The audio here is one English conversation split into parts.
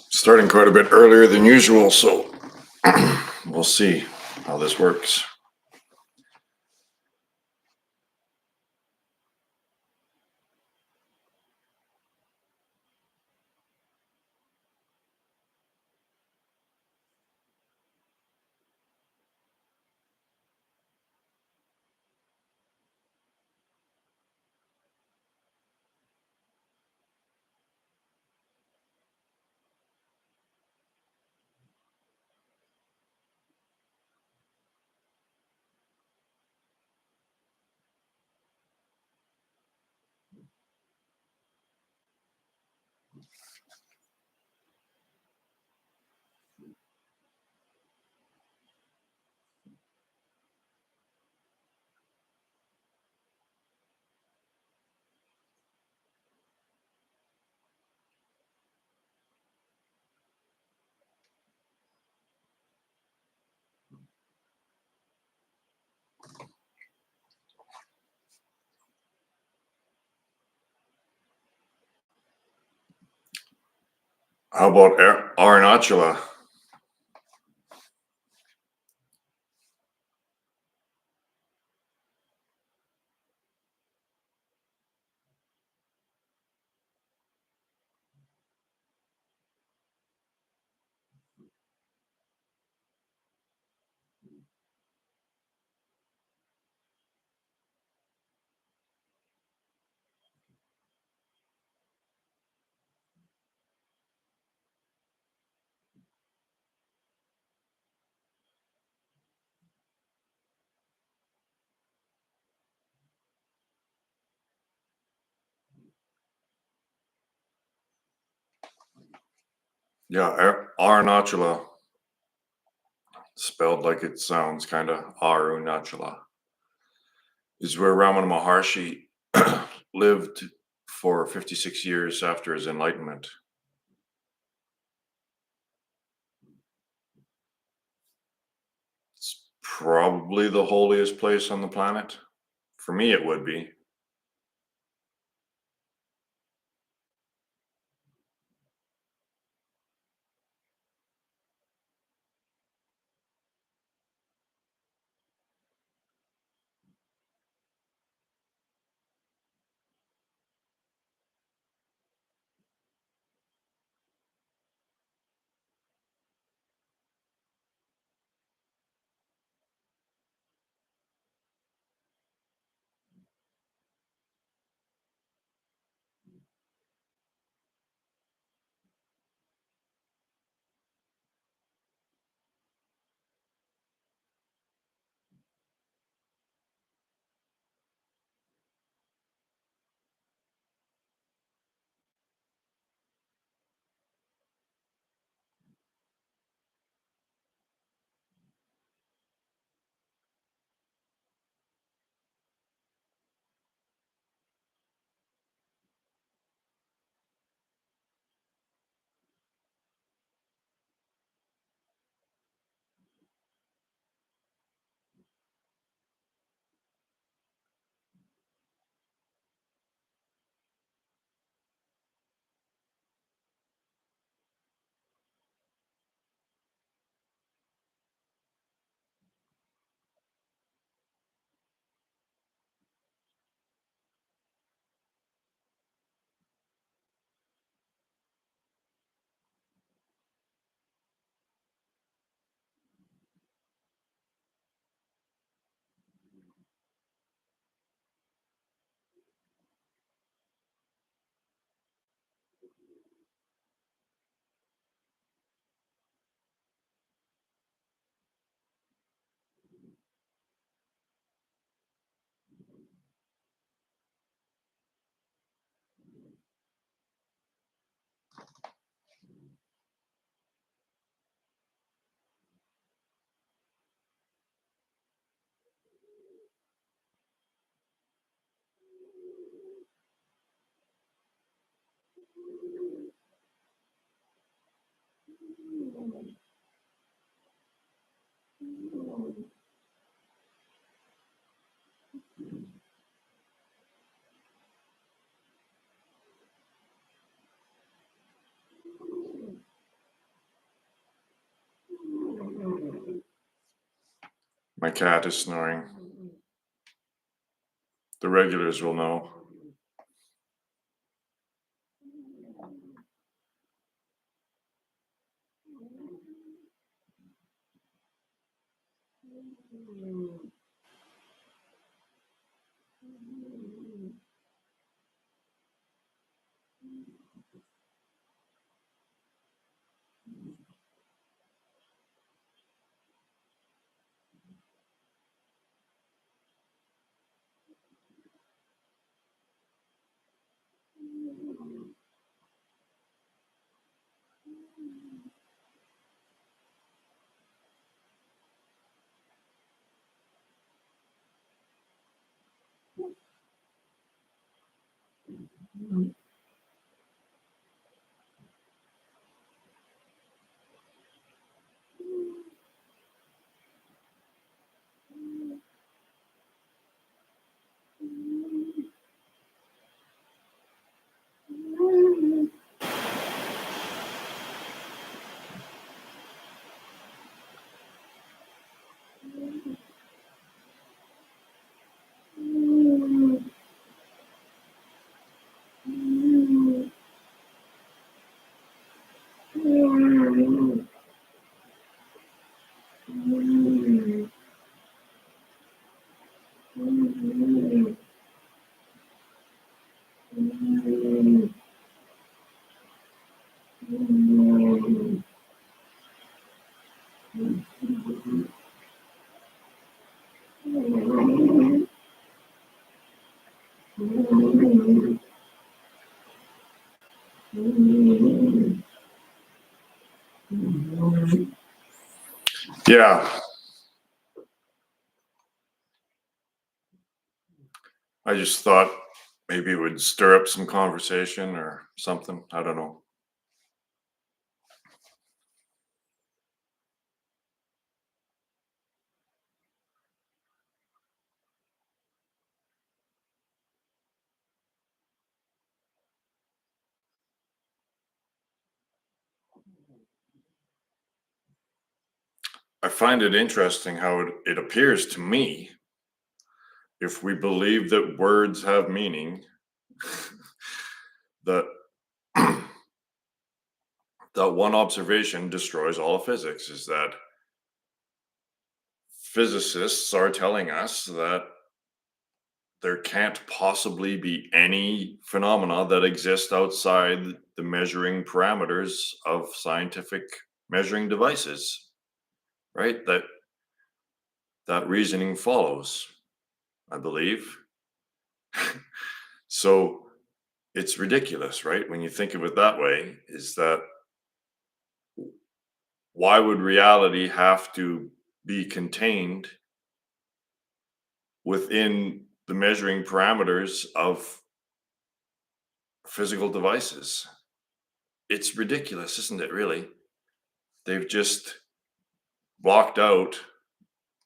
Starting quite a bit earlier than usual, so we'll see how this works. How about Arunachala? Yeah, Arunachala, spelled like it sounds, kind of Arunachala, is where Ramana Maharshi lived for 56 years after his enlightenment. It's probably the holiest place on the planet. For me, it would be. My cat is snoring. The regulars will know. Yeah, I just thought maybe it would stir up some conversation or something. I don't know. I find it interesting how it appears to me, if we believe that words have meaning, that that one observation destroys all of physics. Is that physicists are telling us that there can't possibly be any phenomena that exist outside the measuring parameters of scientific measuring devices, right? That reasoning follows, I believe. So it's ridiculous, right? When you think of it that way, is that why would reality have to be contained within the measuring parameters of physical devices? It's ridiculous, isn't it, really? They've just blocked out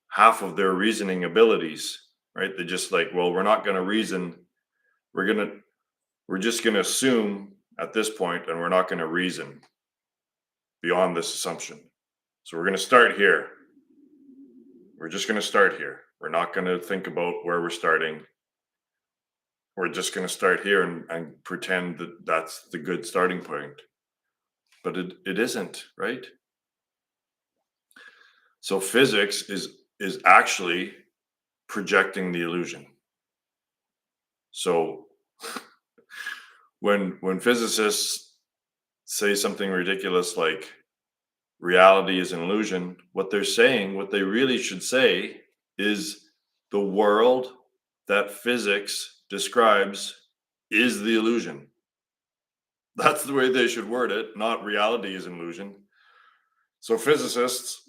half of their reasoning abilities, right? They're just like, well, we're not going to reason. We're just going to assume at this point, and we're not going to reason beyond this assumption. So we're going to start here. We're just going to start here. We're not going to think about where we're starting. We're just going to start here and pretend that that's the good starting point. But it isn't, right? So physics is actually projecting the illusion. So when physicists say something ridiculous like reality is an illusion, what they're saying, what they really should say is the world that physics describes is the illusion. That's the way they should word it, not reality is an illusion. So physicists,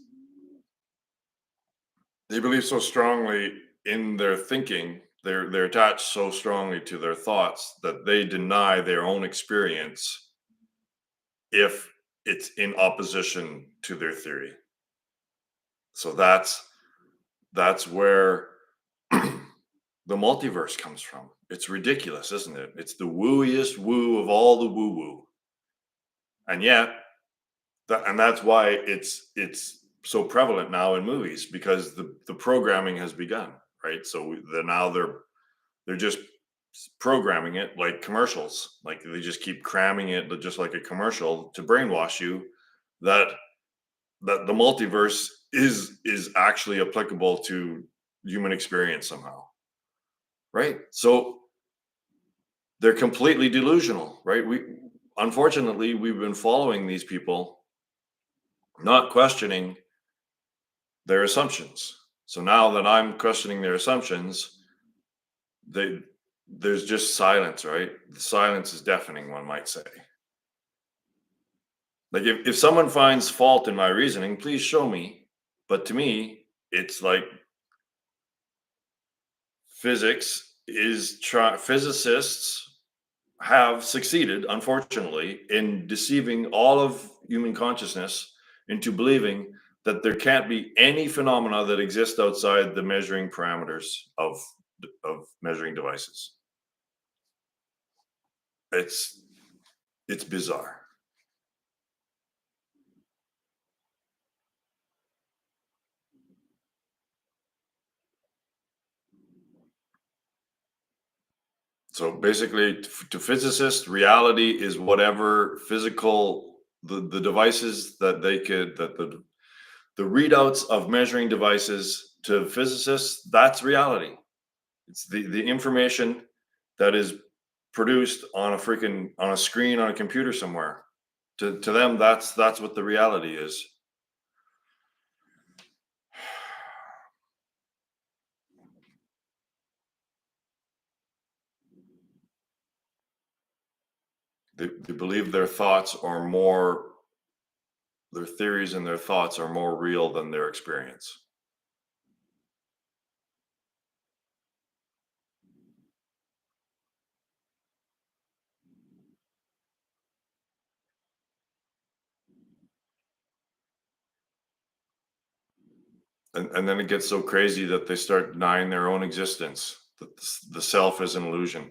they believe so strongly in their thinking they're attached so strongly to their thoughts that they deny their own experience if it's in opposition to their theory. So that's where the multiverse comes from. It's ridiculous, isn't it? It's the wooiest woo of all the woo woo. And yet, that's why it's so prevalent now in movies, because the programming has begun, right? So they're just programming it like commercials. Like they just keep cramming it just like a commercial to brainwash you that the multiverse is actually applicable to human experience somehow, right? So they're completely delusional, right? We unfortunately we've been following these people, not questioning their assumptions. So now that I'm questioning their assumptions, they there's just silence, right? The silence is deafening, one might say. Like if someone finds fault in my reasoning, please show me. But to me, it's like physicists have succeeded, unfortunately, in deceiving all of human consciousness into believing that there can't be any phenomena that exist outside the measuring parameters of measuring devices. It's it's bizarre. So basically, to physicists, reality is whatever physical the devices that they could that the readouts of measuring devices to physicists, that's reality. It's the information that is produced on a screen on a computer somewhere. To them, that's what the reality is. They believe their theories and their thoughts are more real than their experience. And then it gets so crazy that they start denying their own existence. That the self is an illusion.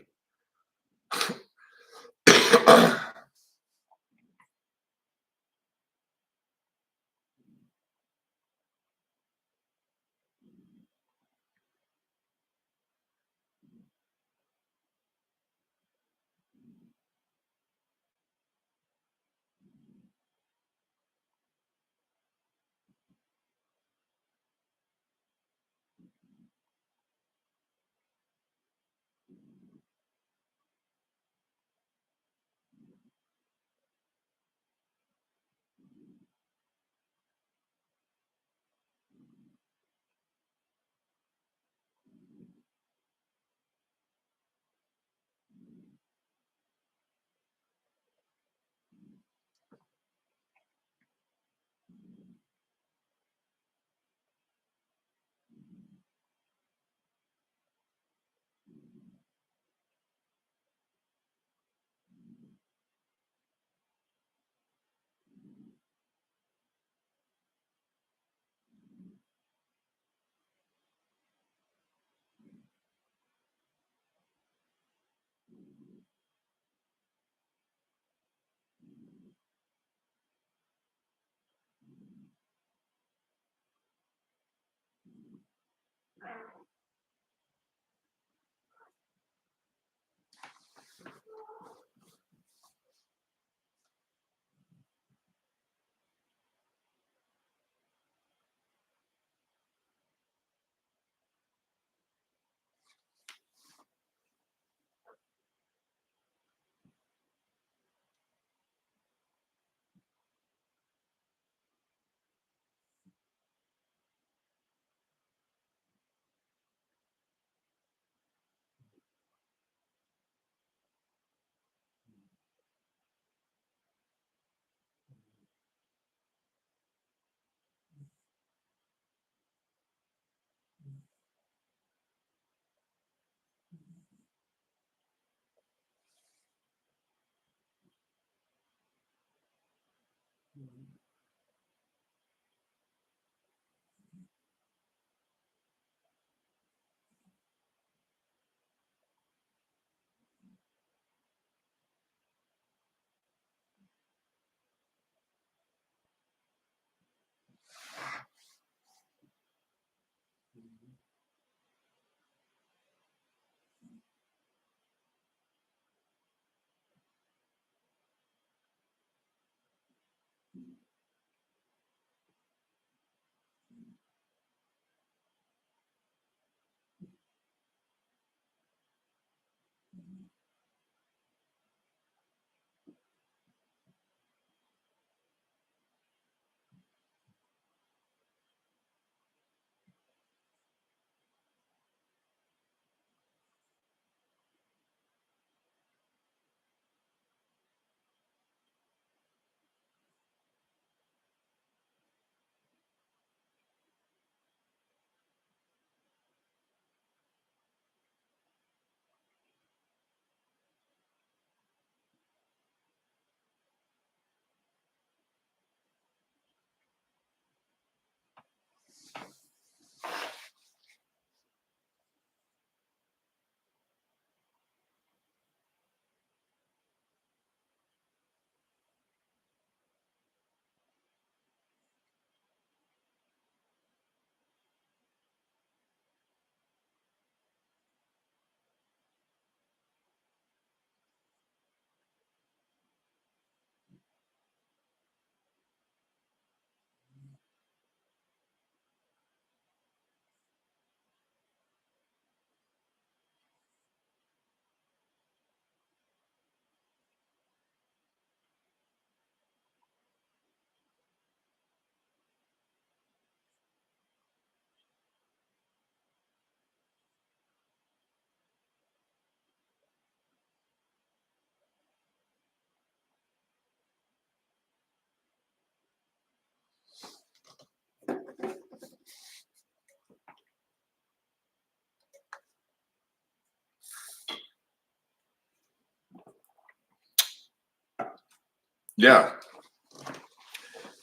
Yeah.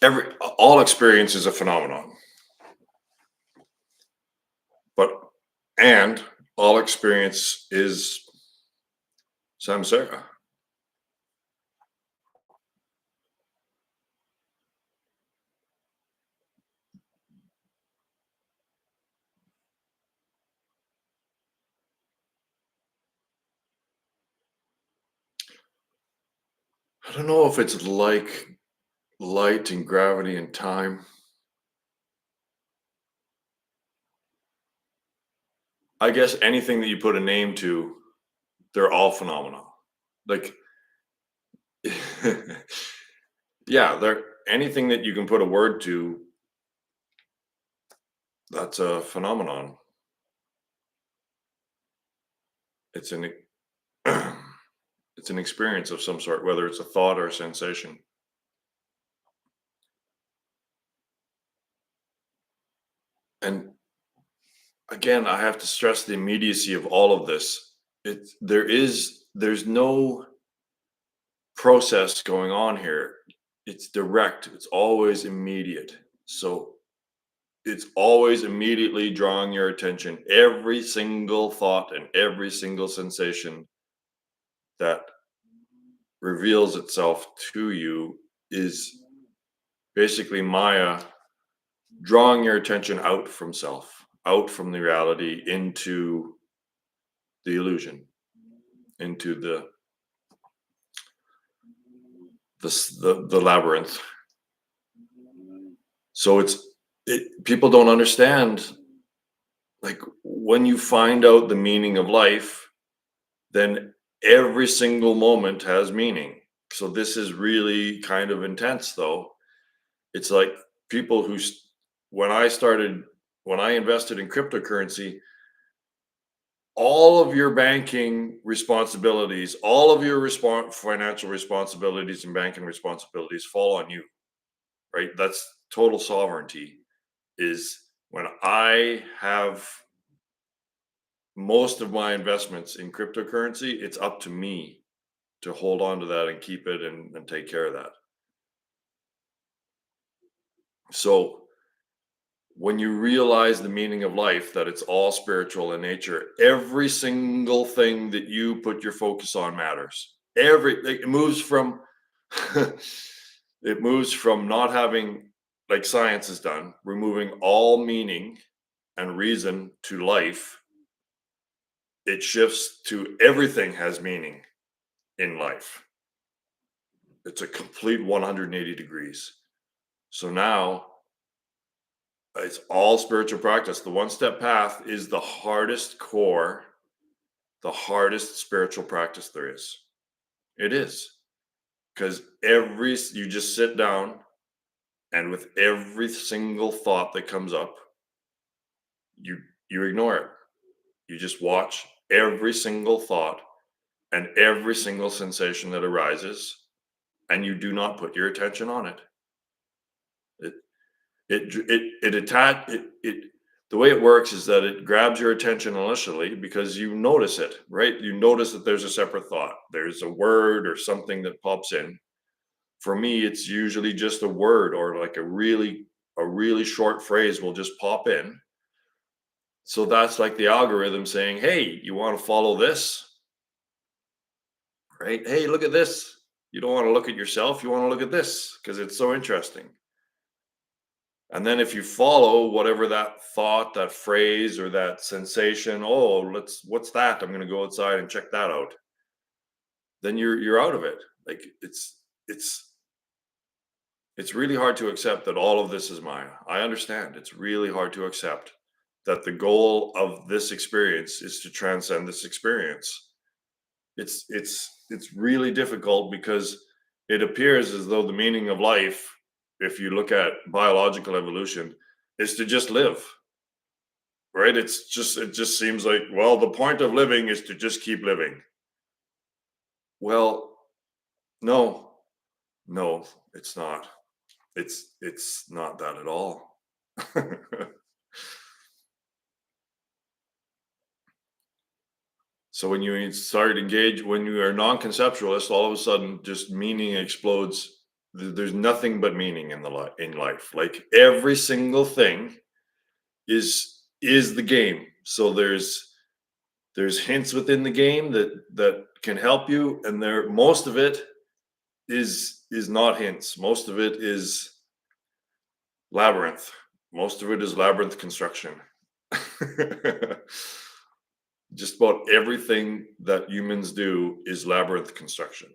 Every all experience is a phenomenon, but and all experience is samsara. I don't know if it's like light and gravity and time. I guess anything that you put a name to, they're all phenomena. Like, yeah, they're anything that you can put a word to, that's a phenomenon. It's an it's an experience of some sort, whether it's a thought or a sensation. And again, I have to stress the immediacy of all of this. There's no process going on here. It's direct. It's always immediate. So it's always immediately drawing your attention. Every single thought and every single sensation that reveals itself to you is basically Maya drawing your attention out from self, out from the reality into the illusion, into the labyrinth. So people don't understand, like, when you find out the meaning of life, then every single moment has meaning. So this is really kind of intense, though. It's like people when I started, when I invested in cryptocurrency, all of your banking responsibilities, all of your financial responsibilities and banking responsibilities fall on you, right? That's total sovereignty. Is when I have most of my investments in cryptocurrency, it's up to me to hold on to that and keep it and take care of that. So when you realize the meaning of life, that it's all spiritual in nature, every single thing that you put your focus on matters. It moves from it moves from not having, like science has done, removing all meaning and reason to life. It shifts to everything has meaning in life. It's a complete 180 degrees. So now it's all spiritual practice. The one step path is the hardest core, the hardest spiritual practice there is. It is, because you just sit down, and with every single thought that comes up, you you ignore it. You just watch every single thought and every single sensation that arises, and you do not put your attention on it. It it attack it The way it works is that it grabs your attention initially because you notice it, right? You notice that there's a separate thought. There's a word or something that pops in. For me, it's usually just a word, or like a really short phrase will just pop in. So that's like the algorithm saying, "Hey, you want to follow this?" Right? "Hey, look at this." You don't want to look at yourself, you want to look at this because it's so interesting. And then if you follow whatever that thought, that phrase, or that sensation, oh, what's that? I'm going to go outside and check that out. Then you're out of it. Like it's it's really hard to accept that all of this is mine. I understand. It's really hard to accept that the goal of this experience is to transcend this experience. It's really difficult because it appears as though the meaning of life, if you look at biological evolution, is to just live. Right? It just seems like, well, the point of living is to just keep living. Well, no, no, it's not. It's not that at all. So when you are non-conceptualist, all of a sudden just meaning explodes. There's nothing but meaning in life. Like every single thing is the game. So there's hints within the game that can help you, and there most of it is not hints. Most of it is labyrinth. Most of it is labyrinth construction. Just about everything that humans do is labyrinth construction.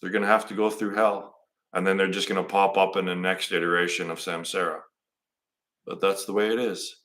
They're going to have to go through hell, and then they're just going to pop up in the next iteration of samsara. But that's the way it is.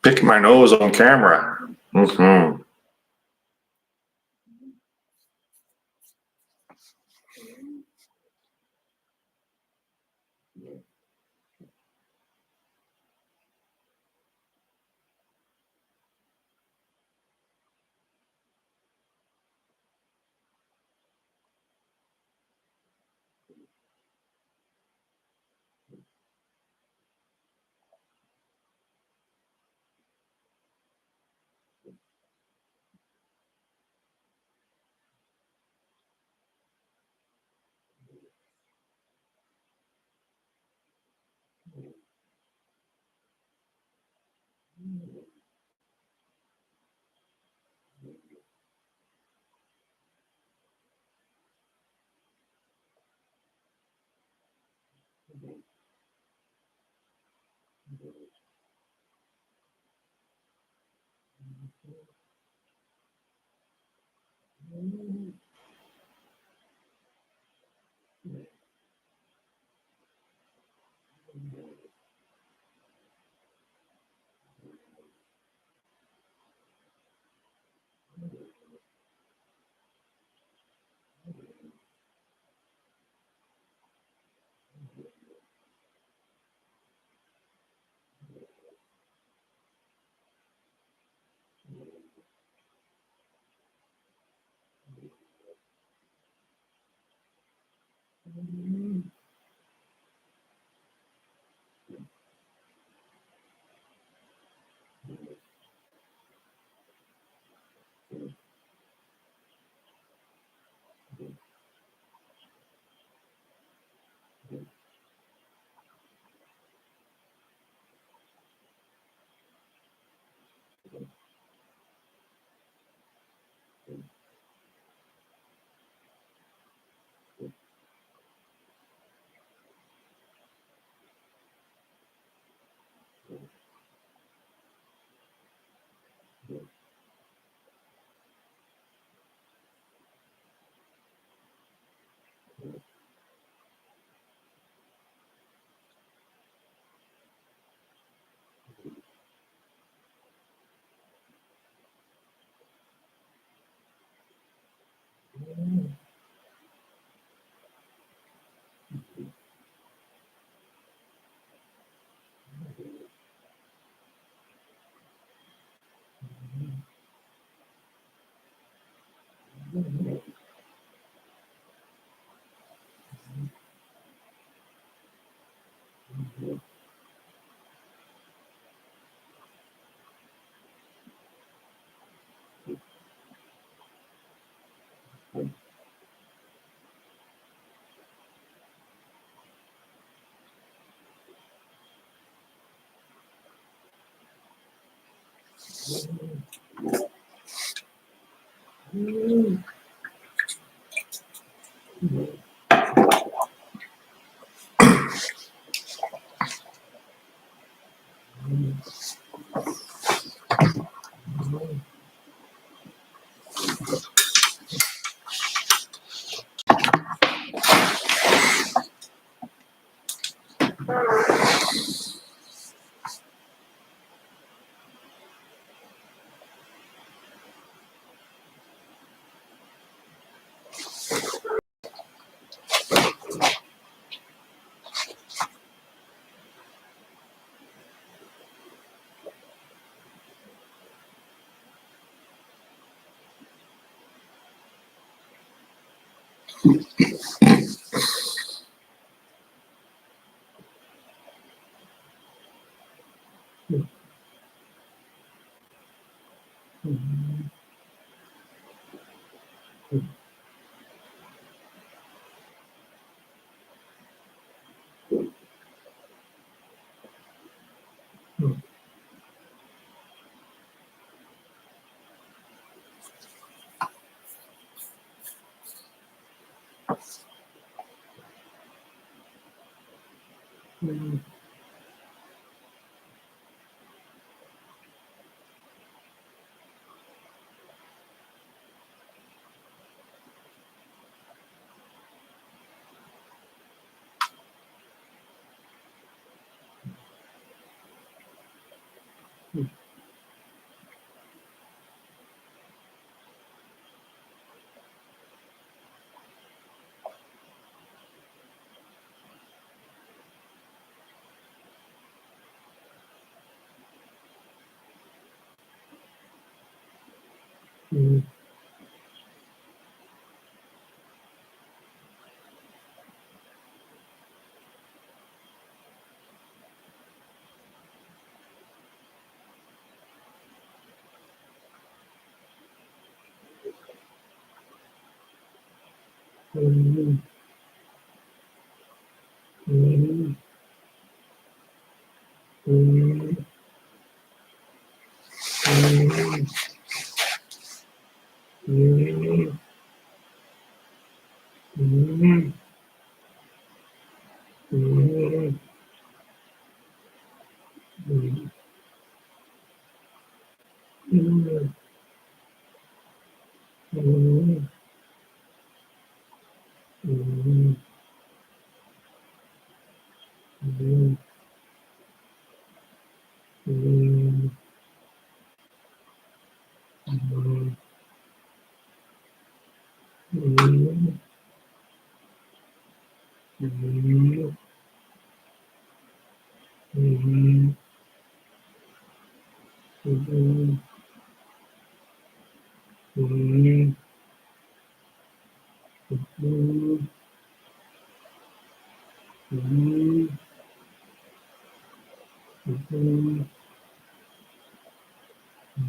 Pick my nose on camera. Mm-hmm.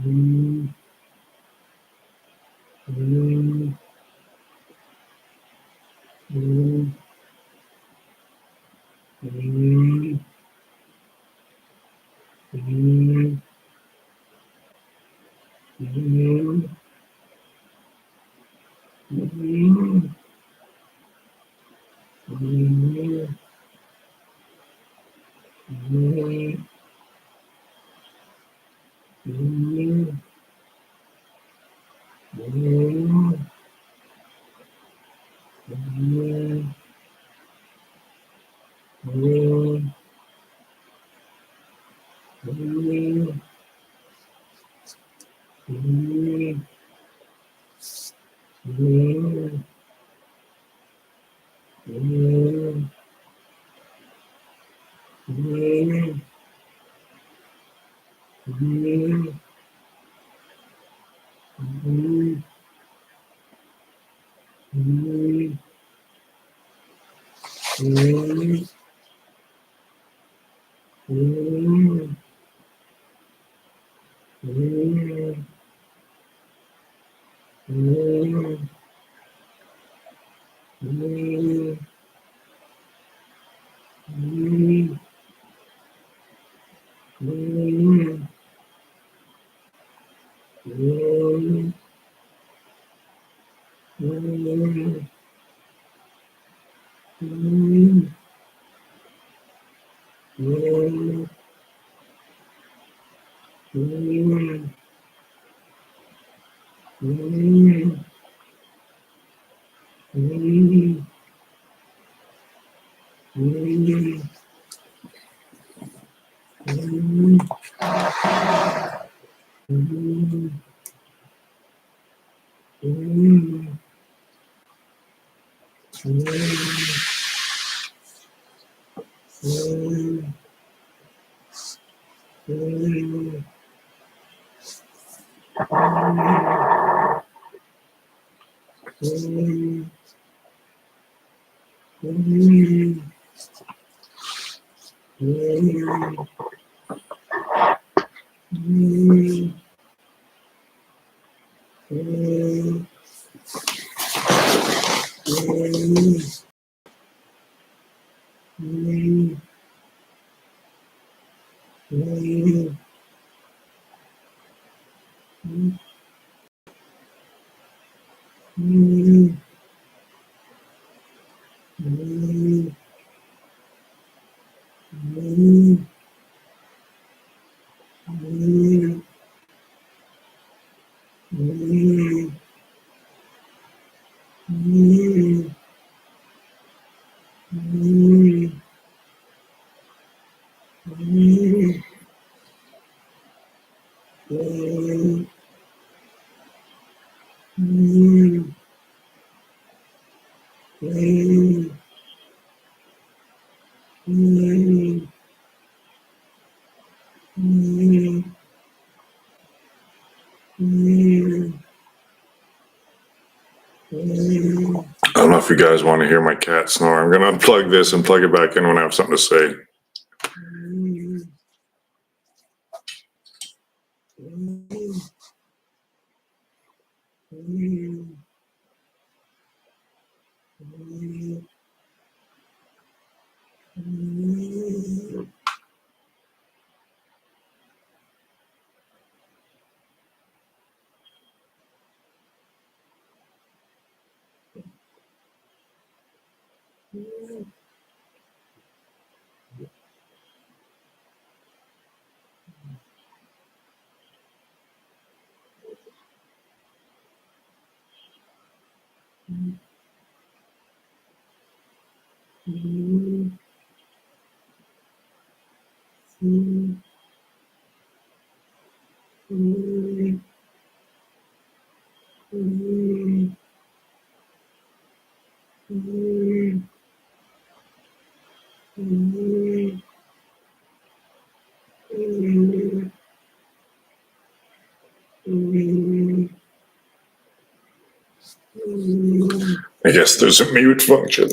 I don't know if you guys want to hear my cat snore. I'm going to unplug this and plug it back in when I have something to say. I guess there's a mute function.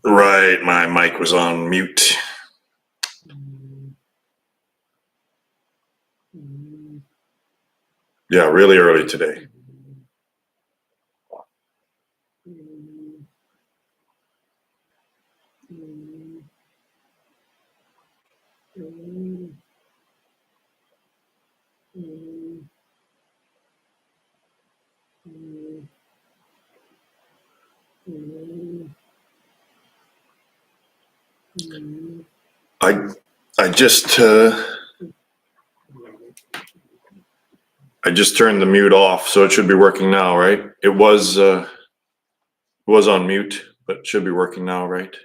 Right, my mic was on mute. Yeah, really early today. I I just turned the mute off, so it should be working now, right? It was on mute, but it should be working now, right?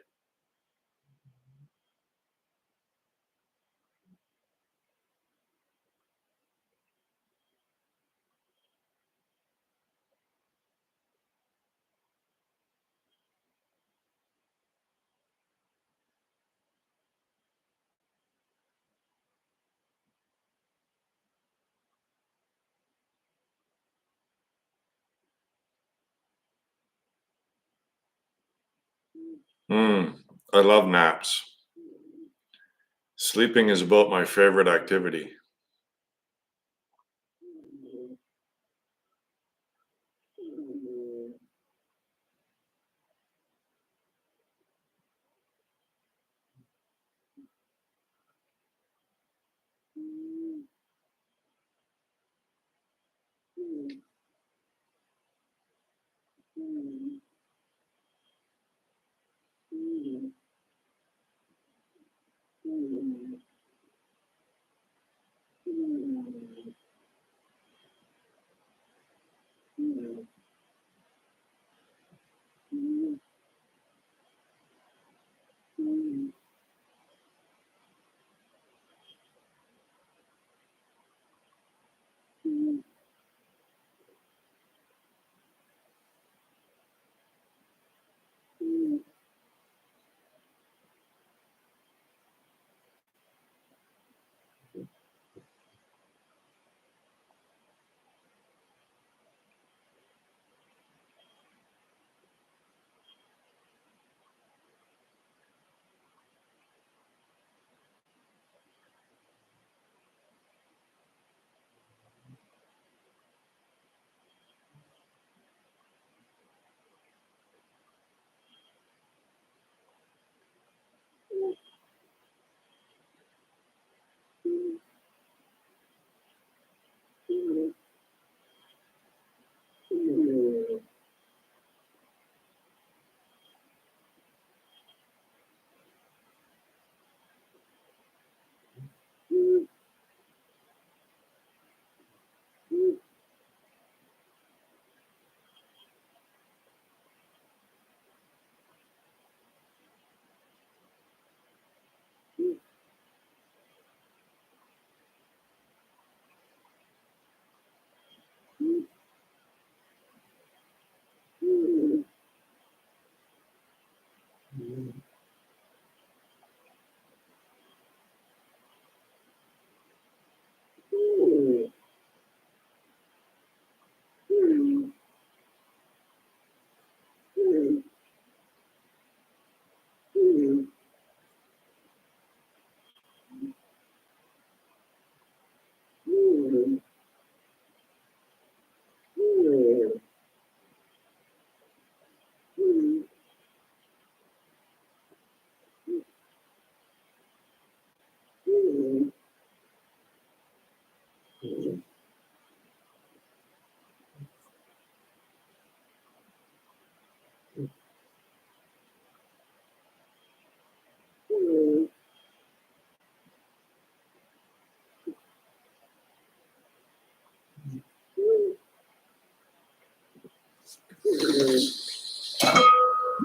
I love naps. Sleeping is about my favorite activity.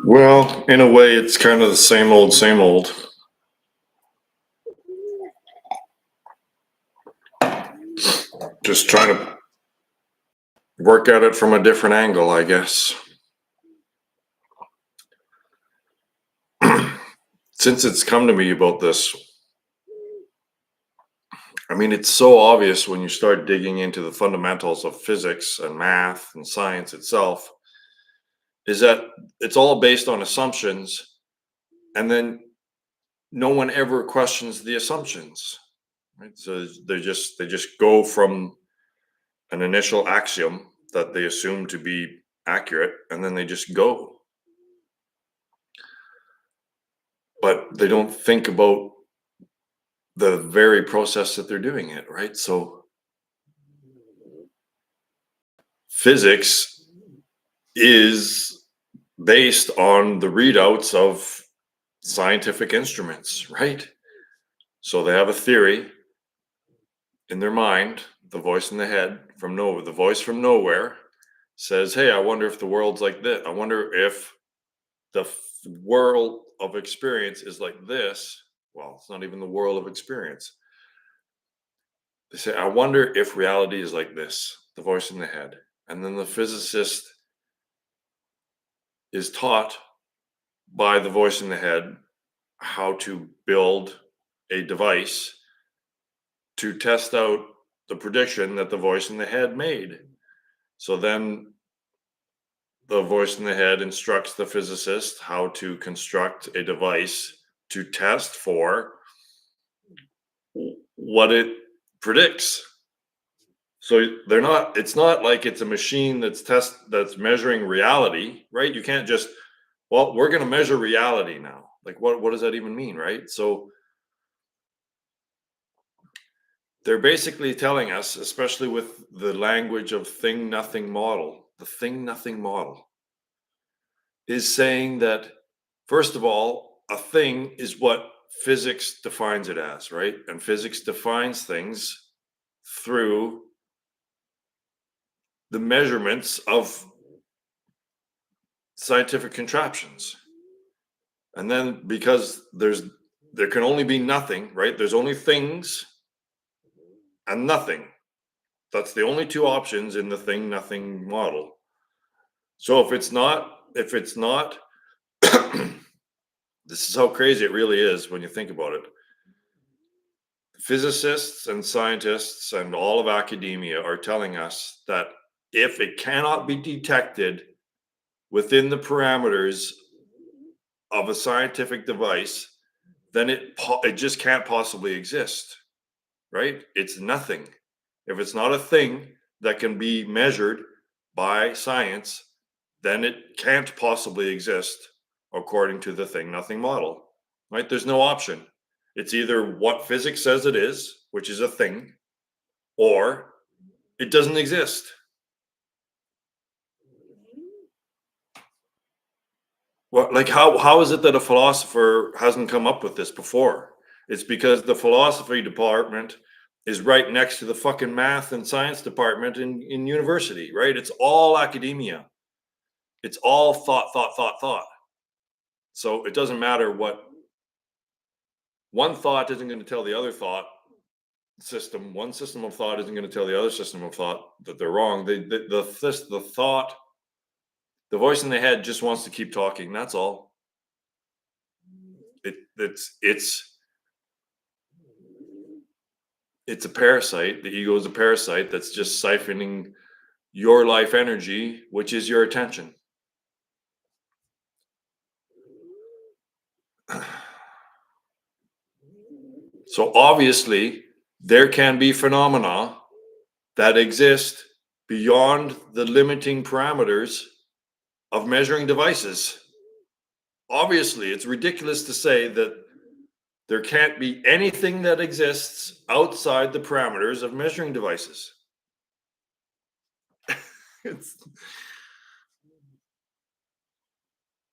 Well, in a way, it's kind of the same old, same old. Just trying to work at it from a different angle, I guess. Since it's come to me about this, I mean, it's so obvious when you start digging into the fundamentals of physics and math and science itself, is that it's all based on assumptions and then no one ever questions the assumptions, right? So they just go from an initial axiom that they assume to be accurate, and then they just go. But they don't think about the very process that they're doing it, right? So physics is based on the readouts of scientific instruments, right? So they have a theory in their mind, the voice in the head from nowhere, the voice from nowhere says, "Hey, I wonder if the world's like this. I wonder if the world of experience is like this." Well, it's not even the world of experience. They say, "I wonder if reality is like this," the voice in the head. And then the physicist is taught by the voice in the head how to build a device to test out the prediction that the voice in the head made. So then the voice in the head instructs the physicist how to construct a device to test for what it predicts. So it's not like it's a machine that's measuring reality, right? You can't just, well, we're going to measure reality now. Like what does that even mean, right? So they're basically telling us, especially with the language of thing nothing model, the thing nothing model is saying that, first of all, a thing is what physics defines it as, right? And physics defines things through the measurements of scientific contraptions. And then because there can only be nothing, right? There's only things and nothing. That's the only two options in the thing nothing model. So if it's not this is how crazy it really is when you think about it. Physicists and scientists and all of academia are telling us that if it cannot be detected within the parameters of a scientific device, then it just can't possibly exist, right? It's nothing. If it's not a thing that can be measured by science, then it can't possibly exist according to the thing nothing model, right? There's no option. It's either what physics says it is, which is a thing, or it doesn't exist. Well, like how is it that a philosopher hasn't come up with this before? It's because the philosophy department is right next to the fucking math and science department in university, right? It's all academia. It's all thought, thought, thought, thought. So it doesn't matter what one thought isn't going to tell the other thought system. One system of thought isn't going to tell the other system of thought that they're wrong. The thought, the voice in the head just wants to keep talking. That's all. It's a parasite. The ego is a parasite that's just siphoning your life energy, which is your attention. So obviously, there can be phenomena that exist beyond the limiting parameters of measuring devices. Obviously, it's ridiculous to say that there can't be anything that exists outside the parameters of measuring devices. It's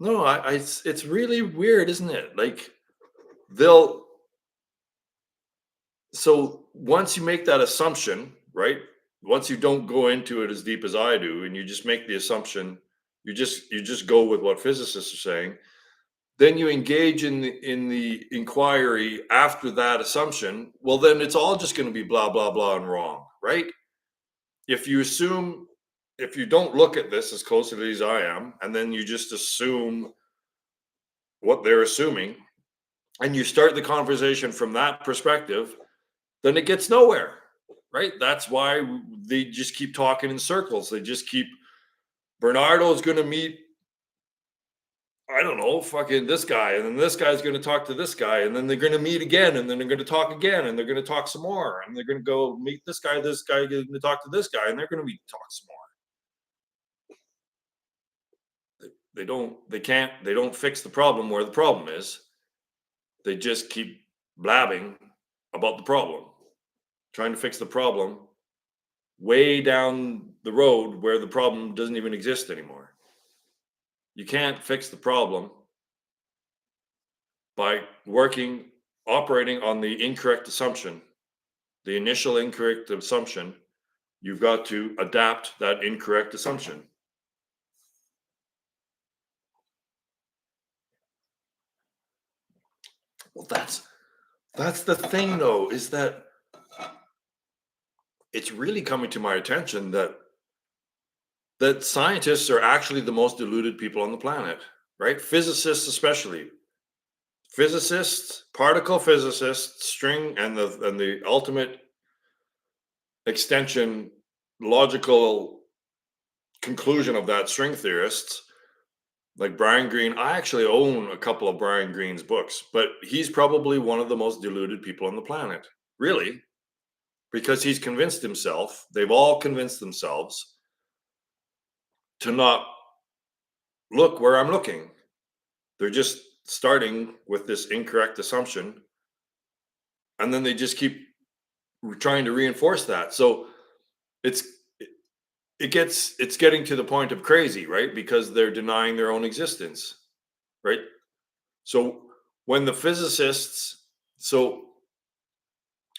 no, it's really weird, isn't it? Like they'll so once you make that assumption, right? Once you don't go into it as deep as I do, and you just make the assumption, you just go with what physicists are saying. Then you engage in the inquiry after that assumption. Well, then it's all just going to be blah blah blah and wrong, right? If you assume, if you don't look at this as closely as I am, and then you just assume what they're assuming, and you start the conversation from that perspective, then it gets nowhere, right? That's why they just keep talking in circles. They just keep, Bernardo is going to meet I don't know, fucking this guy, and then this guy's going to talk to this guy, and then they're going to meet again, and then they're going to talk again, and they're going to talk some more, and they're going to go meet this guy going to talk to this guy, and they're going to meet talk some more. They don't fix the problem where the problem is. They just keep blabbing about the problem, trying to fix the problem way down the road where the problem doesn't even exist anymore. You can't fix the problem by operating on the incorrect assumption, the initial incorrect assumption. You've got to adapt that incorrect assumption. Well, that's the thing, though, is that it's really coming to my attention that scientists are actually the most deluded people on the planet, right? Physicists, especially. Physicists, particle physicists, string, and the ultimate extension, logical conclusion of that, string theorists like Brian Greene. I actually own a couple of Brian Greene's books, but he's probably one of the most deluded people on the planet, really, because he's convinced himself, they've all convinced themselves to not look where I'm looking. They're just starting with this incorrect assumption, and then they just keep trying to reinforce that. So it's it's getting to the point of crazy, right? Because they're denying their own existence, right? So when the physicists, so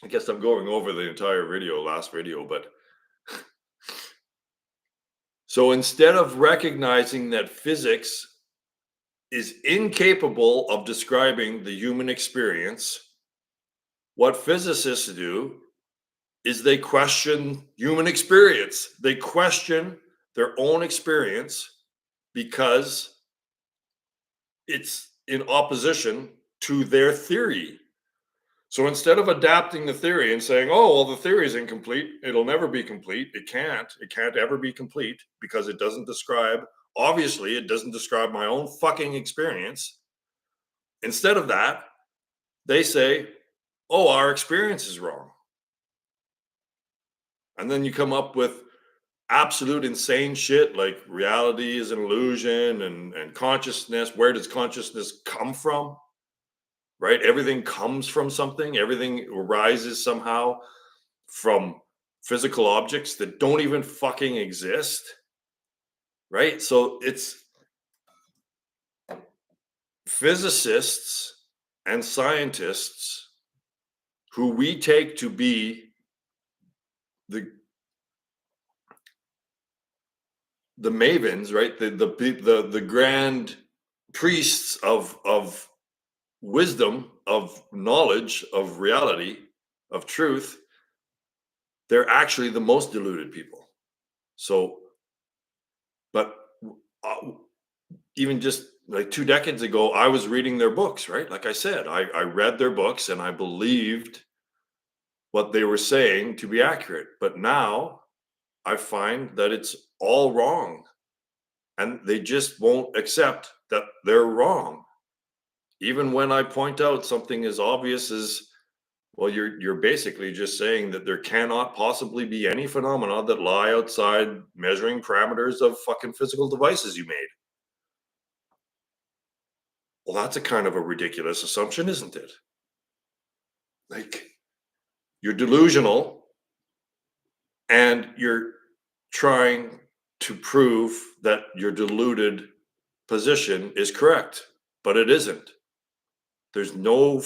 I guess I'm going over the entire last video, but so instead of recognizing that physics is incapable of describing the human experience, what physicists do is they question human experience. They question their own experience because it's in opposition to their theory. So instead of adapting the theory and saying, oh, well, the theory is incomplete, it'll never be complete, it can't ever be complete because it doesn't describe, obviously, it doesn't describe my own fucking experience. Instead of that, they say, oh, our experience is wrong. And then you come up with absolute insane shit like reality is an illusion and consciousness. Where does consciousness come from? Right? Everything comes from something, everything arises somehow from physical objects that don't even fucking exist. Right? So it's physicists and scientists who we take to be the mavens, right? The grand priests of wisdom, of knowledge, of reality, of truth. They're actually the most deluded people. So, but even just like 2 decades ago, I was reading their books, right? Like I said, I read their books and I believed what they were saying to be accurate. But now I find that it's all wrong. And they just won't accept that they're wrong. Even when I point out something as obvious as, well, you're basically just saying that there cannot possibly be any phenomena that lie outside measuring parameters of fucking physical devices you made. Well, that's a kind of a ridiculous assumption, isn't it? Like, you're delusional and you're trying to prove that your deluded position is correct, but it isn't. There's no,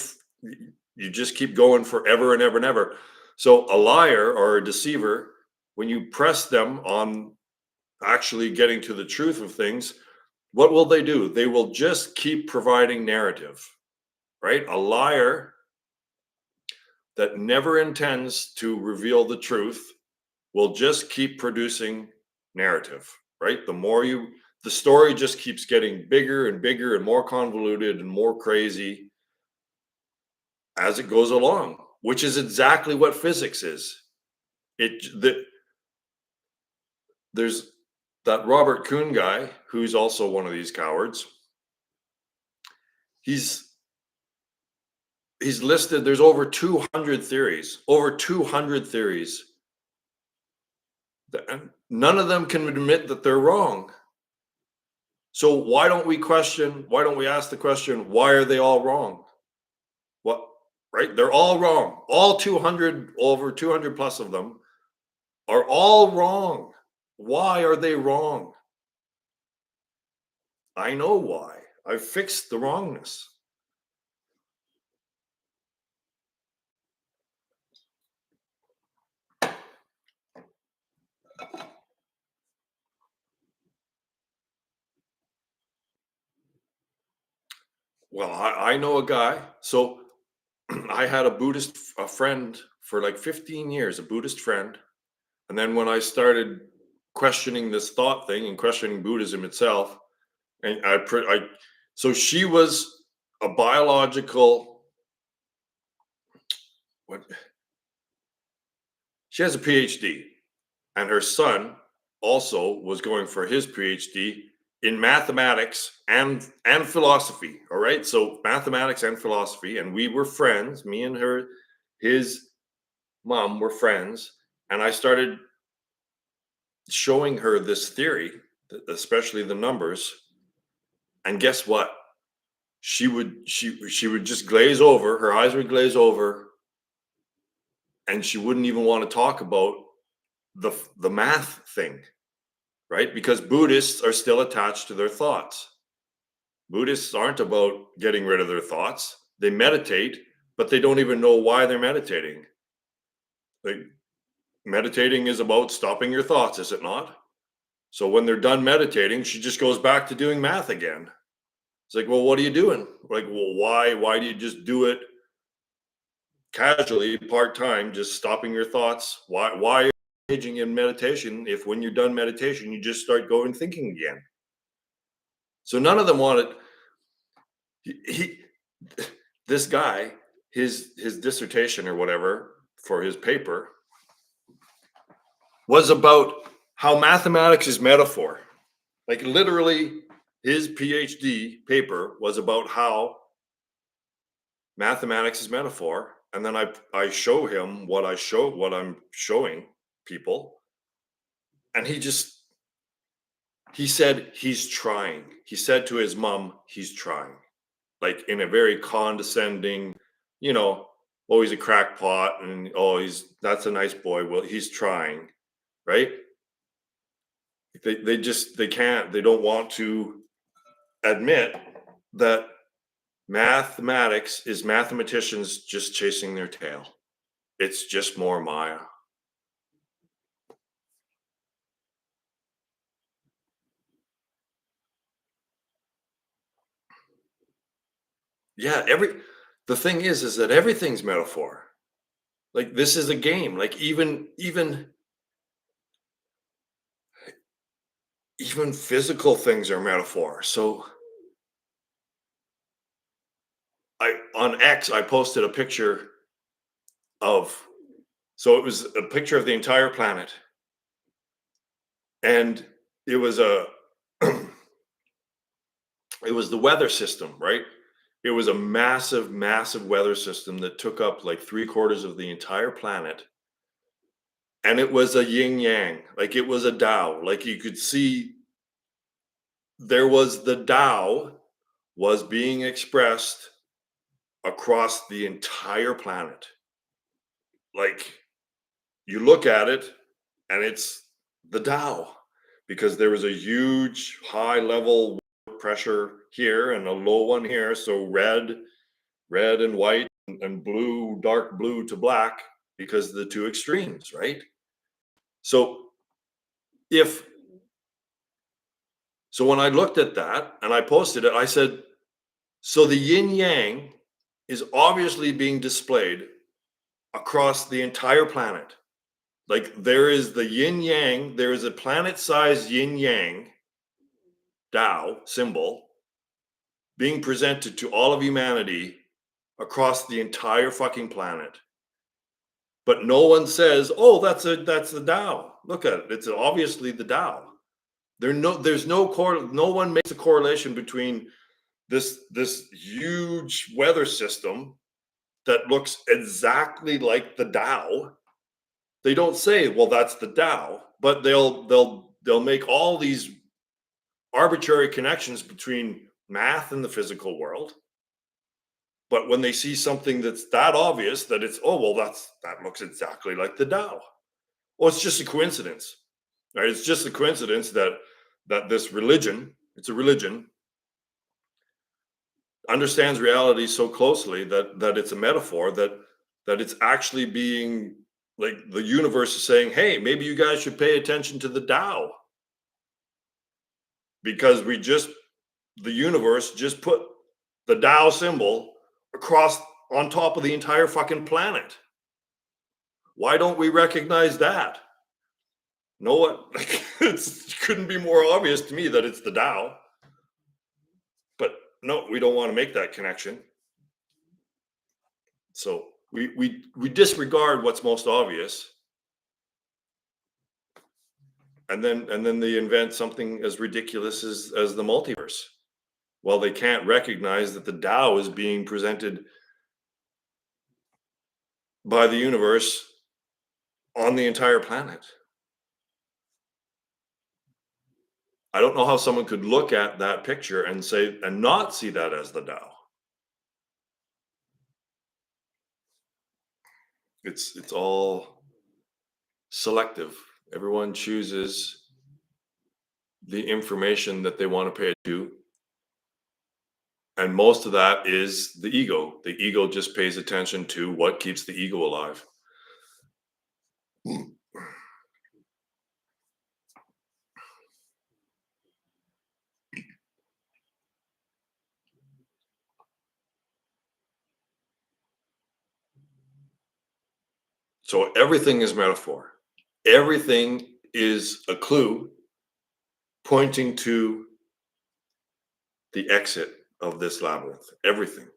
you just keep going forever and ever and ever. So a liar or a deceiver, when you press them on actually getting to the truth of things, what will they do? They will just keep providing narrative, right? A liar that never intends to reveal the truth will just keep producing narrative, right? The story just keeps getting bigger and bigger and more convoluted and more crazy as it goes along, which is exactly what physics is. There's that Robert Kuhn guy who's also one of these cowards. he's listed, there's over 200 theories, and none of them can admit that they're wrong. So why don't we ask the question, why are they all wrong? What, right? They're all wrong. All 200, over 200 plus of them are all wrong. Why are they wrong? I know why. I fixed the wrongness. Well, I know a guy. So I had a friend for like 15 years, a Buddhist friend. And then when I started questioning this thought thing and questioning Buddhism itself, and so she was a biological, what? She has a PhD, and her son also was going for his PhD in mathematics and philosophy. All right, so mathematics and philosophy, and we were friends. Me and her, his mom, were friends, and I started showing her this theory, especially the numbers. And guess what? She would just glaze over. Her eyes would glaze over, and she wouldn't even want to talk about the math thing, right? Because Buddhists are still attached to their thoughts. Buddhists aren't about getting rid of their thoughts. They meditate, but they don't even know why they're meditating. Like, meditating is about stopping your thoughts, is it not? So when they're done meditating, she just goes back to doing math again. It's like, well, what are you doing? Like, well, why do you just do it casually, part-time, just stopping your thoughts? Why are you engaging in meditation if when you're done meditation, you just start going thinking again? So none of them wanted, he this guy, his dissertation or whatever for his paper was about how mathematics is metaphor. Like, literally, his PhD paper was about how mathematics is metaphor. And then I show him what I'm showing people. And he said he's trying. He said to his mom, he's trying. Like, in a very condescending, oh, he's a crackpot, and oh, that's a nice boy. Well, he's trying, right? They can't, they don't want to admit that mathematics is mathematicians just chasing their tail. It's just more Maya. Yeah, the thing is that everything's metaphor. Like, this is a game. Like, even physical things are metaphor. So on X, I posted a picture so it was a picture of the entire planet. And it was it was the weather system, right? It was a massive, massive weather system that took up like 3/4 of the entire planet. And it was a yin yang, like it was a Tao. Like, you could see the Tao was being expressed across the entire planet. Like, you look at it and it's the Tao, because there was a huge high level pressure here and a low one here. So red and white and blue, dark blue to black, because of the two extremes, right? So when I looked at that and I posted it, I said, so the yin yang is obviously being displayed across the entire planet. Like, there is the yin yang, there is a planet-sized yin yang Tao symbol being presented to all of humanity across the entire fucking planet. But no one says, oh, that's the Tao. Look at it. It's obviously the Tao. No one makes a correlation between this huge weather system that looks exactly like the Tao. They don't say, well, that's the Tao, but they'll make all these arbitrary connections between math and the physical world. But when they see something that's that obvious that it's, oh, well, that looks exactly like the Tao. Well, it's just a coincidence, right? It's just a coincidence that this religion, it's a religion, understands reality so closely that it's a metaphor, that it's actually being, like, the universe is saying, hey, maybe you guys should pay attention to the Tao, because the universe just put the Tao symbol across on top of the entire fucking planet. Why don't we recognize that? No one, like, it couldn't be more obvious to me that it's the Tao. But no, we don't want to make that connection. So we disregard what's most obvious, and then they invent something as ridiculous as the multiverse. Well, they can't recognize that the Tao is being presented by the universe on the entire planet. I don't know how someone could look at that picture and say and not see that as the Tao. It's all selective. Everyone chooses the information that they want to pay to, and most of that is the ego. The ego just pays attention to what keeps the ego alive. So everything is metaphor. Everything is a clue pointing to the exit of this labyrinth. Everything.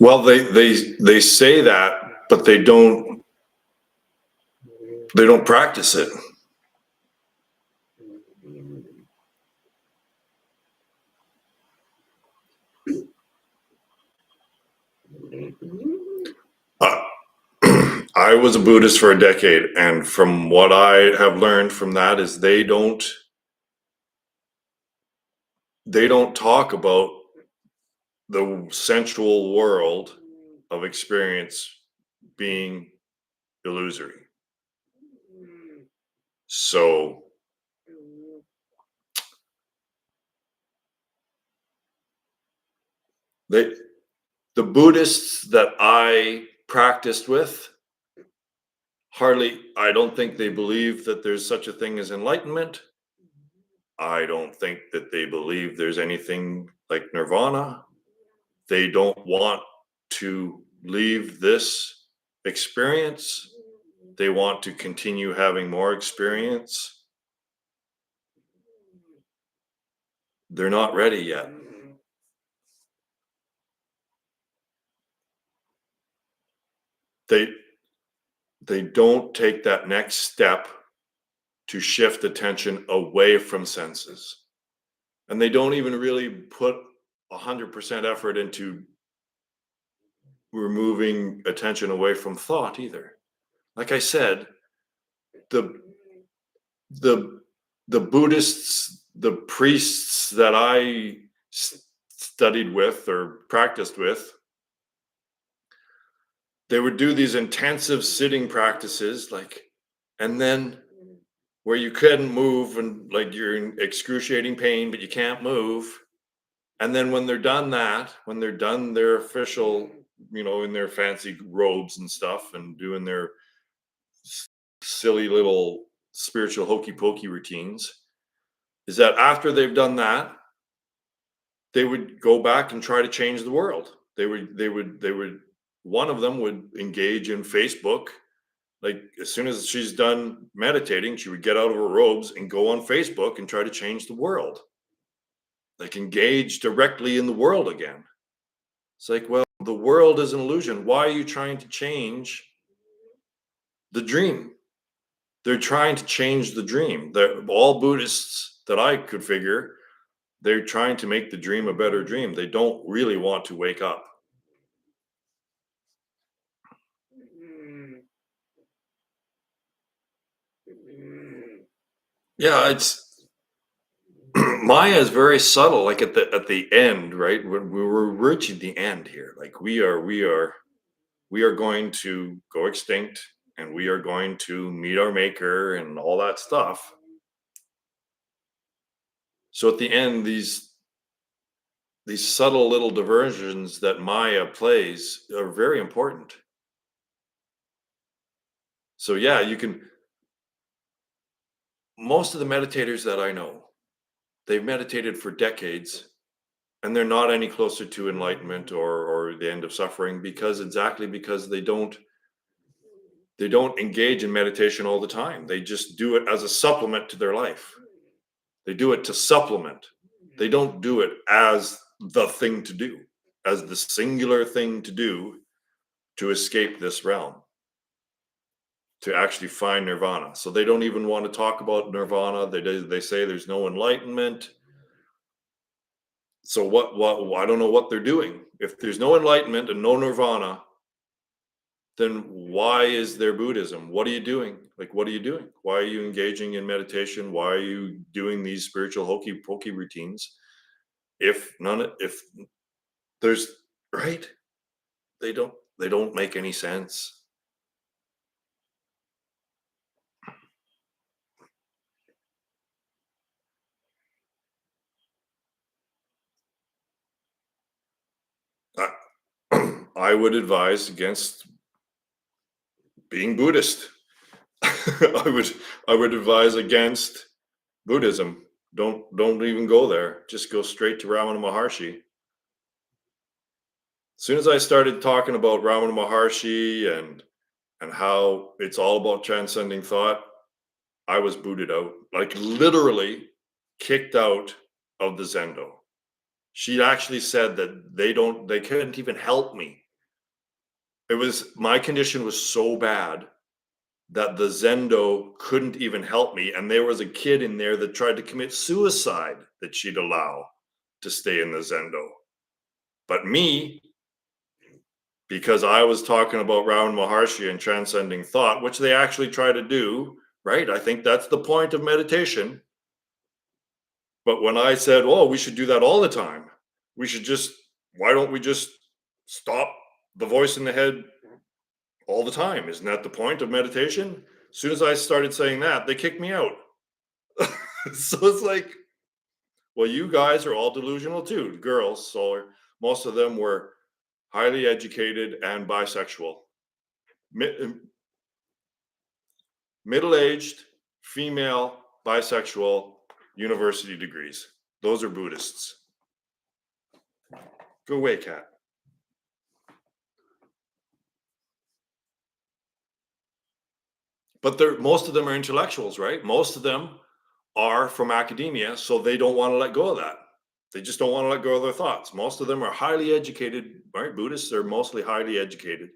Well, they say that, but they don't practice it. Uh, I was a Buddhist for a decade, and from what I have learned from that is they don't talk about the sensual world of experience being illusory. So they, the Buddhists that I practiced with, I don't think they believe that there's such a thing as enlightenment. I don't think that they believe there's anything like nirvana. They don't want to leave this experience. They want to continue having more experience. They're not ready yet. They don't take that next step to shift attention away from senses. And they don't even really put 100% effort into removing attention away from thought either. Like I said, the the the Buddhists, the priests that I studied with or practiced with, they would do these intensive sitting practices, and then where you couldn't move and like you're in excruciating pain, but you can't move. And then when they're done their official, in their fancy robes and stuff and doing their silly little spiritual hokey pokey routines, is that after they've done that, they would go back and try to change the world. They would, one of them would engage in Facebook. Like as soon as she's done meditating, she would get out of her robes and go on Facebook and try to change the world. Like engage directly in the world again. It's like, well, the world is an illusion. Why are you trying to change the dream? They're trying to change the dream. All Buddhists that I could figure, they're trying to make the dream a better dream. They don't really want to wake up. Yeah, it's Maya is very subtle. Like at the end, right? When we were reaching the end here, like we are going to go extinct, and we are going to meet our maker and all that stuff. So at the end, these subtle little diversions that Maya plays are very important. So yeah, you can. Most of the meditators that I know, they've meditated for decades, and they're not any closer to enlightenment or the end of suffering, because they don't engage in meditation all the time. They just do it as a supplement to their life. They do it to supplement. They don't do it as the thing to do, as the singular thing to do to escape this realm, to actually find nirvana. So they don't even want to talk about nirvana. They say there's no enlightenment. So what I don't know what they're doing. If there's no enlightenment and no nirvana, then why is there Buddhism? What are you doing? Like, what are you doing? Why are you engaging in meditation? Why are you doing these spiritual hokey pokey routines? If there's right, they don't make any sense. I would advise against being Buddhist. I would advise against Buddhism. Don't even go there. Just go straight to Ramana Maharshi. As soon as I started talking about Ramana Maharshi and how it's all about transcending thought, I was booted out, like literally kicked out of the Zendo. She actually said that they couldn't even help me. My condition was so bad that the Zendo couldn't even help me. And there was a kid in there that tried to commit suicide that she'd allow to stay in the Zendo. But me, because I was talking about Ramana Maharshi and transcending thought, which they actually try to do, right? I think that's the point of meditation. But when I said, oh, we should do that all the time, why don't we just stop the voice in the head all the time? Isn't that the point of meditation? As soon as I started saying that, they kicked me out. So it's like, well, you guys are all delusional too, girls. So most of them were highly educated and bisexual. Middle-aged, female, bisexual, university degrees. Those are Buddhists. Go away, cat. But most of them are intellectuals, right? Most of them are from academia, so they don't want to let go of that. They just don't want to let go of their thoughts. Most of them are highly educated, right? Buddhists are mostly highly educated,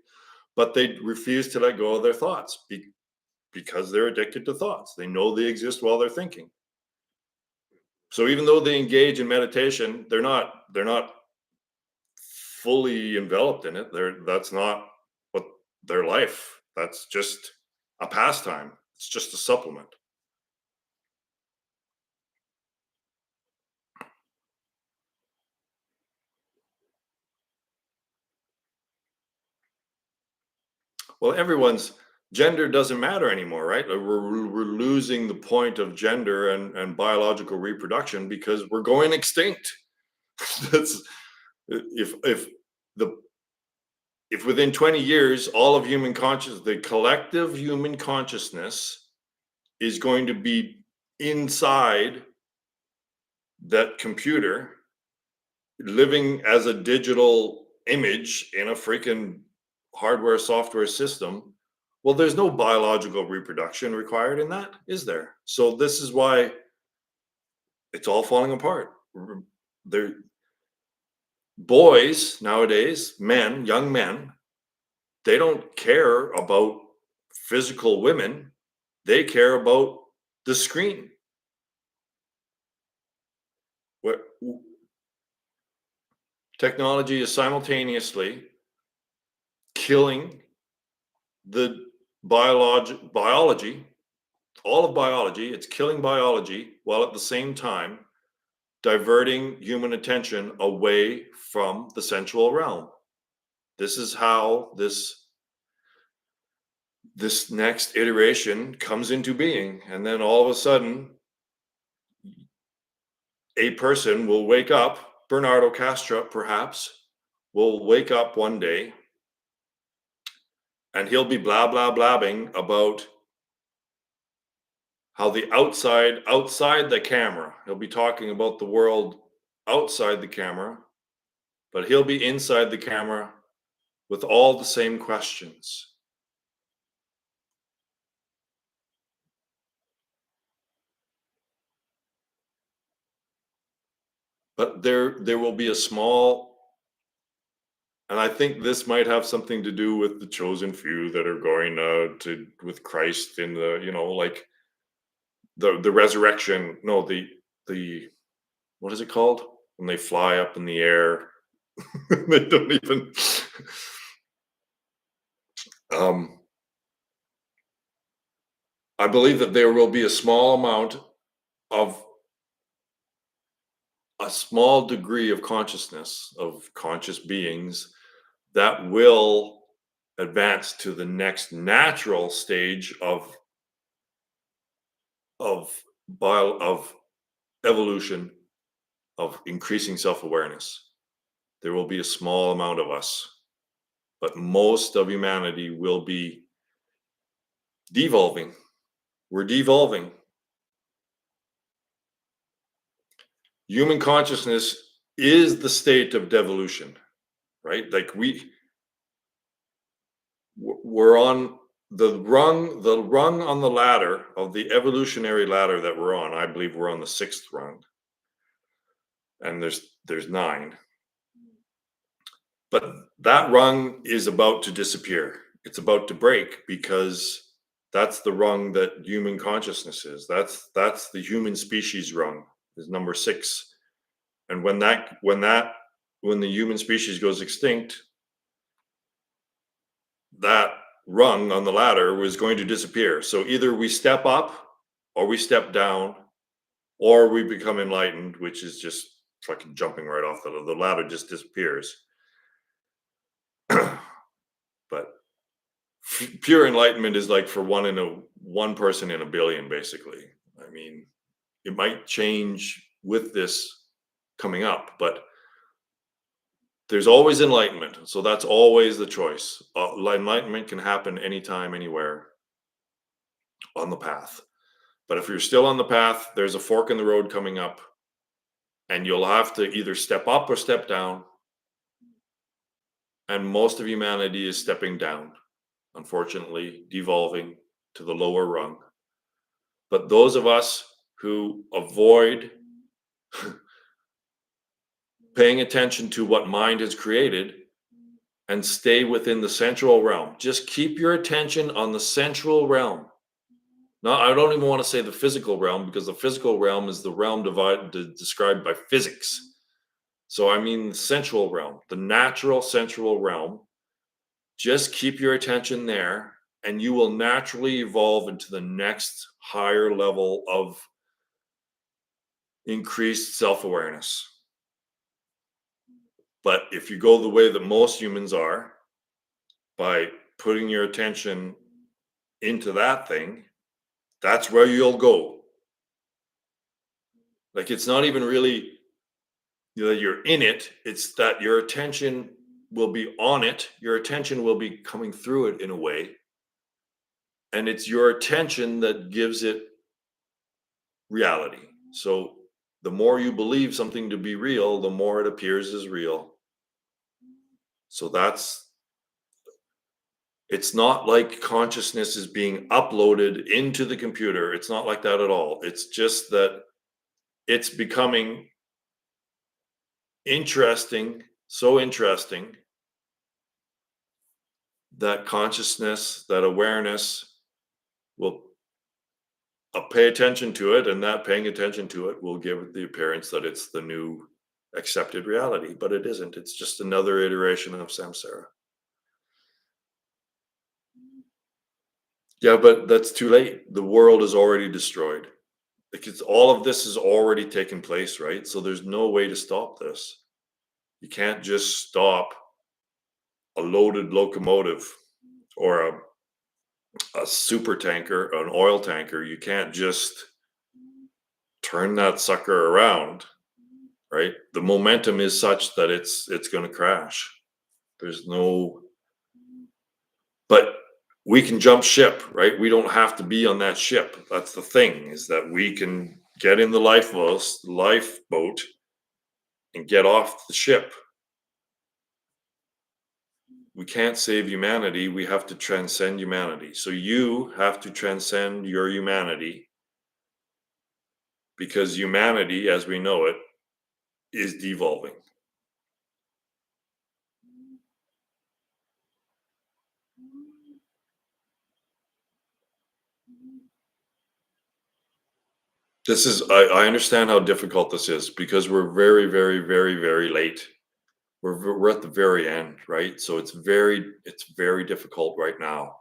but they refuse to let go of their thoughts because they're addicted to thoughts. They know they exist while they're thinking. So even though they engage in meditation, they're not fully enveloped in it. That's not what their life. That's just a pastime. It's just a supplement. Well, everyone's gender doesn't matter anymore, right? We're losing the point of gender and biological reproduction because we're going extinct. That's if the if within 20 years all of the collective human consciousness is going to be inside that computer, living as a digital image in a freaking hardware software system, well, there's no biological reproduction required in that, is there? So this is why it's all falling apart. They're boys nowadays, young men, they don't care about physical women. They care about the screen. What technology is simultaneously killing the biology, all of biology. It's killing biology while at the same time diverting human attention away from the sensual realm. This is how this next iteration comes into being. And then all of a sudden, a person will wake up, Bernardo Castro perhaps, will wake up one day and he'll be blah blah blabbing about how the outside the camera, he'll be talking about the world outside the camera, but he'll be inside the camera with all the same questions. But there will be a small, and I think this might have something to do with the chosen few that are going to with Christ in the, like the resurrection. No, the what is it called when they fly up in the air? They don't even. um, I believe that there will be of a small degree of consciousness of conscious beings that will advance to the next natural stage of of evolution, of increasing self-awareness. There will be a small amount of us, but most of humanity will be devolving. We're devolving. Human consciousness is the state of devolution, right? Like we're on the rung on the ladder of the evolutionary ladder that we're on. I believe we're on the sixth rung, and there's nine. But that rung is about to disappear. It's about to break because that's the rung that human consciousness is. That's the human species rung, is number 6. And when the human species goes extinct, that rung on the ladder was going to disappear. So either we step up or we step down or we become enlightened, which is just fucking jumping right off the ladder, just disappears. But pure enlightenment is like for one person in a billion, basically. I mean, it might change with this coming up, but there's always enlightenment. So that's always the choice. Enlightenment can happen anytime, anywhere on the path. But if you're still on the path, there's a fork in the road coming up, and you'll have to either step up or step down. And most of humanity is stepping down, unfortunately, devolving to the lower rung. But those of us who avoid paying attention to what mind has created and stay within the central realm, just keep your attention on the central realm. Now, I don't even want to say the physical realm, because the physical realm is the realm described by physics. So I mean the central realm, the natural central realm. Just keep your attention there, and you will naturally evolve into the next higher level of increased self-awareness. But if you go the way that most humans are, by putting your attention into that thing, that's where you'll go. Like, it's not even really that you're in it, it's that your attention will be on it, your attention will be coming through it in a way. And it's your attention that gives it reality. So the more you believe something to be real, the more it appears as real. So it's not like consciousness is being uploaded into the computer. It's not like that at all. It's just that it's becoming interesting, so interesting, that consciousness, that awareness will pay attention to it, and that paying attention to it will give it the appearance that it's the new accepted reality, but it isn't. It's just another iteration of samsara. Yeah, but that's too late. The world is already destroyed. Because all of this has already taken place, right? So there's no way to stop this. You can't just stop a loaded locomotive or a super tanker, an oil tanker. You can't just turn that sucker around, right? The momentum is such that it's going to crash. There's no, but we can jump ship, right? We don't have to be on that ship. That's the thing, is that we can get in the lifeboat and get off the ship. We can't save humanity. We have to transcend humanity. So you have to transcend your humanity, because humanity, as we know it, is devolving. I understand how difficult this is, because we're very, very, very, very late. We're at the very end, right? So it's very difficult right now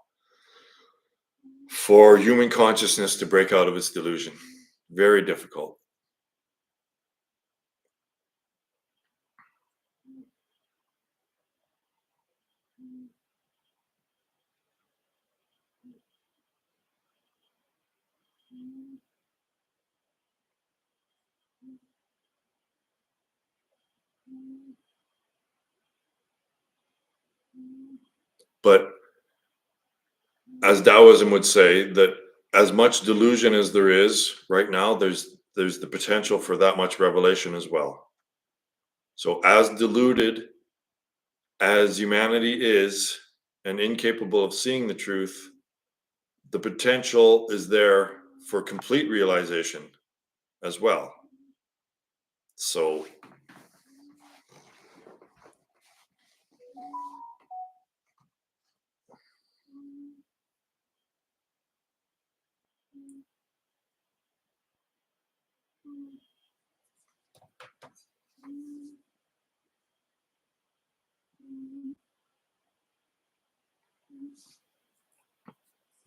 for human consciousness to break out of its delusion. Very difficult. But as Taoism would say, that as much delusion as there is right now, there's the potential for that much revelation as well. So as deluded as humanity is and incapable of seeing the truth, the potential is there for complete realization as well. So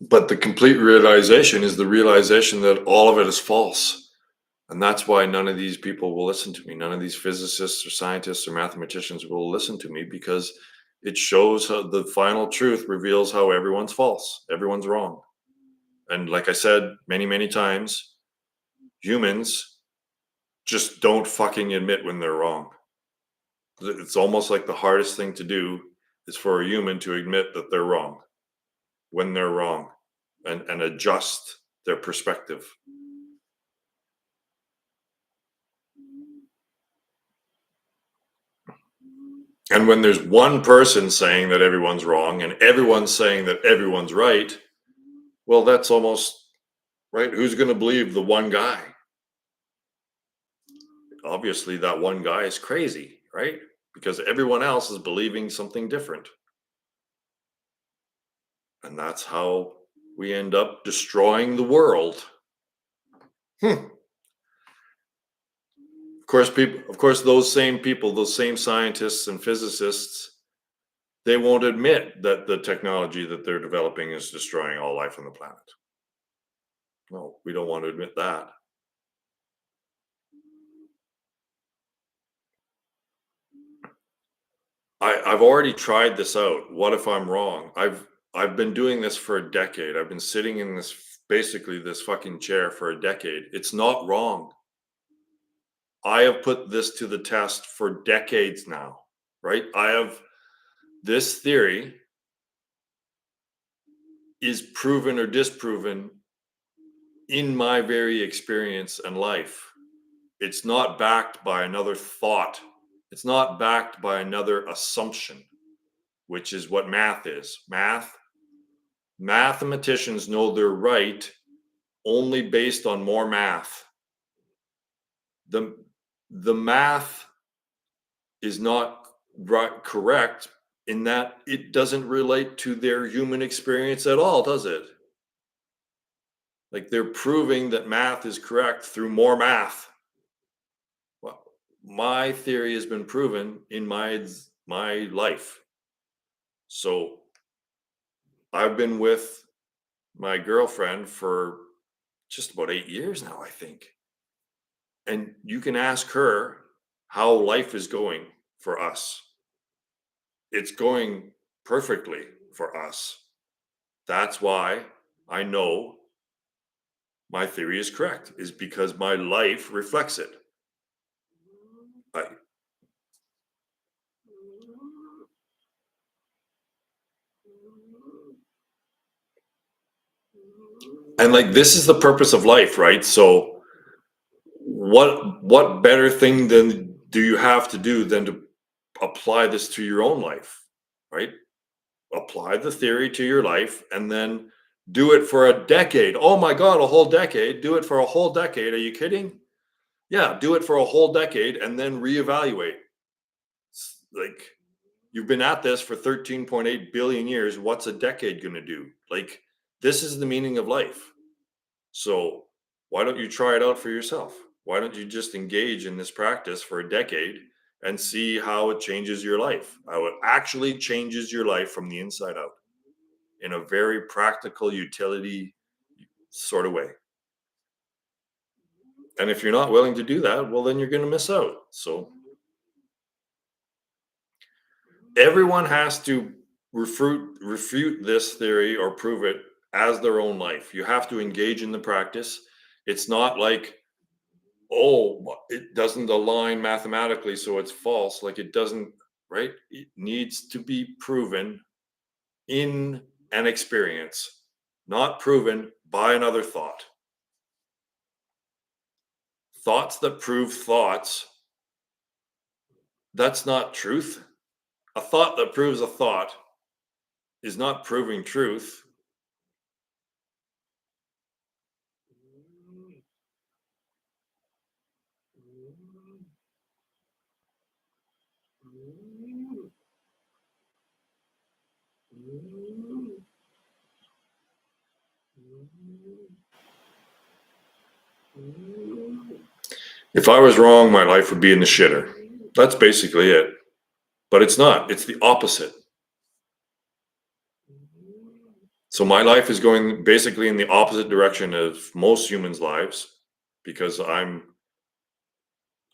but the complete realization is the realization that all of it is false. And that's why none of these people will listen to me. None of these physicists or scientists or mathematicians will listen to me, because it shows how the final truth reveals how everyone's false. Everyone's wrong. And like I said many, many times, humans just don't fucking admit when they're wrong. It's almost like the hardest thing to do is for a human to admit that they're wrong, when they're wrong, and adjust their perspective. And when there's one person saying that everyone's wrong and everyone's saying that everyone's right, well, that's almost right. Who's going to believe the one guy? Obviously, that one guy is crazy, right? Because everyone else is believing something different. And that's how we end up destroying the world. Of course, those same people, those same scientists and physicists, they won't admit that the technology that they're developing is destroying all life on the planet. No, we don't want to admit that. I've already tried this out. What if I'm wrong? I've been doing this for a decade. I've been sitting in basically this fucking chair for a decade. It's not wrong. I have put this to the test for decades now, right? This theory is proven or disproven in my very experience and life. It's not backed by another thought. It's not backed by another assumption, which is what math is. Mathematicians know they're right only based on more math. The math is not correct in that it doesn't relate to their human experience at all, does it? Like, they're proving that math is correct through more math. Well, my theory has been proven in my life. So I've been with my girlfriend for just about 8 years now, I think. And you can ask her how life is going for us. It's going perfectly for us. That's why I know my theory is correct, is because my life reflects it. I, And like, this is the purpose of life, right? So what better thing than do you have to do than to apply this to your own life, right? Apply the theory to your life and then do it for a decade. Oh my God, a whole decade. Do it for a whole decade. Are you kidding? Yeah, do it for a whole decade and then reevaluate. Like, you've been at this for 13.8 billion years. What's a decade going to do? Like, this is the meaning of life. So, why don't you try it out for yourself? Why don't you just engage in this practice for a decade and see how it changes your life? How it actually changes your life from the inside out in a very practical, utility sort of way. And if you're not willing to do that, well, then you're going to miss out. So, everyone has to refute this theory or prove it as their own life. You have to engage in the practice. It's not like, oh, it doesn't align mathematically, so it's false. Like, it doesn't, right? It needs to be proven in an experience, not proven by another thought. Thoughts that prove thoughts, that's not truth. A thought that proves a thought is not proving truth. If I was wrong, my life would be in the shitter. That's basically it. But it's not, it's the opposite. So my life is going basically in the opposite direction of most humans' lives because I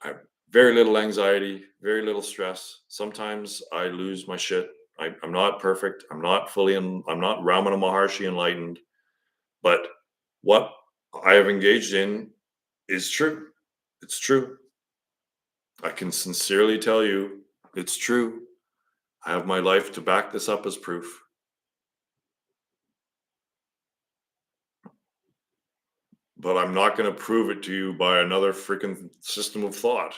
have very little anxiety, very little stress. Sometimes I lose my shit. I'm not perfect. I'm not I'm not Ramana Maharshi enlightened. But what I have engaged in is true. It's true. I can sincerely tell you it's true. I have my life to back this up as proof. But I'm not going to prove it to you by another freaking system of thought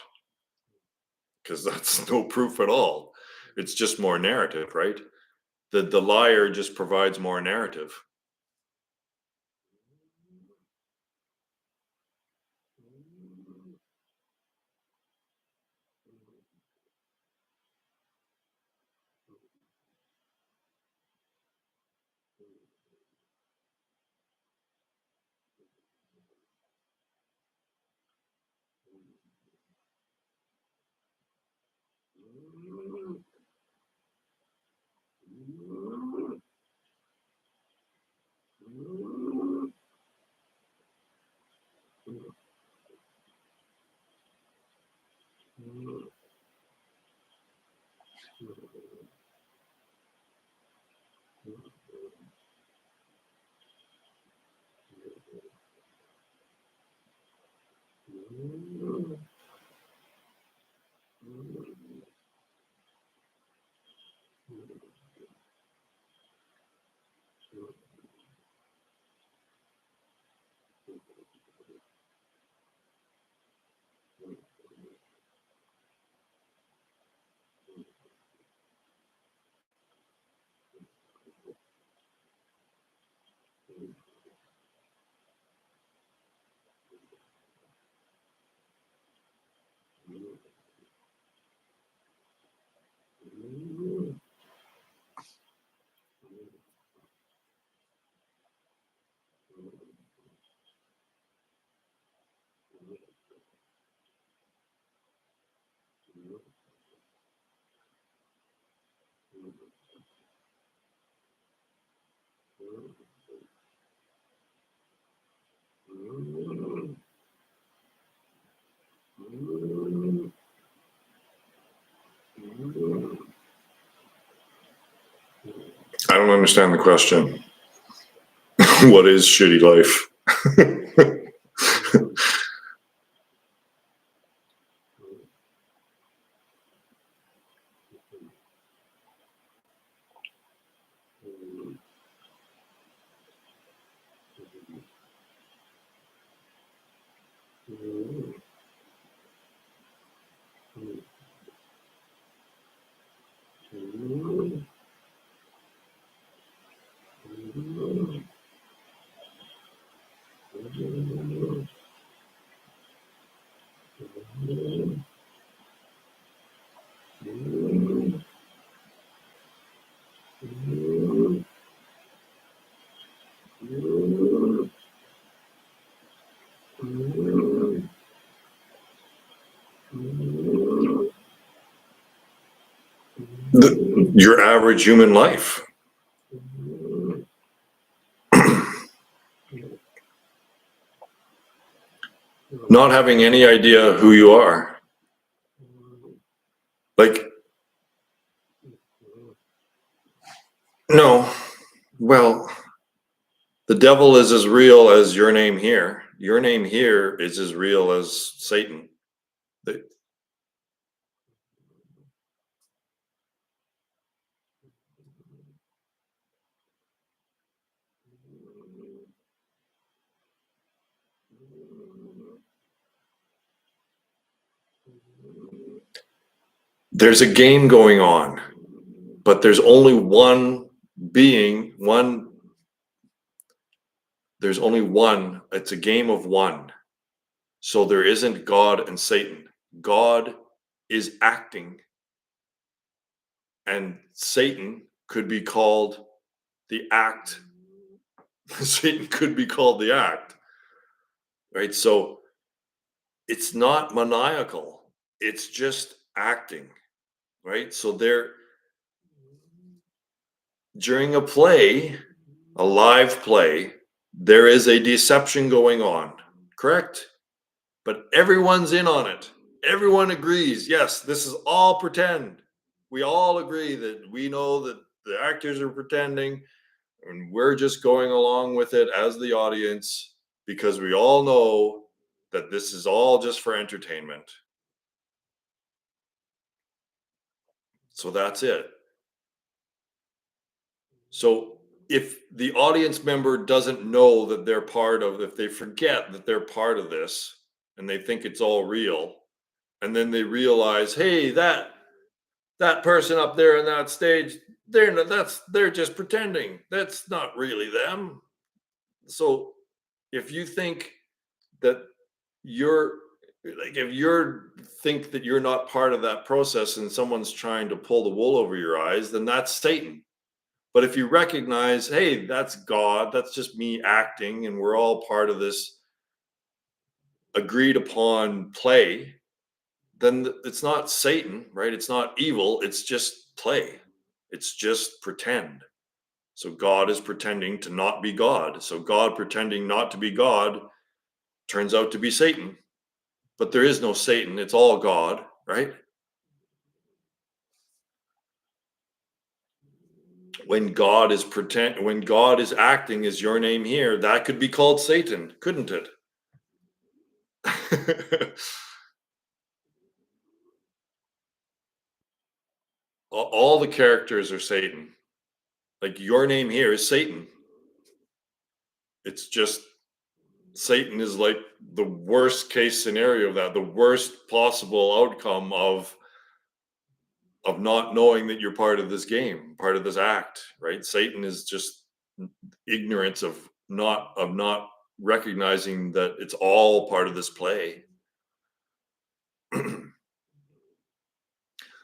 because that's no proof at all. It's just more narrative, right? The liar just provides more narrative. I don't understand the question. What is shitty life? Your average human life. Not having any idea who you are. Like, no, well, the devil is as real as your name here. Your name here is as real as Satan. There's a game going on, but there's only one being, there's only one. It's a game of one. So there isn't God and Satan. God is acting, and Satan could be called the act. Satan could be called the act, right? So it's not maniacal, it's just acting, right? So there, during a play, a live play, there is a deception going on, correct? But everyone's in on it. Everyone agrees, yes, this is all pretend. We all agree that we know that the actors are pretending, and we're just going along with it as the audience because we all know that this is all just for entertainment. So that's it. So if the audience member doesn't know that they're part of, if they forget that they're part of this and they think it's all real, and then they realize, hey, that person up there on that stage, they're just pretending. That's not really them. So if you think that you're like, if you're think that you're not part of that process and someone's trying to pull the wool over your eyes, then that's Satan. But if you recognize, hey, that's God, that's just me acting, and we're all part of this agreed upon play, then it's not Satan, right? It's not evil, it's just play. It's just pretend. So God is pretending to not be God. So God pretending not to be God turns out to be Satan. But there is no Satan, it's all God, right? When God is acting as your name here, that could be called Satan, couldn't it? All the characters are Satan. Like, your name here is Satan. It's just Satan is like the worst case scenario of that, the worst possible outcome of not knowing that you're part of this game, part of this act, right? Satan is just ignorance of not recognizing that it's all part of this play.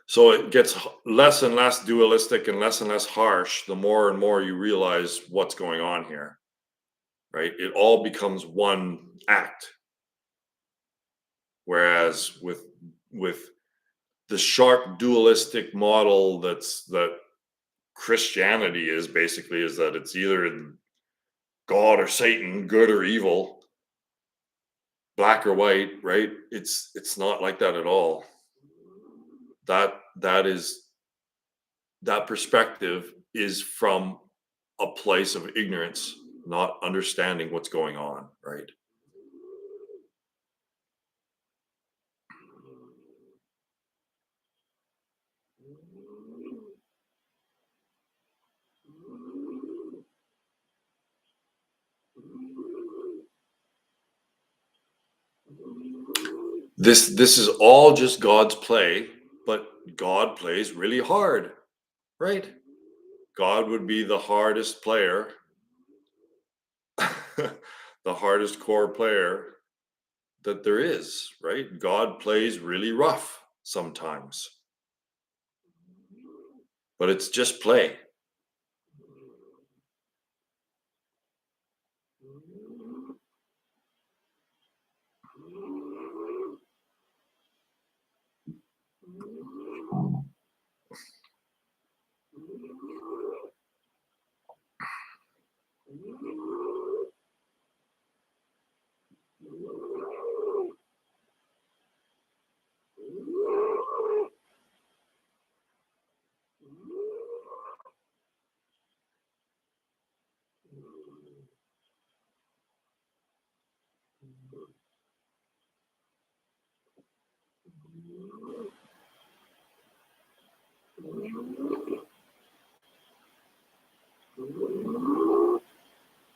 So it gets less and less dualistic and less harsh the more and more you realize what's going on here, right? It all becomes one act. Whereas with the sharp dualistic model that Christianity is basically, is that it's either God or Satan, good or evil, black or white, right? It's not like that at all. That perspective is from a place of ignorance, not understanding what's going on, right? This is all just God's play, but God plays really hard, right? God would be the hardest player, the hardest core player that there is, right? God plays really rough sometimes, but it's just play.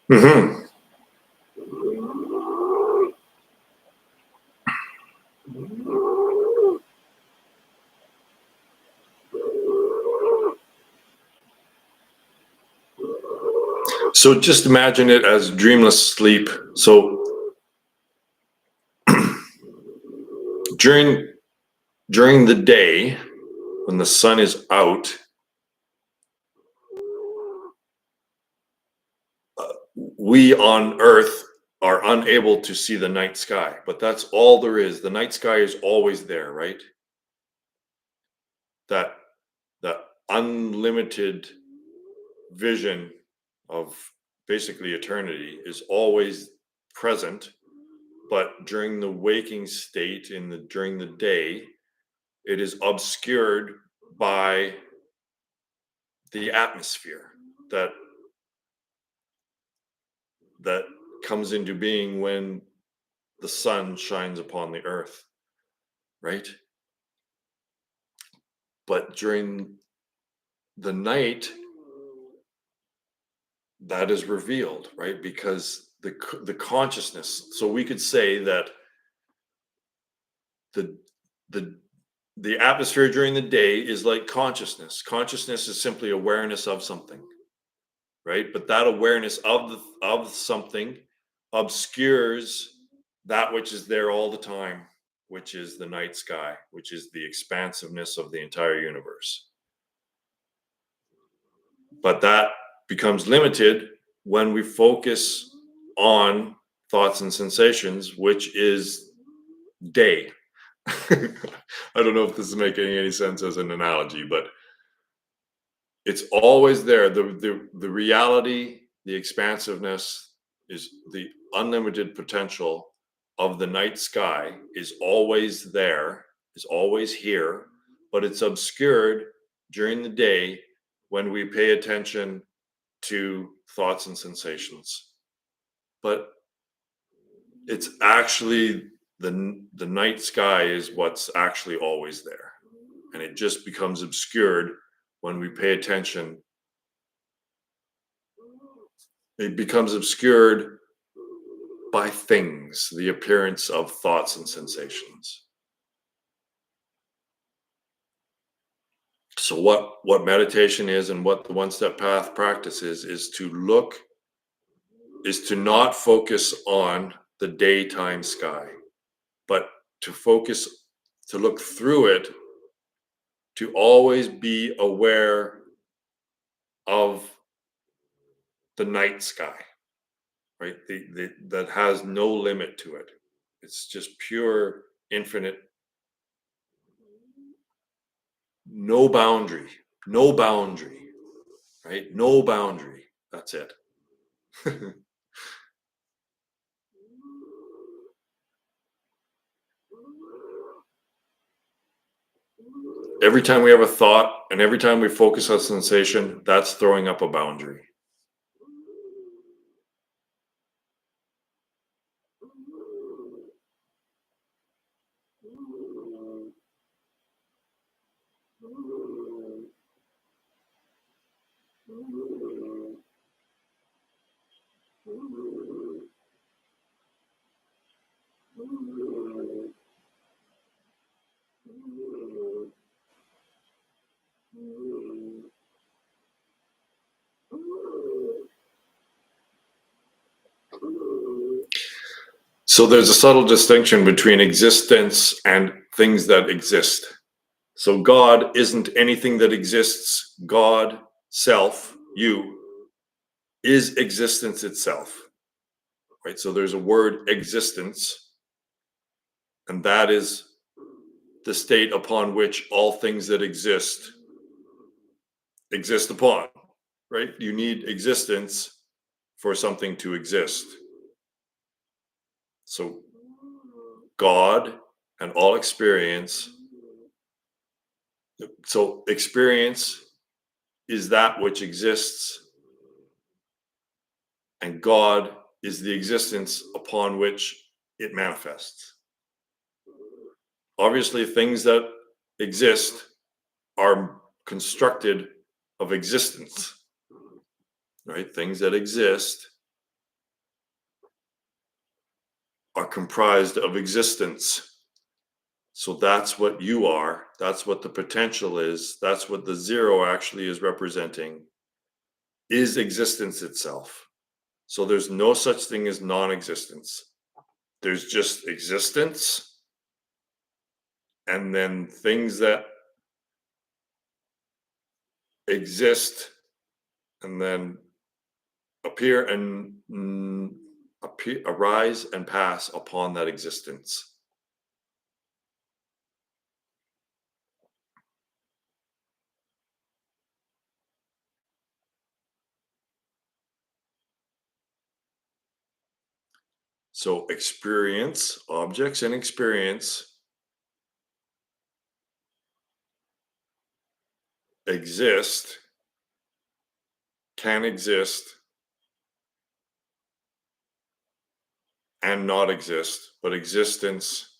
Mm-hmm. So just imagine it as dreamless sleep. So during the day, when the sun is out, we on Earth are unable to see the night sky, but that's all there is. The night sky is always there, right? That unlimited vision of basically eternity is always present, but during the waking state during the day, it is obscured by the atmosphere that that comes into being when the sun shines upon the earth, right? But during the night, that is revealed, right? Because the consciousness. So we could say that the the the atmosphere during the day is like consciousness. Consciousness is simply awareness of something, right? But that awareness of something obscures that which is there all the time, which is the night sky, which is the expansiveness of the entire universe. But that becomes limited when we focus on thoughts and sensations, which is day. I don't know if this is making any sense as an analogy, but it's always there. The reality, the expansiveness is the unlimited potential of the night sky is always there, is always here, but it's obscured during the day when we pay attention to thoughts and sensations. But it's actually the night sky is what's actually always there. And it just becomes obscured when we pay attention. It becomes obscured by things, the appearance of thoughts and sensations. So what meditation is and what the one step path practice is to not focus on the daytime sky, but to focus, to look through it, to always be aware of the night sky, right? That has no limit to it. It's just pure, infinite, no boundary, no boundary, right? No boundary. That's it. Every time we have a thought and every time we focus on sensation, that's throwing up a boundary. So there's a subtle distinction between existence and things that exist. So God isn't anything that exists. God, self, you, is existence itself, right? So there's a word existence, and that is the state upon which all things that exist upon, right? You need existence for something to exist. So God and all experience. So experience is that which exists, and God is the existence upon which it manifests. Obviously, things that exist are constructed of existence, right? Things that exist are comprised of existence. So that's what you are. That's what the potential is. That's what the zero actually is representing, is existence itself. So there's no such thing as non-existence. There's just existence, and then things that exist and then appear and arise and pass upon that existence. So experience, objects and experience exist, can exist, and not exist, but existence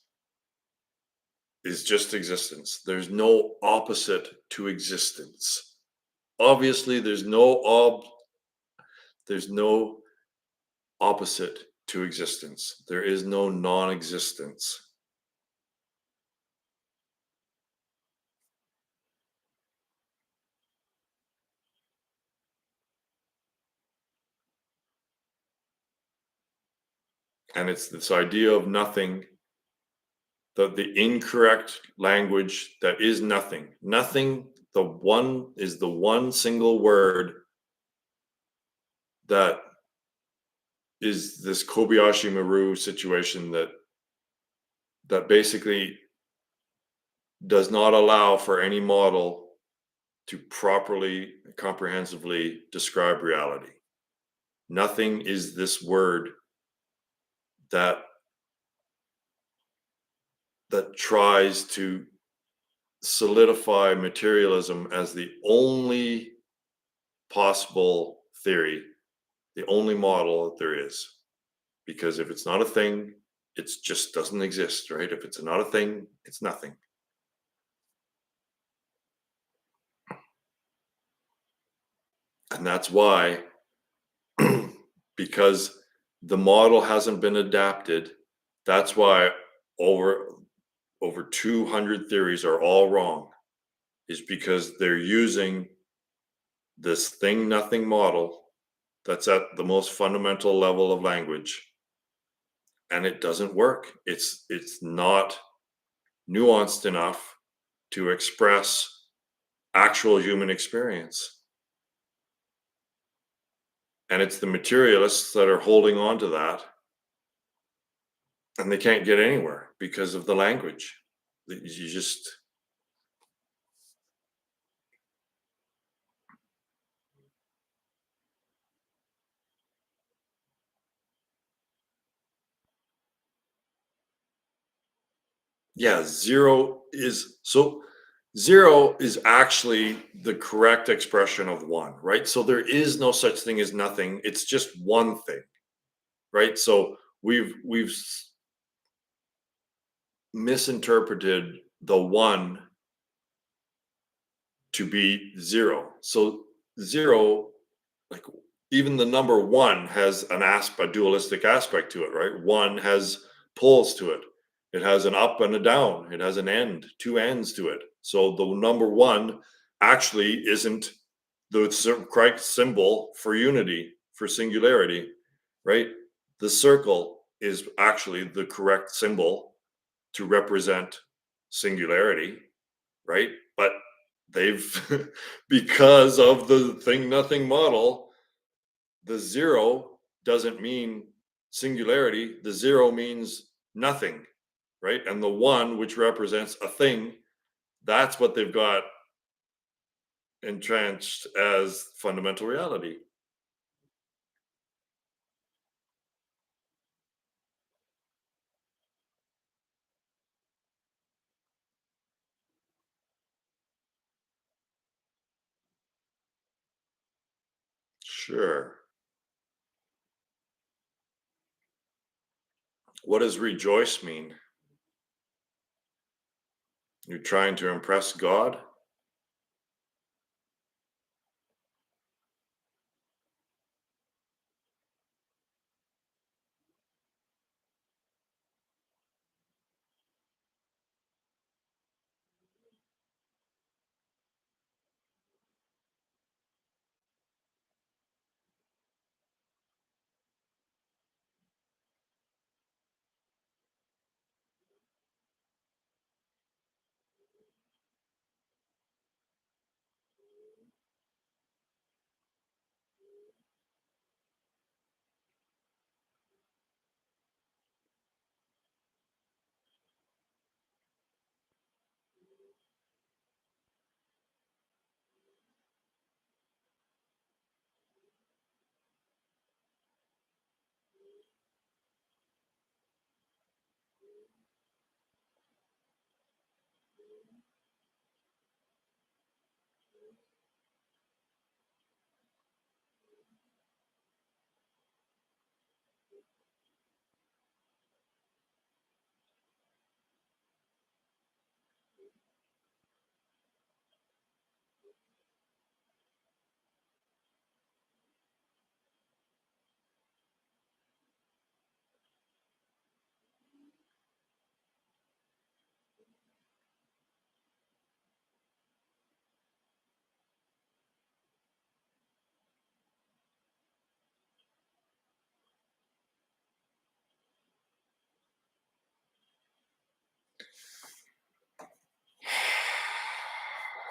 is just existence. There's no opposite to existence. Obviously, there's no opposite to existence. There is no non-existence. And it's this idea of nothing, the incorrect language that is nothing. Nothing, the one is the one single word that is this Kobayashi Maru situation that basically does not allow for any model to properly, comprehensively describe reality. Nothing is this word that tries to solidify materialism as the only possible theory, the only model that there is. Because if it's not a thing, it just doesn't exist, right? If it's not a thing, it's nothing. And that's why, because the model hasn't been adapted, that's why over 200 theories are all wrong, is because they're using this thing nothing model that's at the most fundamental level of language, and it doesn't work. It's not nuanced enough to express actual human experience. And it's the materialists that are holding on to that, and they can't get anywhere because of the language. You just, yeah, zero is actually the correct expression of one, right? So there is no such thing as nothing. It's just one thing, right? So we've misinterpreted the one to be zero. So zero, like even the number one has a dualistic aspect to it, right? One has poles to it. It has an up and a down. It has an end, two ends to it. So the number one actually isn't the correct symbol for unity, for singularity, right? The circle is actually the correct symbol to represent singularity, right? But they've, because of the thing nothing model, the zero doesn't mean singularity. The zero means nothing, right? And the one, which represents a thing, that's what they've got entrenched as fundamental reality. Sure. What does rejoice mean? You're trying to impress God?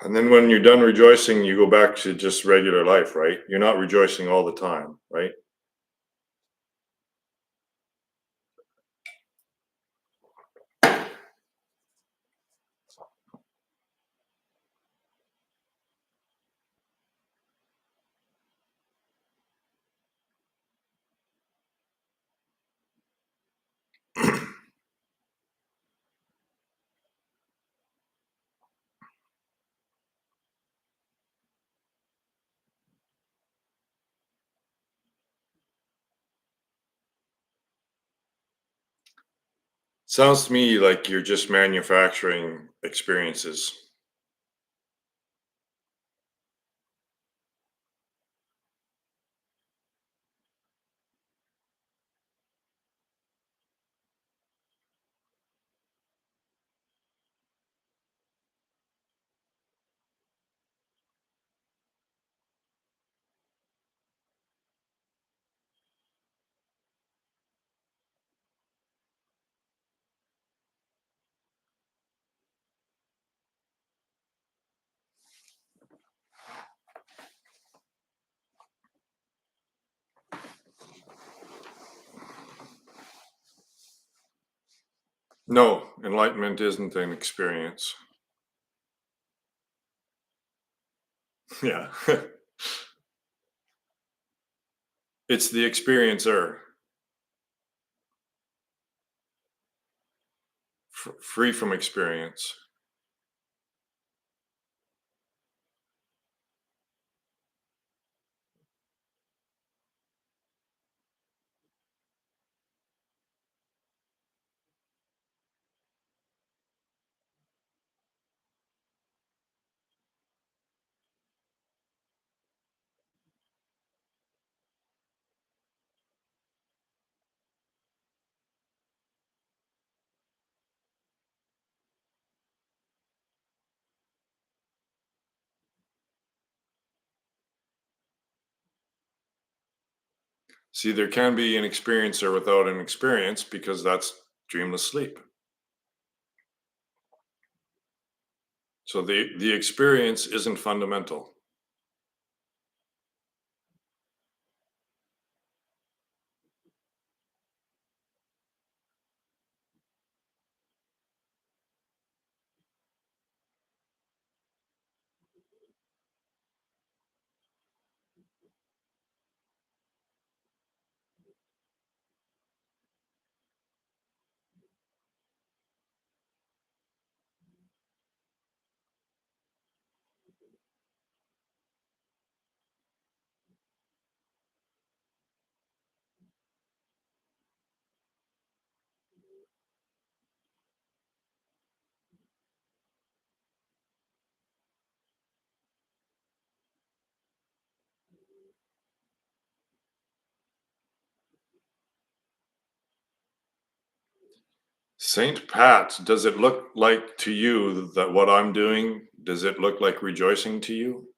And then when you're done rejoicing, you go back to just regular life, right? You're not rejoicing all the time, right? Sounds to me like you're just manufacturing experiences. No, enlightenment isn't an experience. Yeah. It's the experiencer, free from experience. See, there can be an experiencer without an experience because that's dreamless sleep. So the experience isn't fundamental. Saint Pat, does it look like to you that what I'm doing, does it look like rejoicing to you?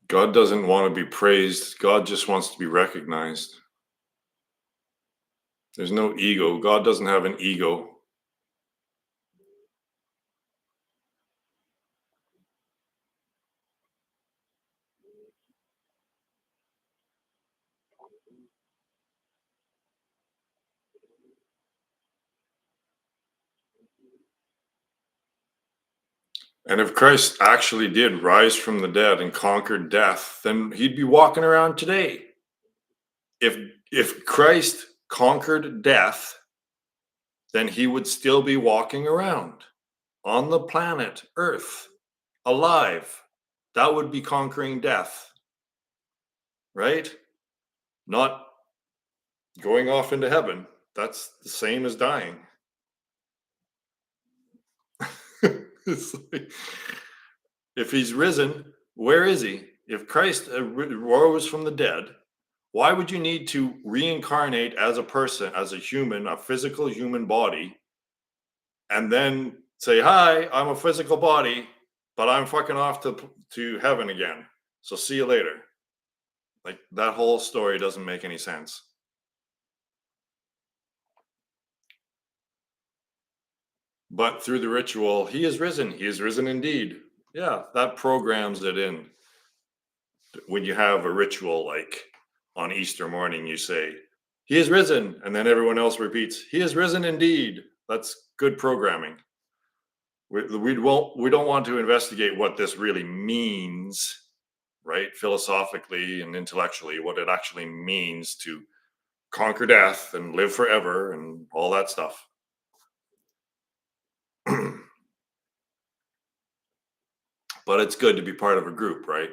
God doesn't want to be praised. God just wants to be recognized. There's no ego. God doesn't have an ego. And if Christ actually did rise from the dead and conquered death, then he'd be walking around today. If Christ conquered death, then he would still be walking around on the planet Earth, alive. That would be conquering death, right? Not going off into heaven. That's the same as dying. It's like, if he's risen, where is he? If Christ rose from the dead, why would you need to reincarnate as a person, as a human, a physical human body, and then say, "Hi, I'm a physical body, but I'm fucking off to heaven again. So see you later." Like, that whole story doesn't make any sense. But through the ritual, he is risen. He is risen indeed. Yeah, that programs it in. When you have a ritual, like on Easter morning, you say, "He is risen," and then everyone else repeats, "He is risen indeed." That's good programming. We don't want to investigate what this really means, right? Philosophically and intellectually, what it actually means to conquer death and live forever and all that stuff. But it's good to be part of a group, right?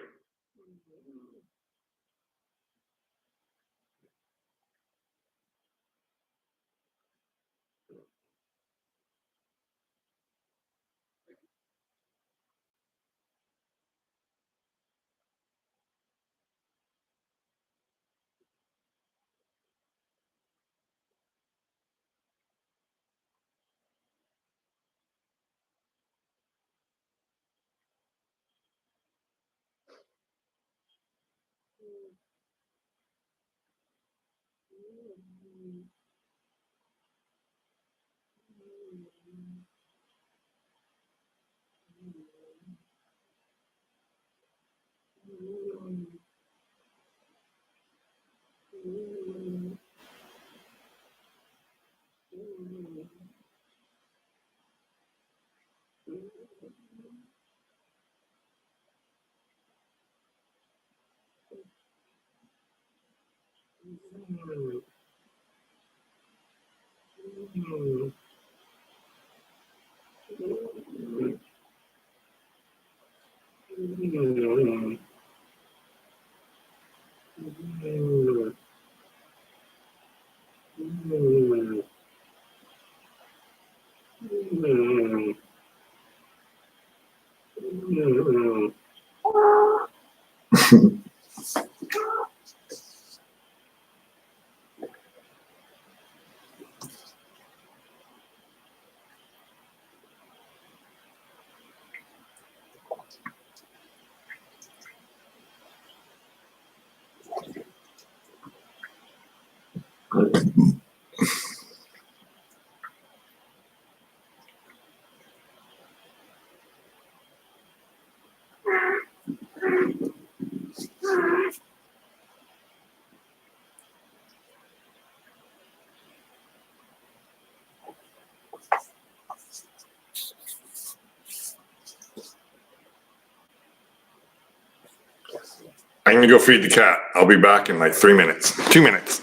I'm gonna go feed the cat. I'll be back in like 3 minutes. 2 minutes.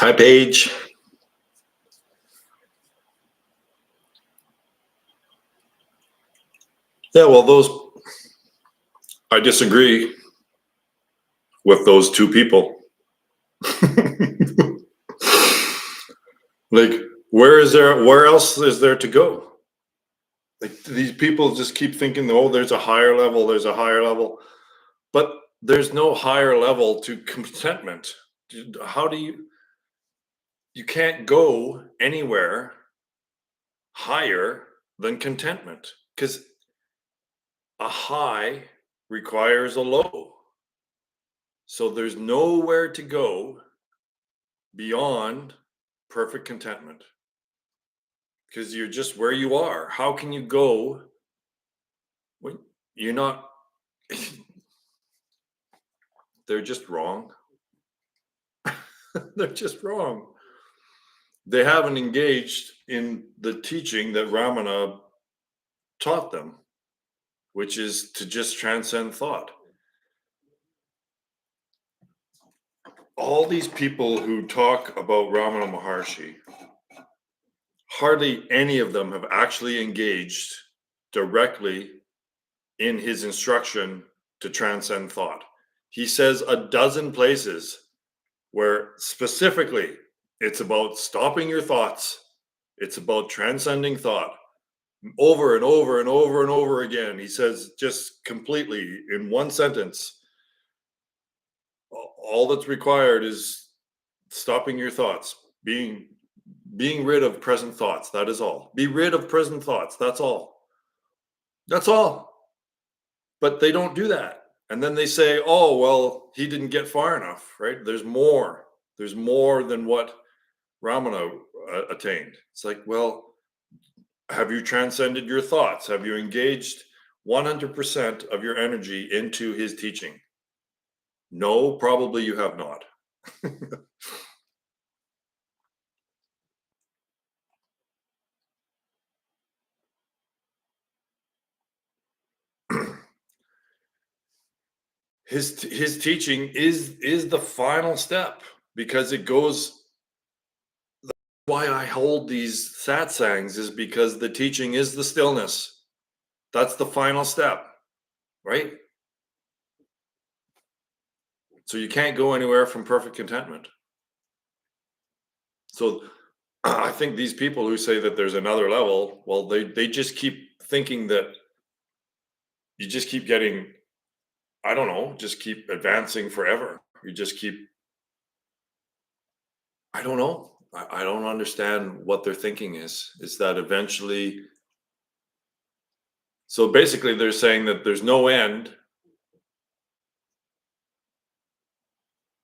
Hi, Paige. Yeah, well, I disagree with those two people. Like, where else is there to go? Like, these people just keep thinking, oh, there's a higher level, but there's no higher level to contentment. How do you can't go anywhere higher than contentment, because a high requires a low. So there's nowhere to go beyond perfect contentment, because you're just where you are. How can you go when you're not? They're just wrong. They're just wrong. They haven't engaged in the teaching that Ramana taught them, which is to just transcend thought. All these people who talk about Ramana Maharshi, hardly any of them have actually engaged directly in his instruction to transcend thought. He says a dozen places where specifically it's about stopping your thoughts, it's about transcending thought. Over and over and over and over again, he says, just completely in one sentence, all that's required is stopping your thoughts, being rid of present thoughts. That is all. Be rid of present thoughts. That's all. That's all. But they don't do that. And then they say, oh, well, he didn't get far enough, right? There's more. There's more than what Ramana attained. It's like, well, have you transcended your thoughts? Have you engaged 100% of your energy into his teaching? No, probably you have not. His teaching is the final step, because it goes. Why I hold these satsangs is because the teaching is the stillness. That's the final step, right? So you can't go anywhere from perfect contentment. So I think these people who say that there's another level, well, they just keep thinking that you just keep getting, I don't know, just keep advancing forever. You just keep, I don't know. I don't understand what their thinking is that eventually, so basically they're saying that there's no end,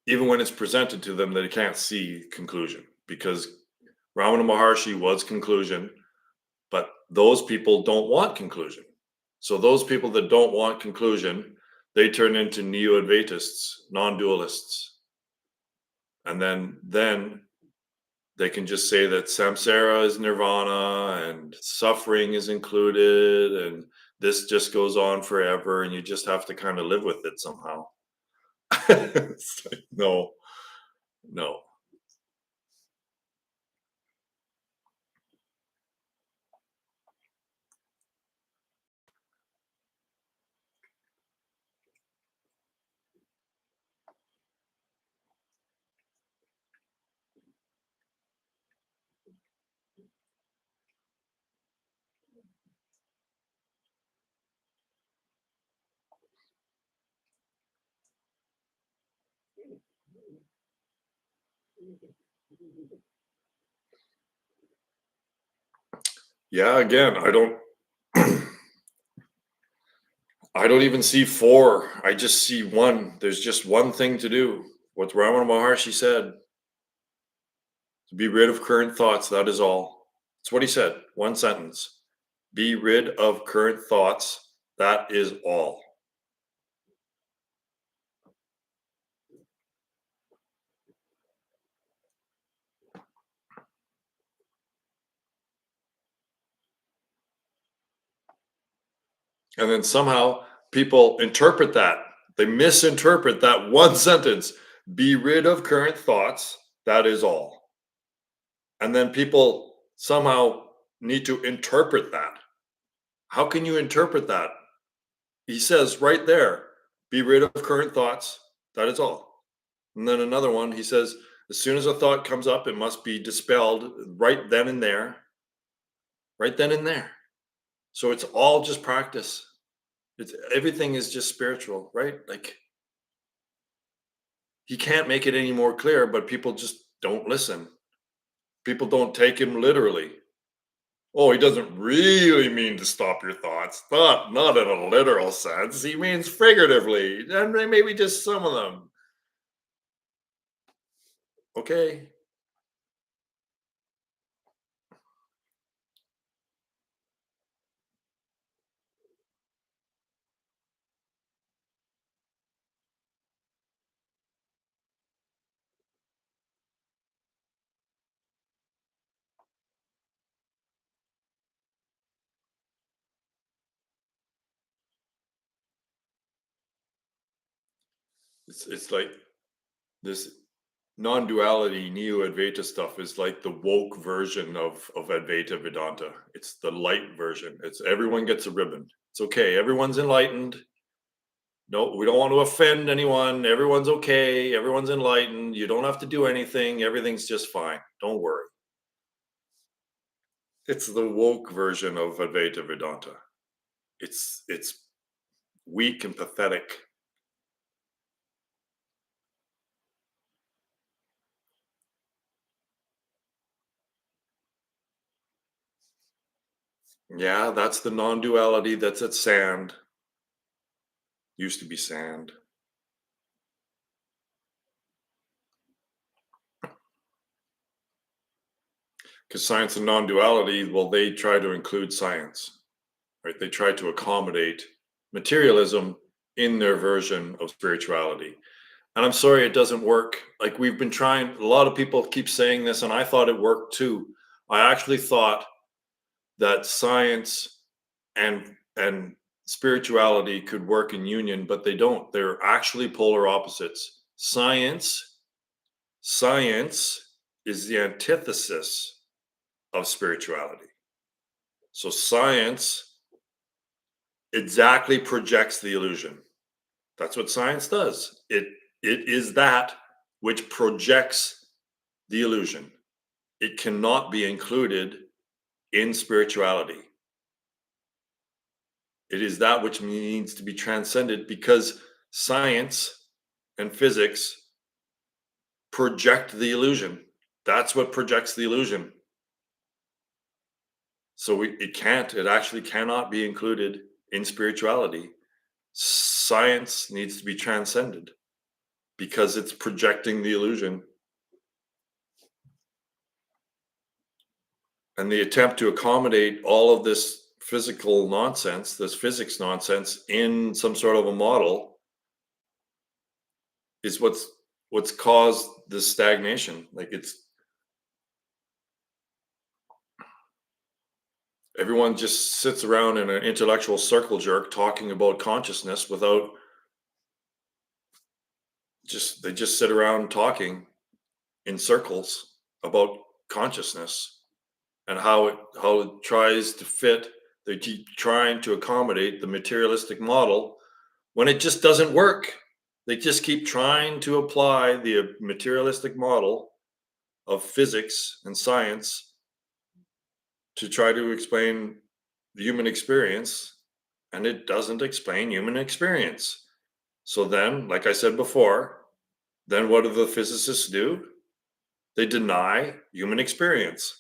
even when it's presented to them, that they can't see conclusion, because Ramana Maharshi was conclusion, but those people don't want conclusion. So those people that don't want conclusion, they turn into neo-Advaitists, non-dualists. And then they can just say that samsara is nirvana and suffering is included and this just goes on forever and you just have to kind of live with it somehow. It's like, no. Yeah, again, I don't even see four. I just see one. There's just one thing to do. What Ramana Maharshi said: to be rid of current thoughts. That is all. That's what he said. One sentence. Be rid of current thoughts. That is all. And then somehow people interpret that. They misinterpret that one sentence. Be rid of current thoughts. That is all. And then people somehow need to interpret that. How can you interpret that? He says right there, be rid of current thoughts. That is all. And then another one, he says, as soon as a thought comes up, it must be dispelled right then and there, right then and there. So it's all just practice. It's everything is just spiritual, right? Like he can't make it any more clear, but people just don't listen. People don't take him literally. Oh, he doesn't really mean to stop your thoughts. Not in a literal sense. He means figuratively, and maybe just some of them. Okay. It's like this non-duality neo-Advaita stuff is like the woke version of Advaita Vedanta. It's the light version. It's everyone gets a ribbon. It's okay. Everyone's enlightened. No, we don't want to offend anyone. Everyone's okay. Everyone's enlightened. You don't have to do anything. Everything's just fine. Don't worry. It's the woke version of Advaita Vedanta. It's weak and pathetic. Yeah, that's the non-duality that's at sand. Used to be sand. Because science and non-duality, well, they try to include science, right? They try to accommodate materialism in their version of spirituality. And I'm sorry it doesn't work. Like we've been trying, a lot of people keep saying this, and I thought it worked too. I actually thought that science and spirituality could work in union, but they don't. They're actually polar opposites. Science is the antithesis of spirituality. So science exactly projects the illusion. That's what science does. It is that which projects the illusion. It cannot be included in spirituality. It is that which needs to be transcended because science and physics project the illusion. That's what projects the illusion. So it actually cannot be included in spirituality. Science needs to be transcended because it's projecting the illusion. And the attempt to accommodate all of this physical nonsense, this physics nonsense in some sort of a model is what's caused this stagnation. Like it's everyone just sits around in an intellectual circle jerk talking about consciousness without they just sit around talking in circles about consciousness and how it tries to fit. They keep trying to accommodate the materialistic model when it just doesn't work. They just keep trying to apply the materialistic model of physics and science to try to explain the human experience, and it doesn't explain human experience. So then, like I said before, then what do the physicists do? They deny human experience.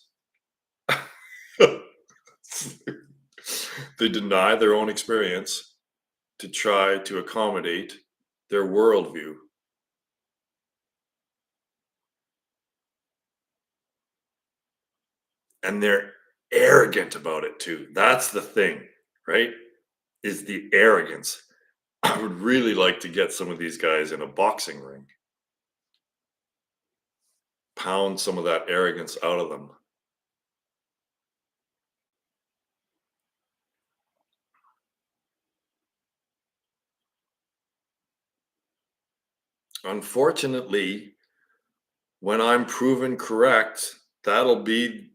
They deny their own experience to try to accommodate their worldview. And they're arrogant about it too. That's the thing, right? Is the arrogance. I would really like to get some of these guys in a boxing ring, pound some of that arrogance out of them. Unfortunately, when I'm proven correct, that'll be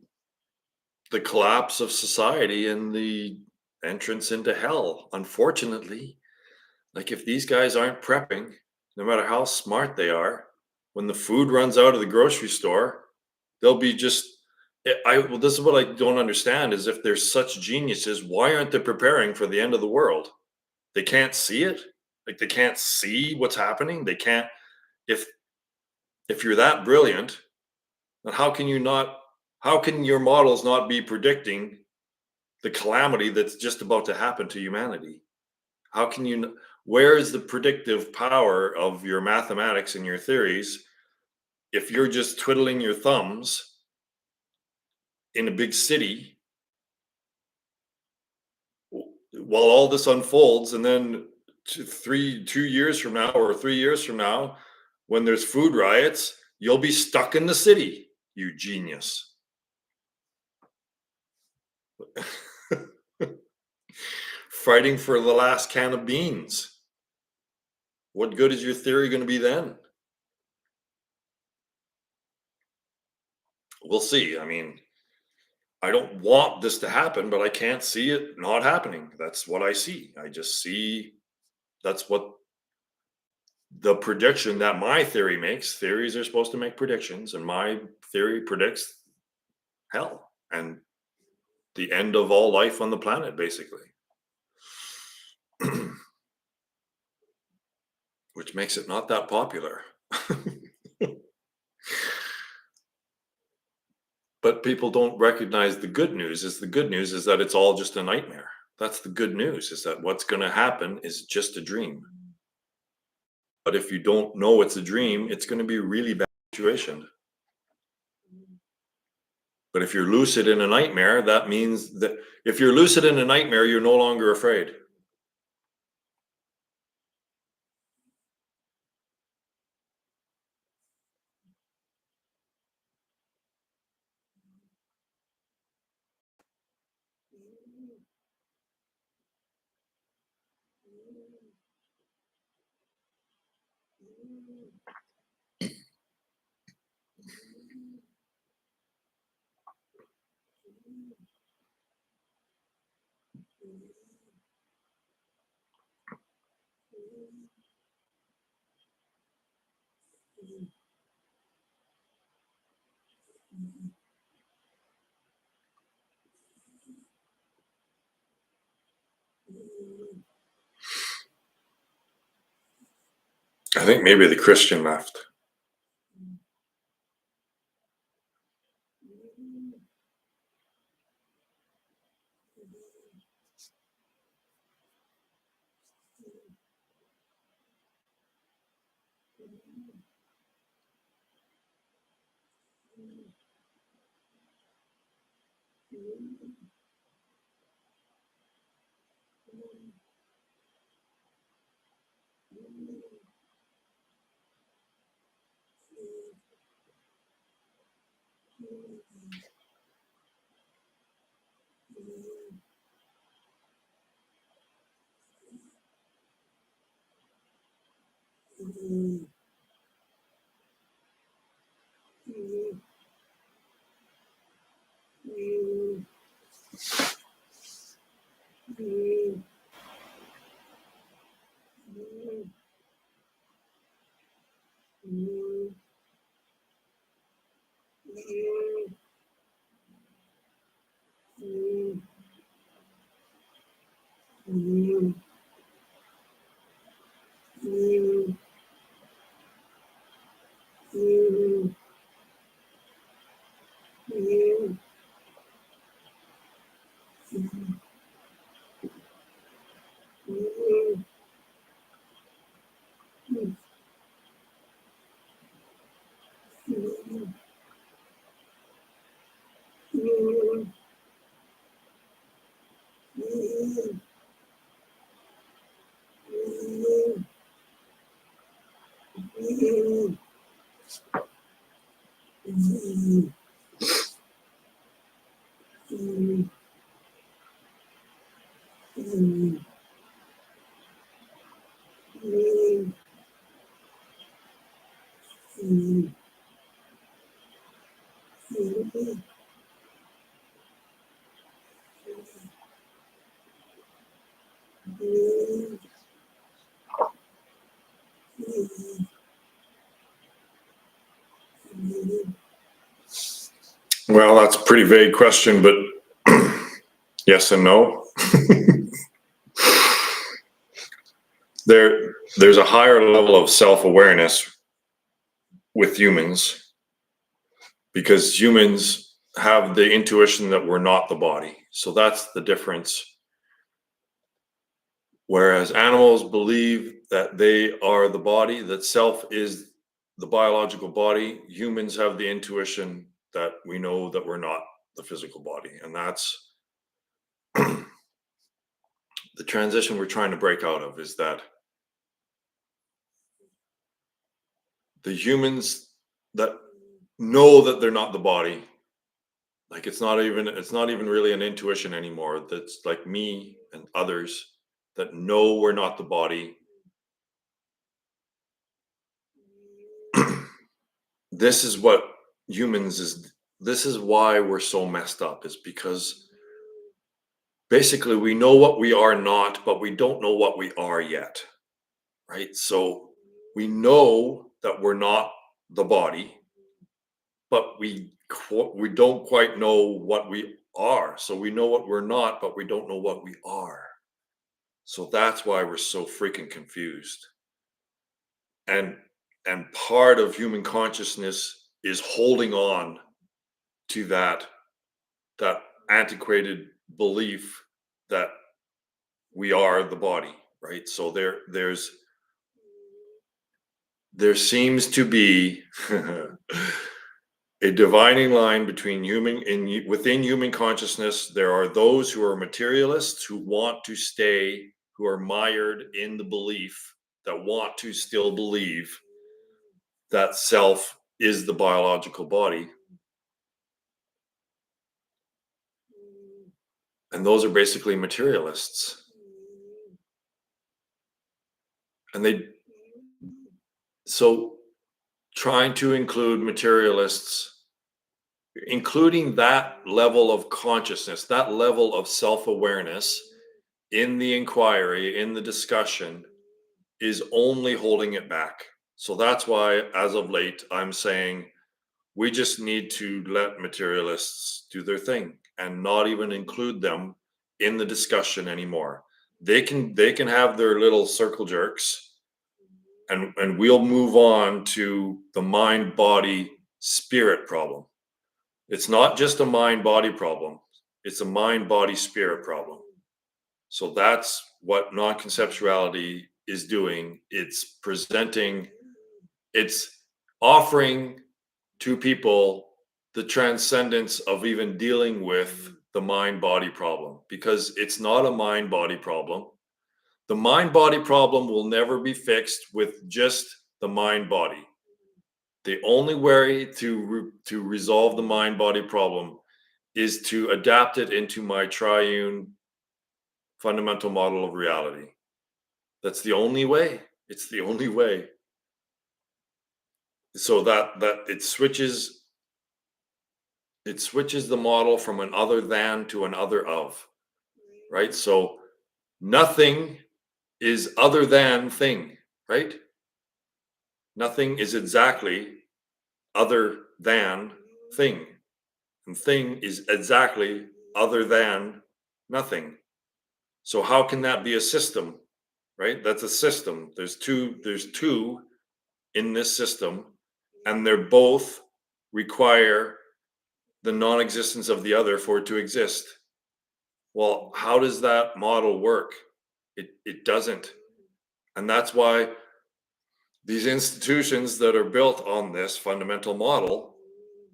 the collapse of society and the entrance into hell. Unfortunately, like if these guys aren't prepping, no matter how smart they are, when the food runs out of the grocery store, they'll be just well, this is what I don't understand is if they're such geniuses, why aren't they preparing for the end of the world? They can't see it. Like they can't see what's happening. They can't if you're that brilliant, then how can your models not be predicting the calamity that's just about to happen to humanity? How can you where is the predictive power of your mathematics and your theories if you're just twiddling your thumbs in a big city while all this unfolds and then 2 years from now or 3 years from now when there's food riots you'll be stuck in the city, you genius. Fighting for the last can of beans. What good is your theory going to be then? We'll see. I mean, I don't want this to happen, but I can't see it not happening. That's what I see. I just see that's what the prediction that my theory makes. Theories are supposed to make predictions, and my theory predicts hell and the end of all life on the planet, basically. Which makes it not that popular. But people don't recognize the good news is that it's all just a nightmare. That's the good news is that what's going to happen is just a dream. But if you don't know it's a dream, it's going to be a really bad situation. But if you're lucid in a nightmare, that means that if you're lucid in a nightmare, you're no longer afraid. I think maybe the Christian left. Well, that's a pretty vague question, but yes and no. There's a higher level of self-awareness with humans because humans have the intuition that we're not the body. So that's the difference. Whereas animals believe that they are the body, that self is the biological body, humans have the intuition that we know that we're not the physical body. And that's the transition we're trying to break out of, is that the humans that know that they're not the body, like it's not even really an intuition anymore. That's like me and others that know we're not the body. This is what humans is. This is why we're so messed up, is because basically we know what we are not, but we don't know what we are yet, right? So we know that we're not the body, but we don't quite know what we are. So we know what we're not, but we don't know what we are. So that's why we're so freaking confused. And part of human consciousness is holding on to that antiquated belief that we are the body, right? So there seems to be a dividing line between within human consciousness. There are those who are materialists who want to stay, who are mired in the belief, that want to still believe that self is the biological body. And those are basically materialists. And so trying to include materialists, including that level of consciousness, that level of self-awareness in the inquiry, in the discussion, is only holding it back. So that's why, as of late, I'm saying we just need to let materialists do their thing and not even include them in the discussion anymore. They can have their little circle jerks, and we'll move on to the mind body spirit problem. It's not just a mind body problem, it's a mind body spirit problem. So that's what non-conceptuality is doing. It's offering to people the transcendence of even dealing with the mind body problem, because it's not a mind body problem. The mind body problem will never be fixed with just the mind body. The only way to resolve the mind body problem is to adapt it into my triune fundamental model of reality. That's the only way. It's the only way. So that it switches the model from an other than to an other of, right? So nothing is other than thing, right? Nothing is exactly other than thing, and thing is exactly other than nothing. So how can that be a system, right? That's a system. There's two in this system, and they're both require the non-existence of the other for it to exist. Well, how does that model work? It doesn't. And that's why these institutions that are built on this fundamental model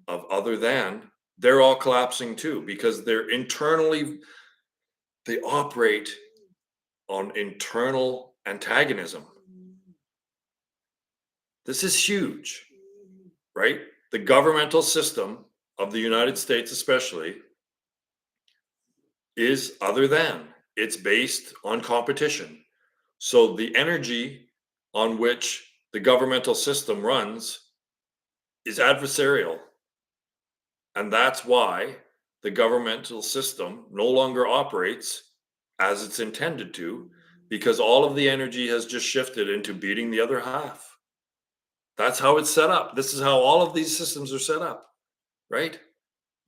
of other than, they're all collapsing too, because they operate on internal antagonism. This is huge, right? The governmental system of the United States, especially, is other than. It's based on competition. So the energy on which the governmental system runs is adversarial. And that's why the governmental system no longer operates as it's intended to, because all of the energy has just shifted into beating the other half. That's how it's set up. This is how all of these systems are set up, right?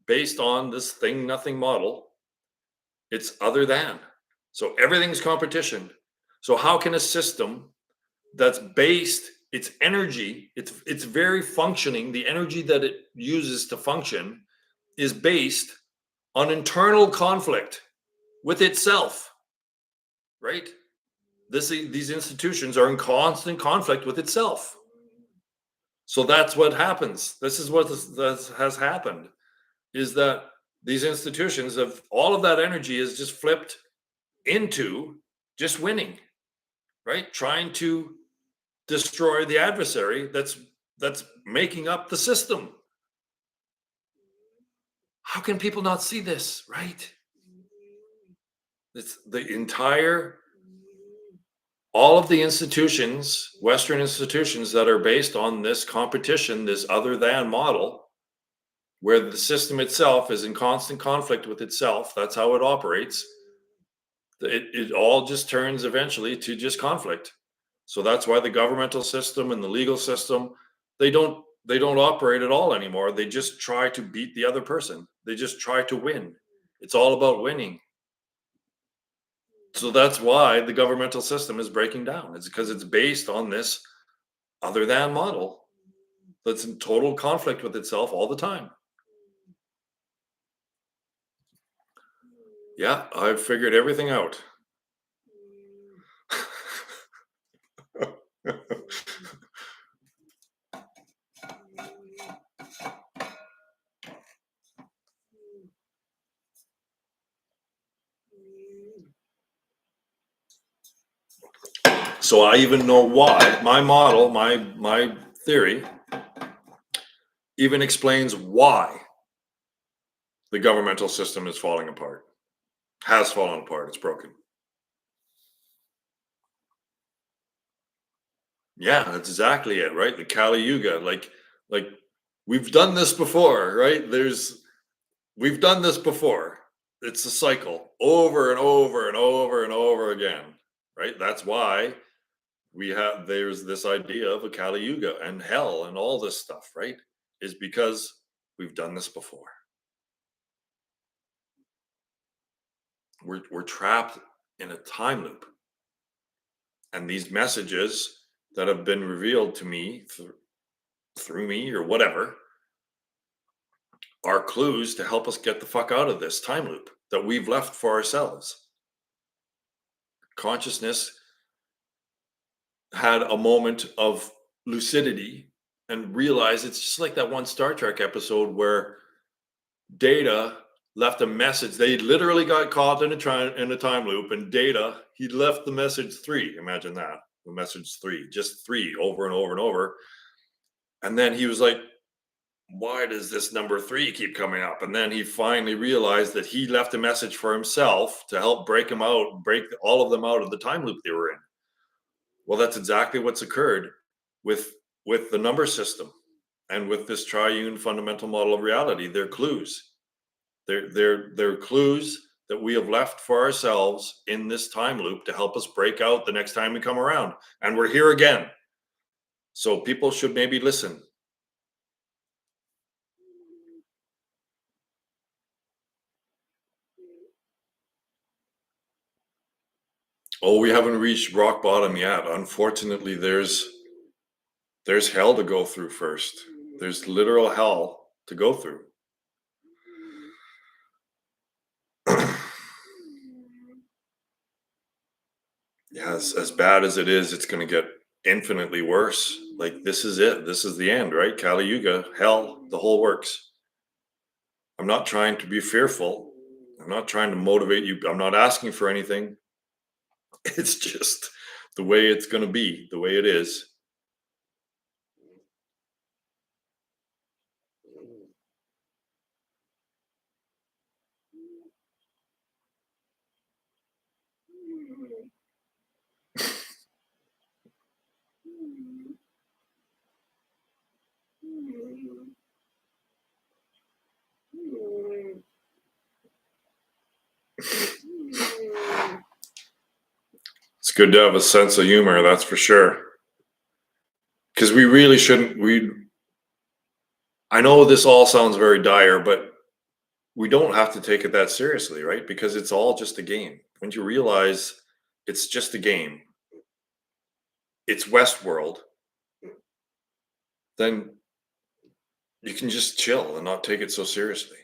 Based on this thing nothing model. It's other than. So everything's competition. So how can a system that's based its energy, it's very functioning, the energy that it uses to function is based on internal conflict with itself, right? These institutions are in constant conflict with itself. So that's what happens. This is what this has happened, is that these institutions of all of that energy is just flipped into just winning, right? Trying to destroy the adversary that's making up the system. How can people not see this, right? It's the entire all of the institutions, Western institutions that are based on this competition, this other than model, where the system itself is in constant conflict with itself. That's how it operates. It all just turns eventually to just conflict. So that's why the governmental system and the legal system, they don't operate at all anymore. They just try to beat the other person. They just try to win. It's all about winning. So that's why the governmental system is breaking down. It's because it's based on this other than model that's in total conflict with itself all the time. Yeah, I've figured everything out. So I even know why my model, my theory even explains why the governmental system is falling apart. Has fallen apart, it's broken. Yeah, that's exactly it, right? The Kali Yuga, like we've done this before, right? We've done this before. It's a cycle over and over and over and over again, right? That's why there's this idea of a Kali Yuga and hell and all this stuff, right? Is because we've done this before. We're trapped in a time loop. And these messages that have been revealed to me through me or whatever are clues to help us get the fuck out of this time loop that we've left for ourselves. Consciousness had a moment of lucidity and realized it's just like that one Star Trek episode where Data left a message. They literally got caught in a time loop, and Data, he left the message 3. Imagine that. The message 3, just 3 over and over and over. And then he was like, why does this number 3 keep coming up? And then he finally realized that he left a message for himself to help break all of them out of the time loop they were in. Well, that's exactly what's occurred with the number system and with this triune fundamental model of reality. They're clues. They're clues that we have left for ourselves in this time loop to help us break out the next time we come around. And we're here again. So people should maybe listen. Oh, we haven't reached rock bottom yet. Unfortunately, there's hell to go through first. There's literal hell to go through. Yeah, as bad as it is, it's going to get infinitely worse. Like, this is it. This is the end, right? Kali Yuga, hell, the whole works. I'm not trying to be fearful. I'm not trying to motivate you. I'm not asking for anything. It's just the way it's going to be, the way it is. good to have a sense of humor, that's for sure. Because we really shouldn't. I know this all sounds very dire, but we don't have to take it that seriously, right? Because it's all just a game. When you realize it's just a game, it's Westworld, then you can just chill and not take it so seriously.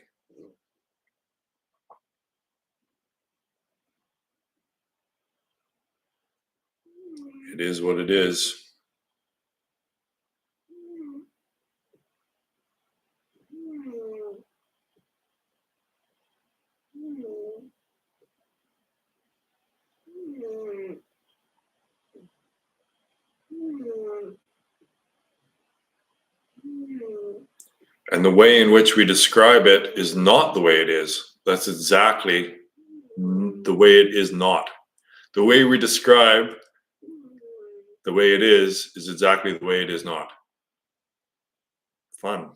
It is what it is. And the way in which we describe it is not the way it is. That's exactly the way it is not. The way we describe the way it is exactly the way it is not. Fun.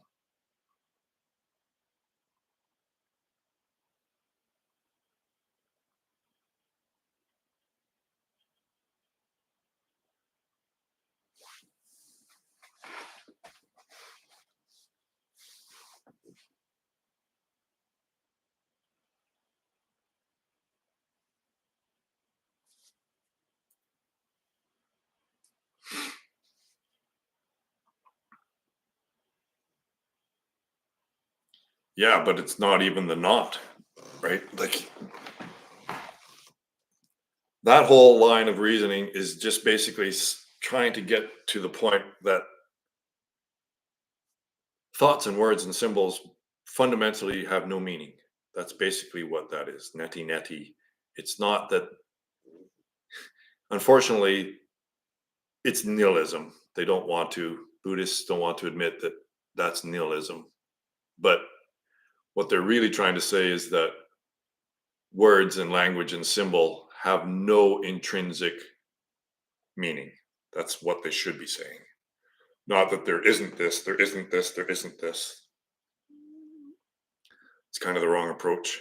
Yeah, but it's not even the not, right? Like that whole line of reasoning is just basically trying to get to the point that thoughts and words and symbols fundamentally have no meaning. That's basically what that is. Neti neti. It's not that, unfortunately, it's nihilism. Buddhists don't want to admit that that's nihilism. But what they're really trying to say is that words and language and symbol have no intrinsic meaning. That's what they should be saying. Not that there isn't this, there isn't this, there isn't this. It's kind of the wrong approach.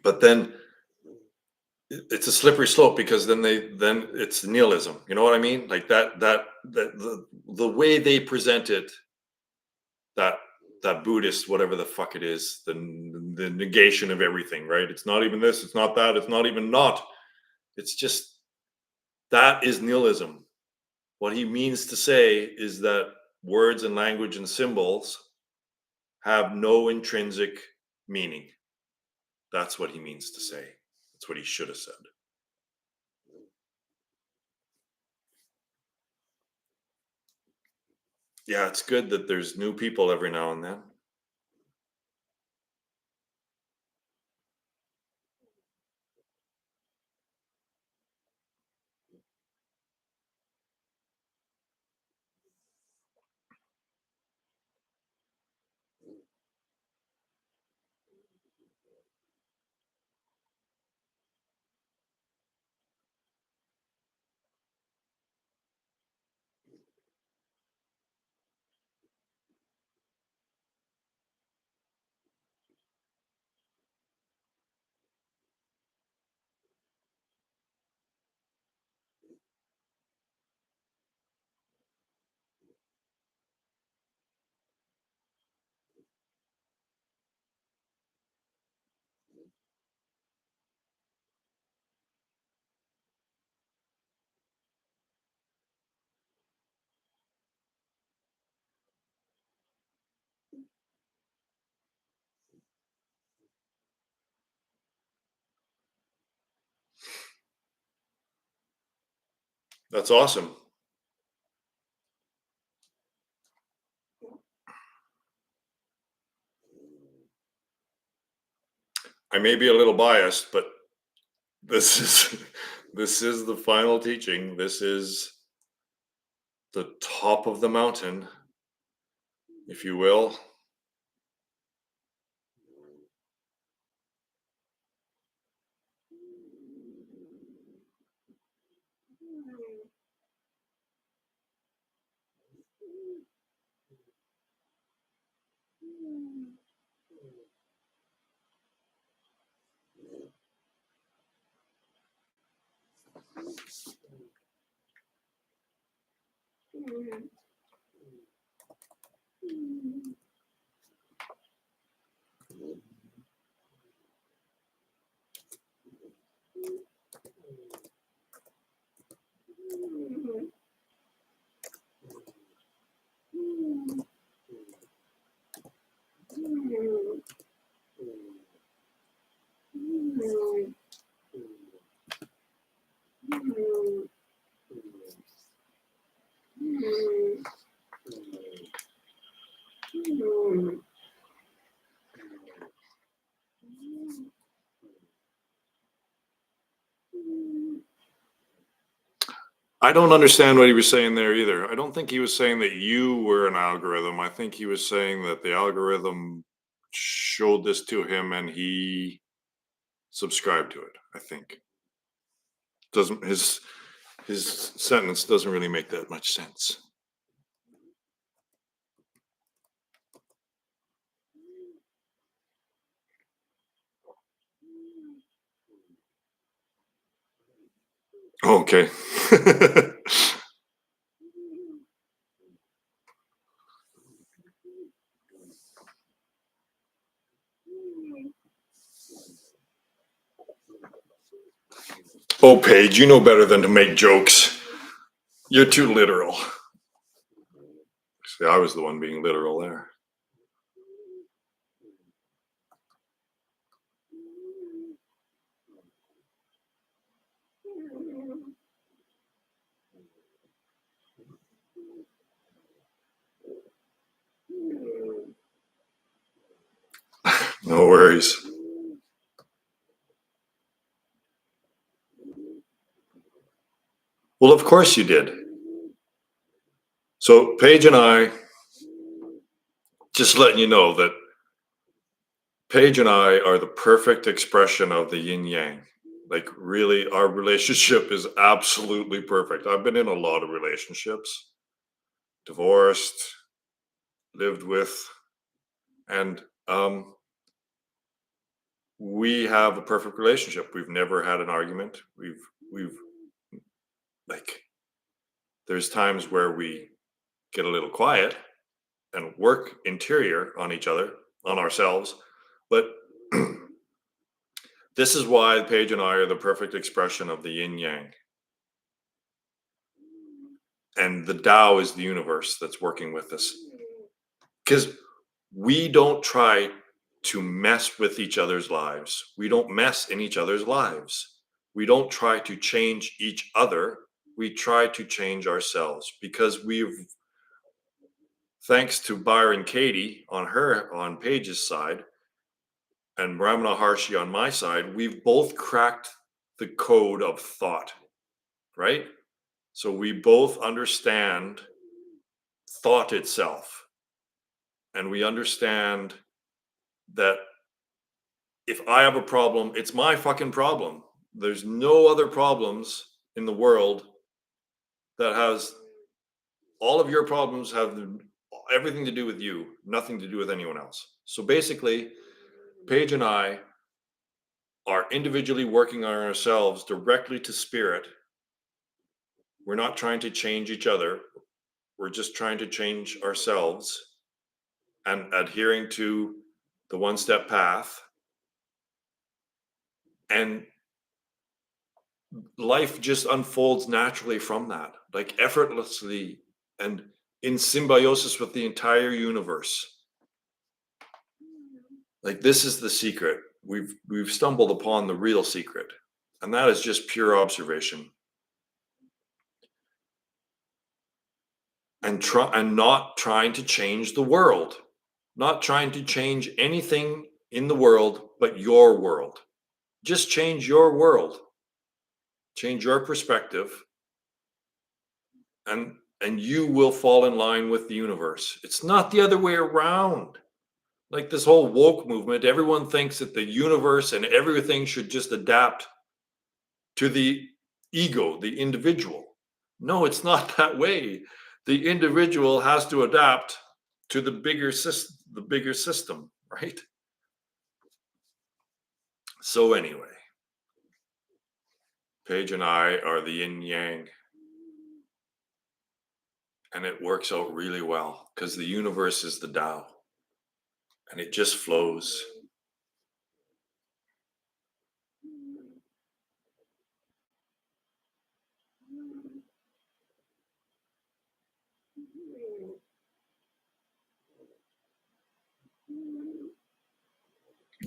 But then it's a slippery slope because then it's nihilism. You know what I mean? Like the way they present it, that Buddhist, whatever the fuck it is, the negation of everything, right? It's not even this, it's not that, it's not even not. It's just that is nihilism. What he means to say is that words and language and symbols have no intrinsic meaning. That's what he means to say. That's what he should have said. Yeah, it's good that there's new people every now and then. That's awesome. I may be a little biased, but this is this is the final teaching. This is the top of the mountain, if you will. I don't understand what he was saying there either. I don't think he was saying that you were an algorithm. I think he was saying that the algorithm showed this to him and he subscribed to it. I think doesn't his sentence doesn't really make that much sense. Okay. Oh, Paige, you know better than to make jokes. You're too literal. See, I was the one being literal there. No worries. Well, of course you did. So Paige and I, just letting you know that Paige and I are the perfect expression of the yin yang. Like, really, our relationship is absolutely perfect. I've been in a lot of relationships, divorced, lived with, and we have a perfect relationship. We've never had an argument. We've like, there's times where we get a little quiet and work interior on each other, on ourselves, but this is why Paige and I are the perfect expression of the yin yang. And the Tao is the universe that's working with us. Because we don't try to mess with each other's lives. We don't mess in each other's lives. We don't try to change each other. We try to change ourselves because thanks to Byron Katie on Paige's side and Ramana Harshi on my side, we've both cracked the code of thought, right? So we both understand thought itself. And we understand that if I have a problem, it's my fucking problem. There's no other problems in the world that has all of your problems have everything to do with you, nothing to do with anyone else. So basically, Paige and I are individually working on ourselves directly to spirit. We're not trying to change each other. We're just trying to change ourselves and adhering to the one-step path. And life just unfolds naturally from that, like effortlessly and in symbiosis with the entire universe. Like, this is the secret. We've stumbled upon the real secret, and that is just pure observation and not trying to change the world, not trying to change anything in the world but your world. Just change your world, change your perspective, and you will fall in line with the universe. It's not the other way around. Like this whole woke movement, everyone thinks that the universe and everything should just adapt to the ego, the individual. No, it's not that way. The individual has to adapt to the bigger system, right? So anyway, Paige and I are the yin yang, and it works out really well because the universe is the Tao, and it just flows.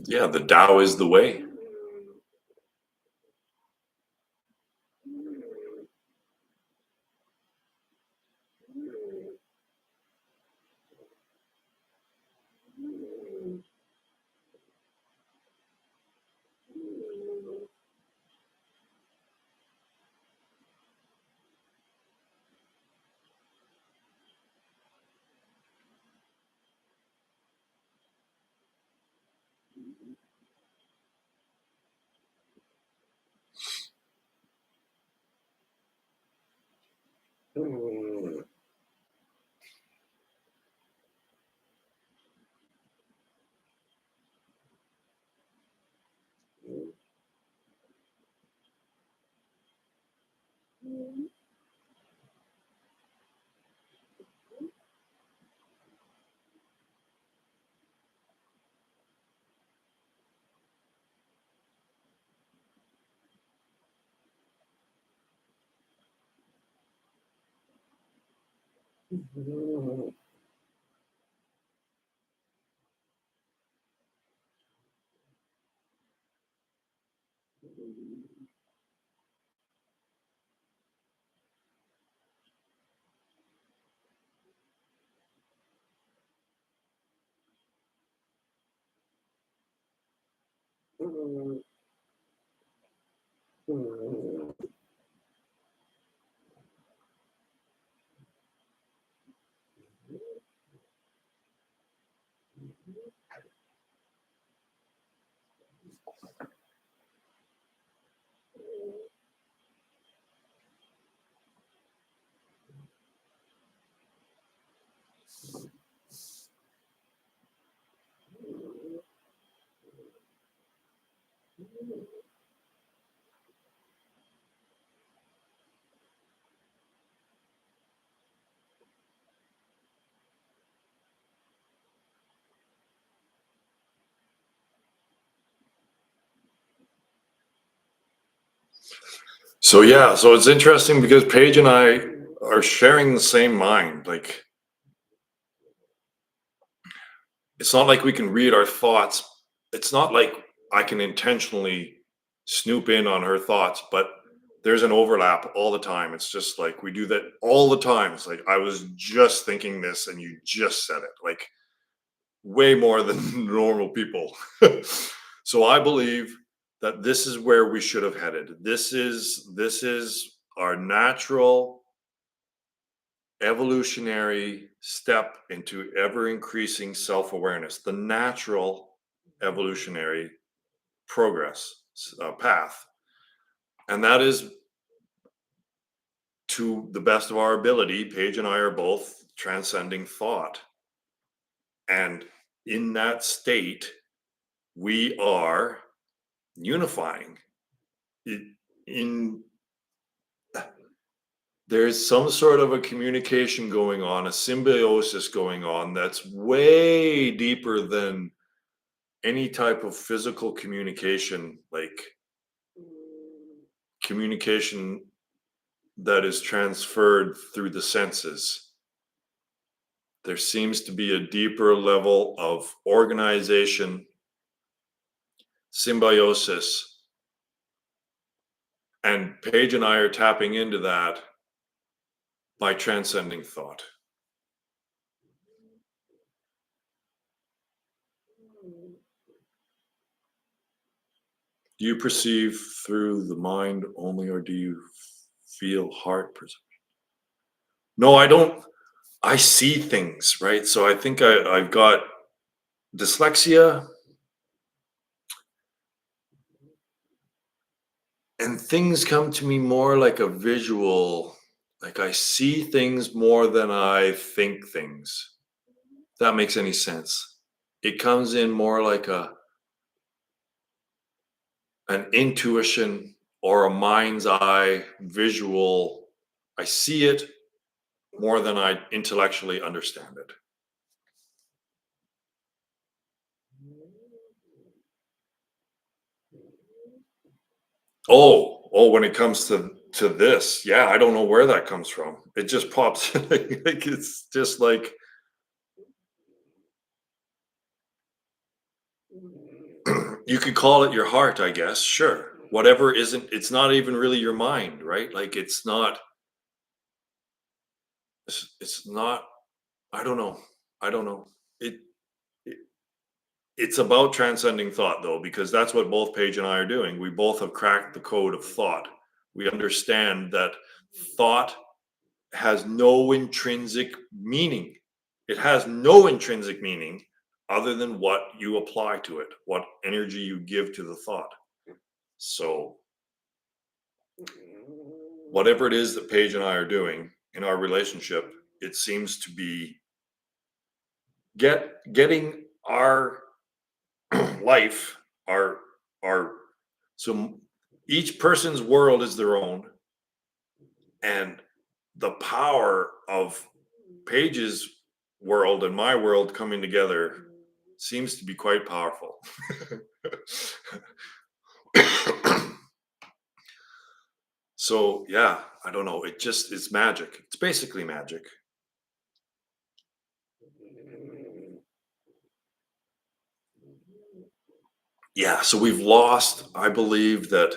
Yeah, the Tao is the way. So yeah, so it's interesting because Paige and I are sharing the same mind. Like, it's not like we can read our thoughts. It's not like I can intentionally snoop in on her thoughts, but there's an overlap all the time. It's just like we do that all the time. It's like I was just thinking this and you just said it. Like way more than normal people. So I believe that this is where we should have headed. This is our natural evolutionary step into ever increasing self-awareness, the natural evolutionary progress path. And that is, to the best of our ability, Paige and I are both transcending thought. And in that state, we are unifying. In There's some sort of a communication going on, a symbiosis going on that's way deeper than any type of physical communication, like communication that is transferred through the senses. There seems to be a deeper level of organization, symbiosis, and Paige and I are tapping into that by transcending thought. Do you perceive through the mind only, or do you feel heart perception? No, I don't. I see things, right? So I think I've got dyslexia, and things come to me more like a visual, like I see things more than I think things. If that makes any sense. It comes in more like an intuition, or a mind's eye visual. I see it more than I intellectually understand it. Oh, when it comes to this, yeah, I don't know where that comes from. It just pops like it's just like you could call it your heart, I guess. Sure. Whatever isn't, it's not even really your mind, right? Like it's not, I don't know. I don't know. It it's about transcending thought though, because that's what both Paige and I are doing. We both have cracked the code of thought. We understand that thought has no intrinsic meaning. It has no intrinsic meaning other than what you apply to it, what energy you give to the thought. So, whatever it is that Paige and I are doing in our relationship, it seems to be getting our life, our so each person's world is their own, and the power of Paige's world and my world coming together seems to be quite powerful. So yeah, I don't know. It's magic. It's basically magic. Yeah. So we've lost. I believe that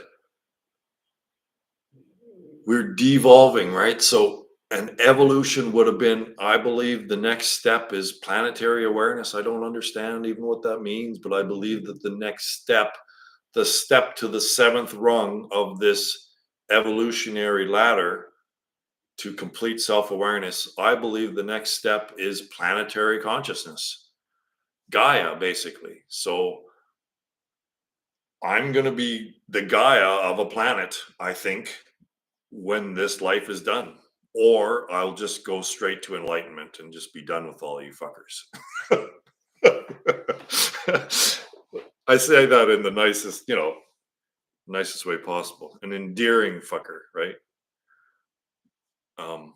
we're devolving, right? So an evolution would have been, I believe, the next step is planetary awareness. I don't understand even what that means, but I believe that the next step, the step to the seventh rung of this evolutionary ladder to complete self awareness, I believe the next step is planetary consciousness, Gaia, basically. So I'm going to be the Gaia of a planet, I think, when this life is done. Or I'll just go straight to enlightenment and just be done with all you fuckers. I say that in the nicest, nicest way possible. An endearing fucker, right? Um,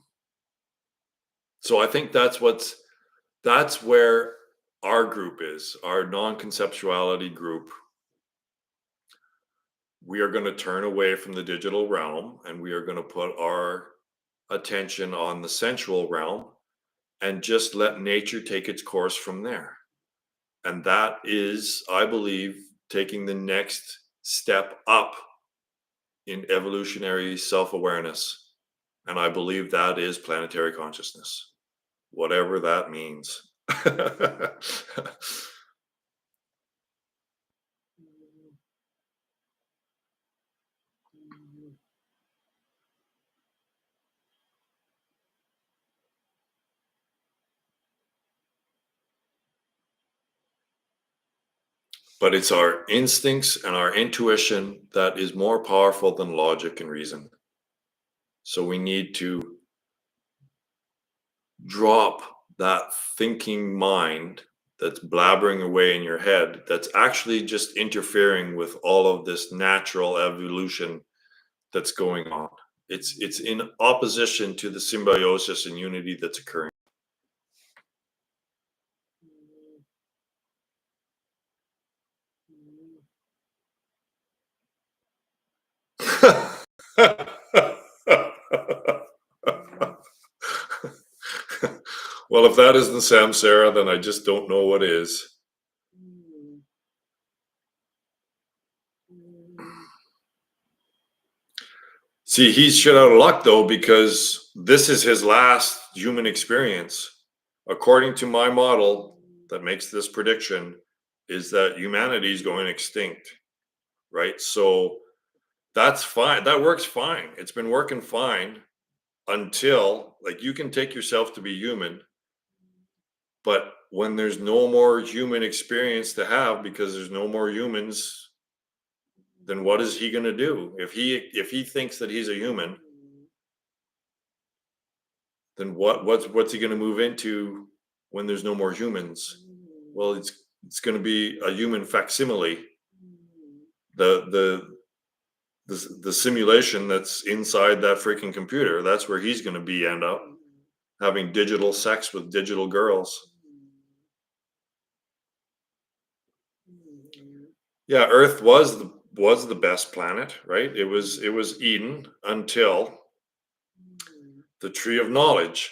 so I think that's where our group is, our non-conceptuality group. We are going to turn away from the digital realm and we are going to put our attention on the sensual realm and just let nature take its course from there. And that is, I believe, taking the next step up in evolutionary self awareness. And I believe that is planetary consciousness, whatever that means. But it's our instincts and our intuition that is more powerful than logic and reason. So we need to drop that thinking mind that's blabbering away in your head, that's actually just interfering with all of this natural evolution that's going on. It's in opposition to the symbiosis and unity that's occurring. Well, if that isn't samsara, then I just don't know what is. See, he's shit out of luck though, because this is his last human experience. According to my model that makes this prediction, is that humanity is going extinct, right? So that's fine. That works fine. It's been working fine until, like, you can take yourself to be human, but when there's no more human experience to have because there's no more humans, then what is he going to do? If he thinks that he's a human, then what's he going to move into when there's no more humans? Well, it's going to be a human facsimile. The the simulation that's inside that freaking computer. That's where he's going to be end up having digital sex with digital girls. Yeah, Earth was the best planet, right? It was Eden until the tree of knowledge.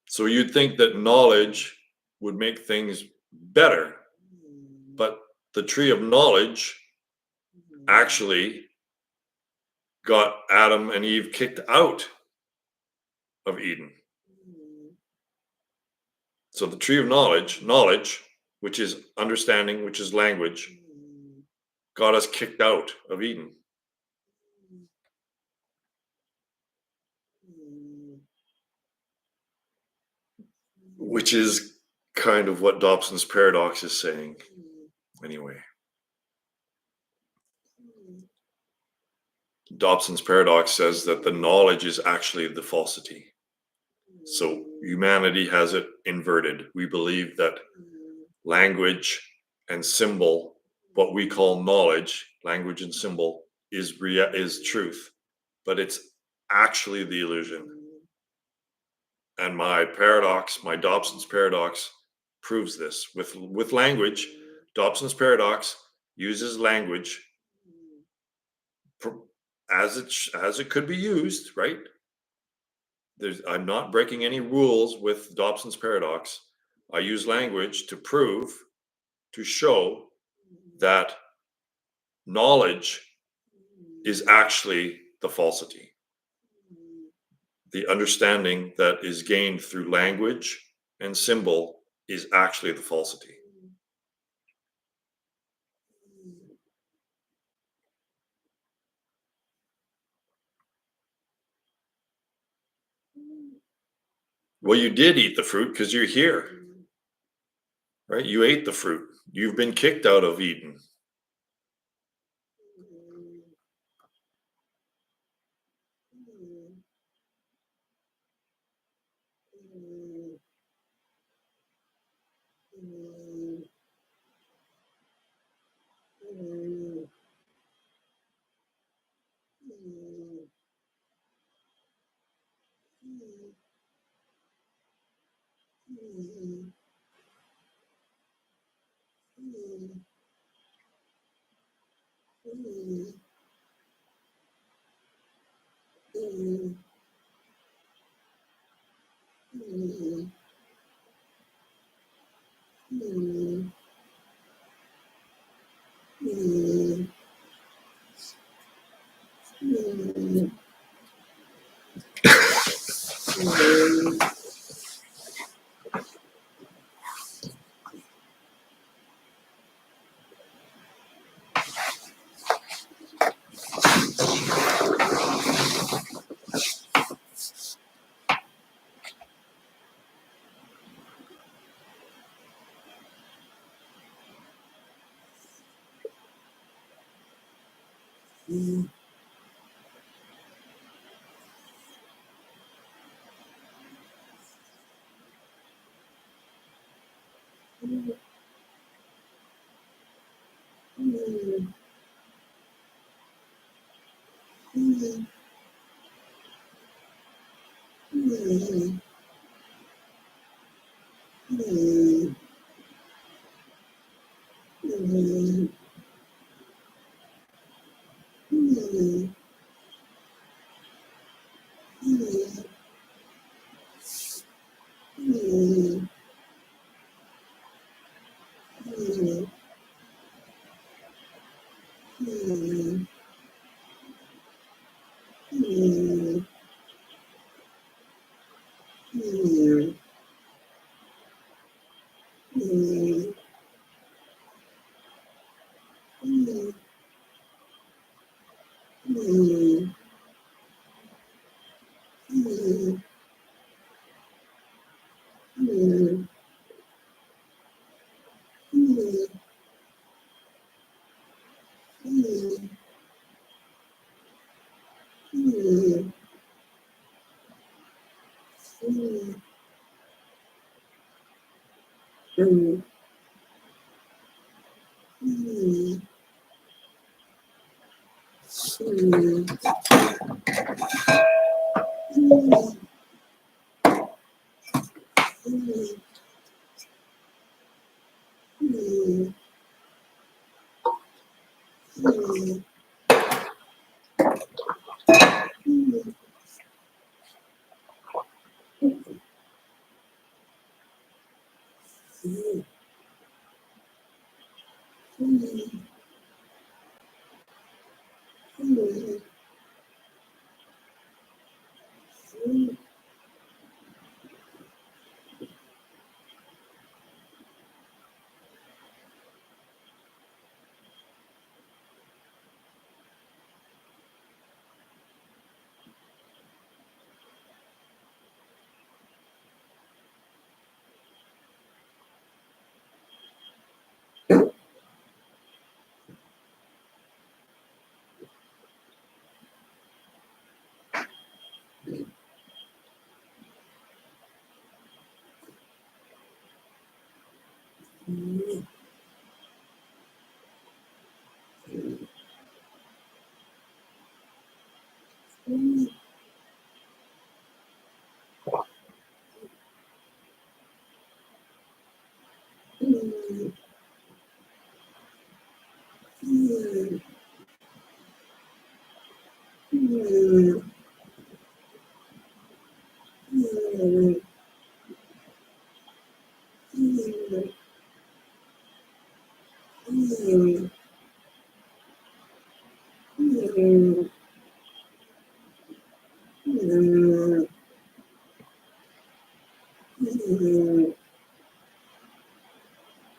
So you'd think that knowledge would make things better, but the tree of knowledge actually got Adam and Eve kicked out of Eden. So the tree of knowledge, which is understanding, which is language, got us kicked out of Eden. Which is kind of what Dobson's paradox is saying. Anyway, Dobson's paradox says that the knowledge is actually the falsity. So humanity has it inverted. We believe that language and symbol, what we call knowledge, language and symbol, is truth, but it's actually the illusion. And my Dobson's paradox, proves this with language. Dobson's paradox uses language as it could be used, right? I'm not breaking any rules with Dobson's paradox. I use language to show that knowledge is actually the falsity. The understanding that is gained through language and symbol is actually the falsity. Well, you did eat the fruit because you're here, right? You ate the fruit. You've been kicked out of Eden.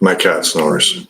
My cat snores.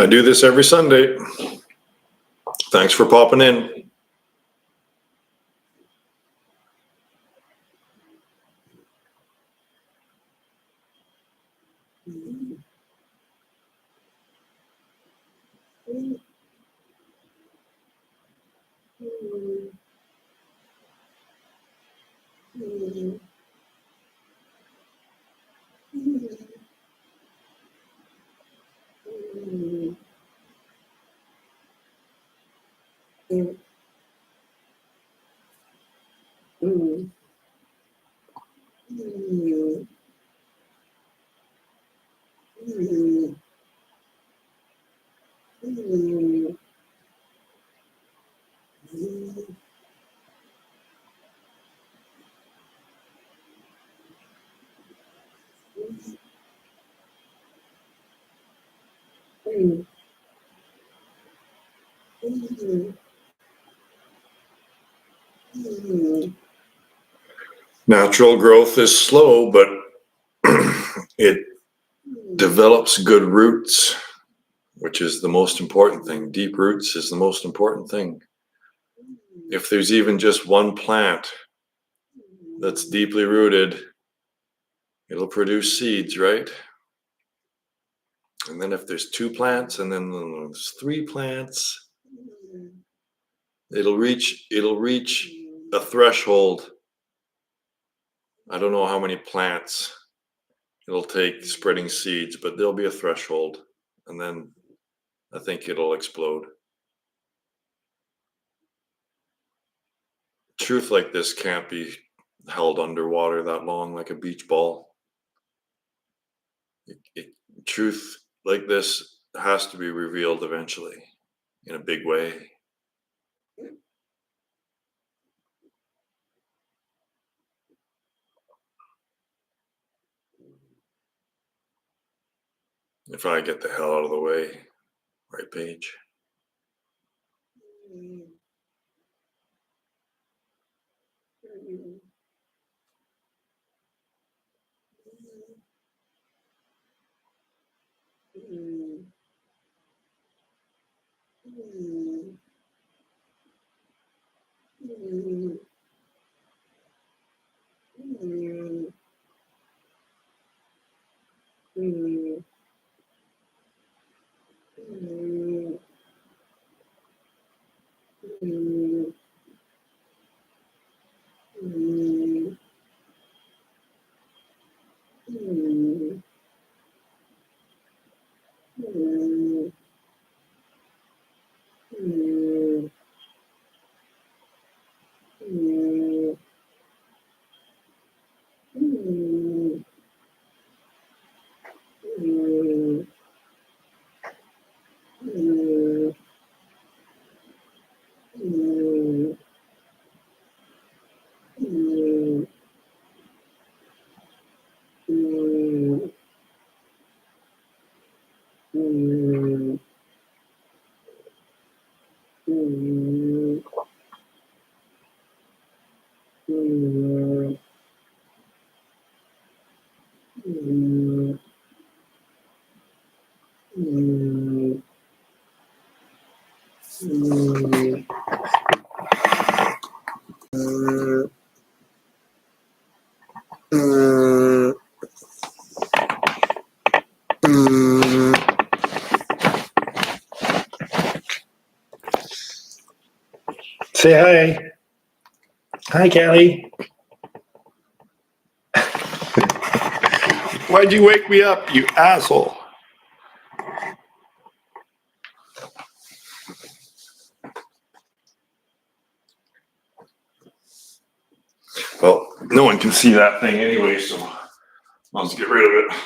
I do this every Sunday. Thanks for popping in. Natural growth is slow, but it develops good roots, which is the most important thing. Deep roots is the most important thing. If there's even just one plant that's deeply rooted, it'll produce seeds, right? And then if there's 2 plants, and then there's 3 plants, it'll reach a threshold. I don't know how many plants it'll take spreading seeds, but there'll be a threshold, and then I think it'll explode. Truth like this can't be held underwater that long, like a beach ball. Truth like this has to be revealed eventually in a big way. If I get the hell out of the way, right, Paige? Say hi. Hi, Callie. Why'd you wake me up, you asshole? Well, no one can see that thing anyway, so I'll just get rid of it.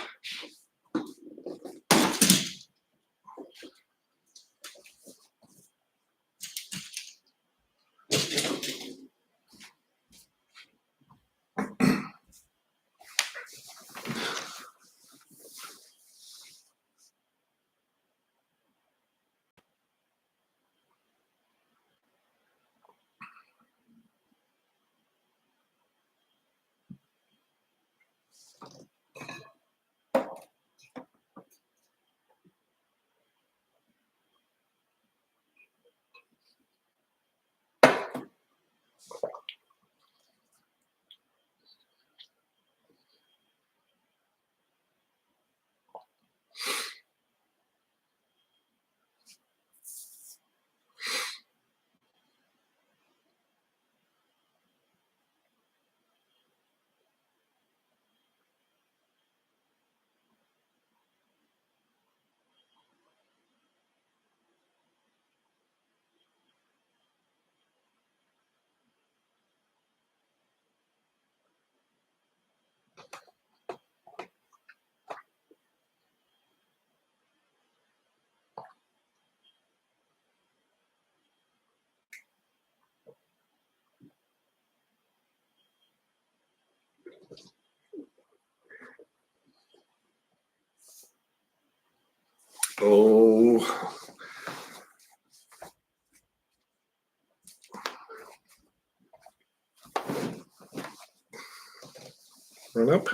Oh. Run up.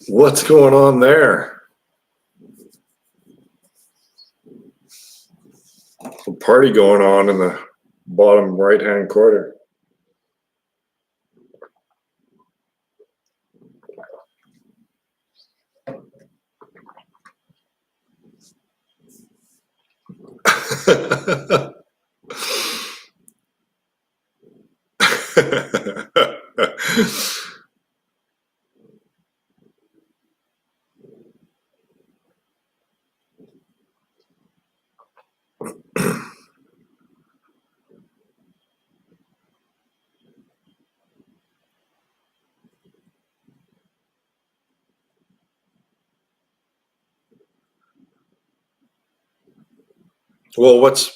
What's going on there? A party going on in the bottom right-hand corner. Well, what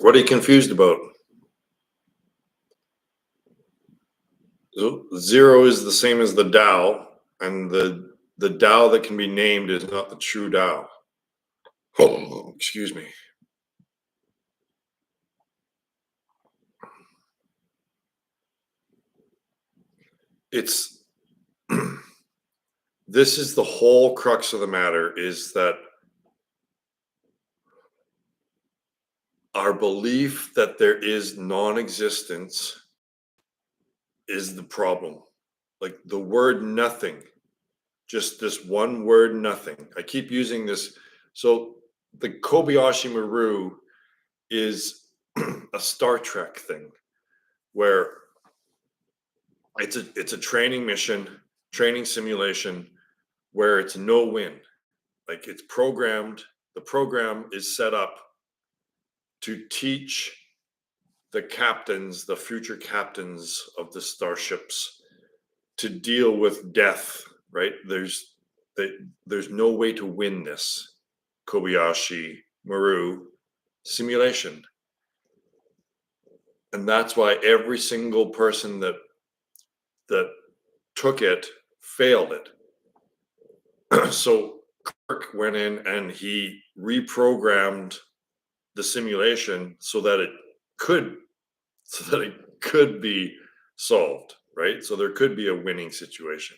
are you confused about? Zero is the same as the Tao, and the Tao that can be named is not the true Tao. Oh, excuse me. It's this is the whole crux of the matter, is that our belief that there is non-existence is the problem. Like the word nothing, just this one word nothing. I keep using this. So the Kobayashi Maru is a Star Trek thing where it's a training mission, training simulation where it's no win. Like it's programmed, the program is set up to teach the captains, the future captains of the starships, to deal with death, right? There's no way to win this Kobayashi Maru simulation. And that's why every single person that took it failed it. So Kirk went in and he reprogrammed the simulation so that it could be solved, right? So there could be a winning situation.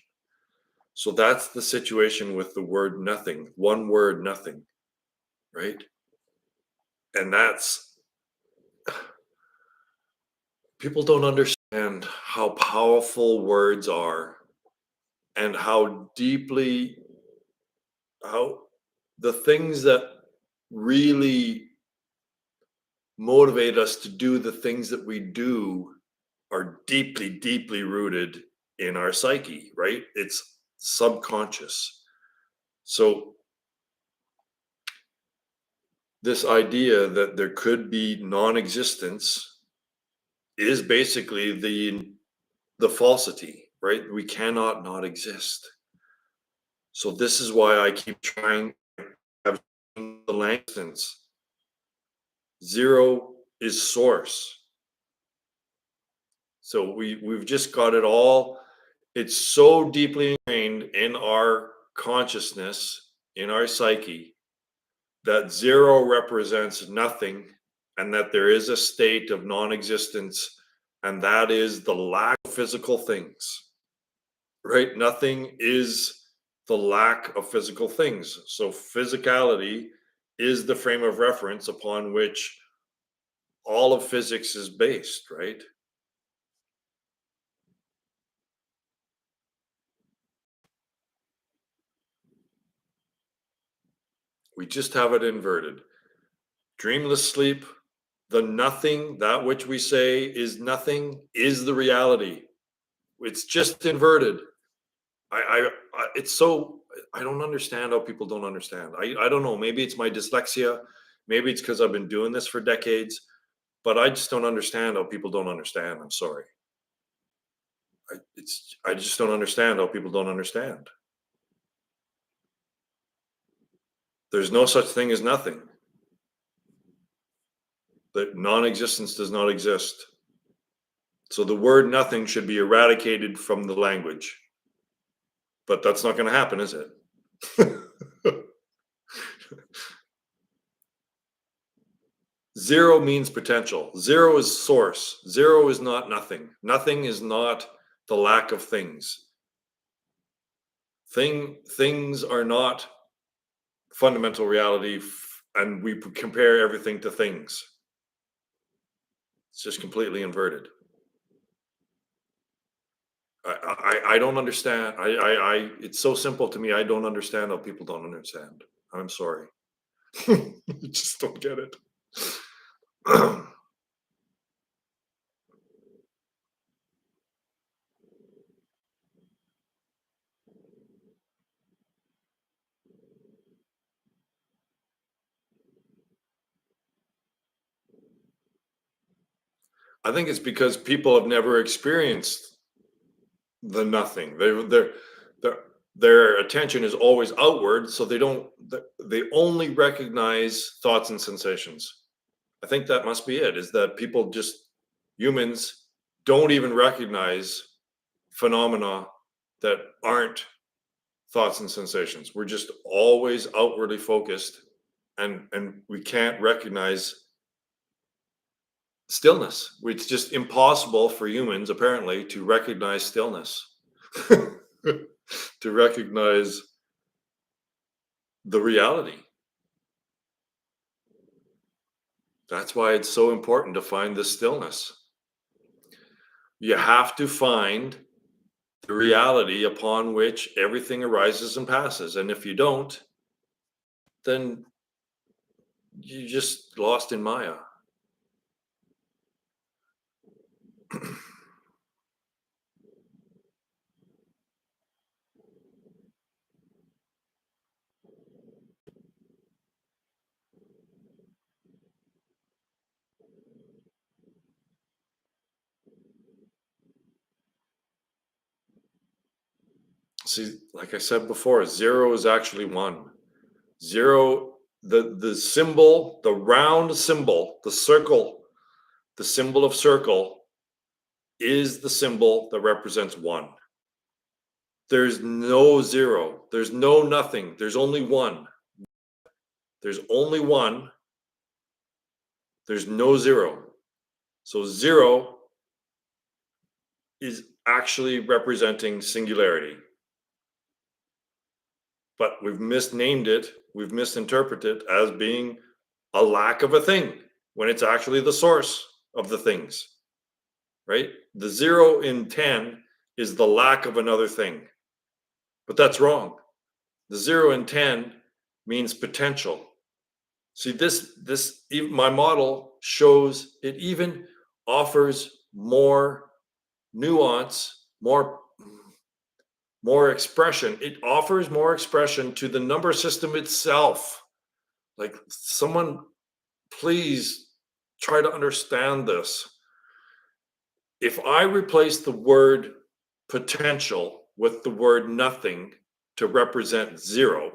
So that's the situation with the word nothing, one word nothing, right? And that's, people don't understand how powerful words are and how deeply, how the things that really motivate us to do the things that we do are deeply, deeply rooted in our psyche, right? It's subconscious. So this idea that there could be non-existence is basically the falsity, right? We cannot not exist. So this is why I keep trying to have the language. Zero is source. So we've just got it all. It's so deeply ingrained in our consciousness, in our psyche, that zero represents nothing, and that there is a state of non-existence, and that is the lack of physical things, right? Nothing is the lack of physical things. So physicality is the frame of reference upon which all of physics is based, right? We just have it inverted. Dreamless sleep, the nothing, that which we say is nothing, is the reality. It's just inverted. It's so, I don't understand how people don't understand. I don't know. Maybe it's my dyslexia. Maybe it's because I've been doing this for decades, but I just don't understand how people don't understand. I'm sorry. I just don't understand how people don't understand. There's no such thing as nothing. That non-existence does not exist. So the word nothing should be eradicated from the language. But that's not going to happen, is it? Zero means potential. Zero is source. Zero is not nothing. Nothing is not the lack of things. Things are not fundamental reality, and we compare everything to things. It's just completely inverted. I don't understand. It's so simple to me. I don't understand how people don't understand. I'm sorry. You just don't get it. I think it's because people have never experienced the nothing. Their their attention is always outward, so they only recognize thoughts and sensations. I think that must be it. Is that people just humans don't even recognize phenomena that aren't thoughts and sensations. We're just always outwardly focused, and we can't recognize stillness. It's just impossible for humans, apparently, to recognize stillness, to recognize the reality. That's why it's so important to find the stillness. You have to find the reality upon which everything arises and passes. And if you don't, then you're just lost in Maya. See, like I said before, zero is actually one. Zero, the symbol, the round symbol, the circle, the symbol of circle is the symbol that represents one. There's no zero. There's no nothing. There's only one. There's only one. There's no zero. So zero is actually representing singularity. But we've misnamed it, we've misinterpreted it as being a lack of a thing when it's actually the source of the things, right? The 0 in 10 is the lack of another thing, but that's wrong. The 0 in 10 means potential. See, my model shows it even offers more nuance, more expression. It offers more expression to the number system itself. Like, someone please try to understand this. If I replace the word potential with the word nothing to represent zero,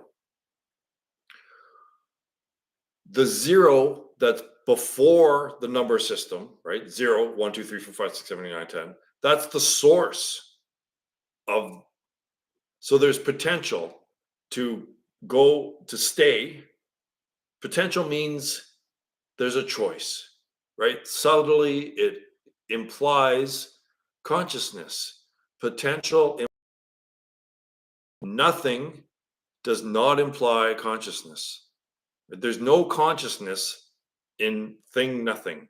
the zero that's before the number system, right? 0, 1, 2, 3, 4, 5, 6, 7, 8, 9, 10. That's the source of. So there's potential to stay. Potential means there's a choice, right? Subtly, it implies consciousness. Potential, nothing does not imply consciousness. There's no consciousness in thing nothing.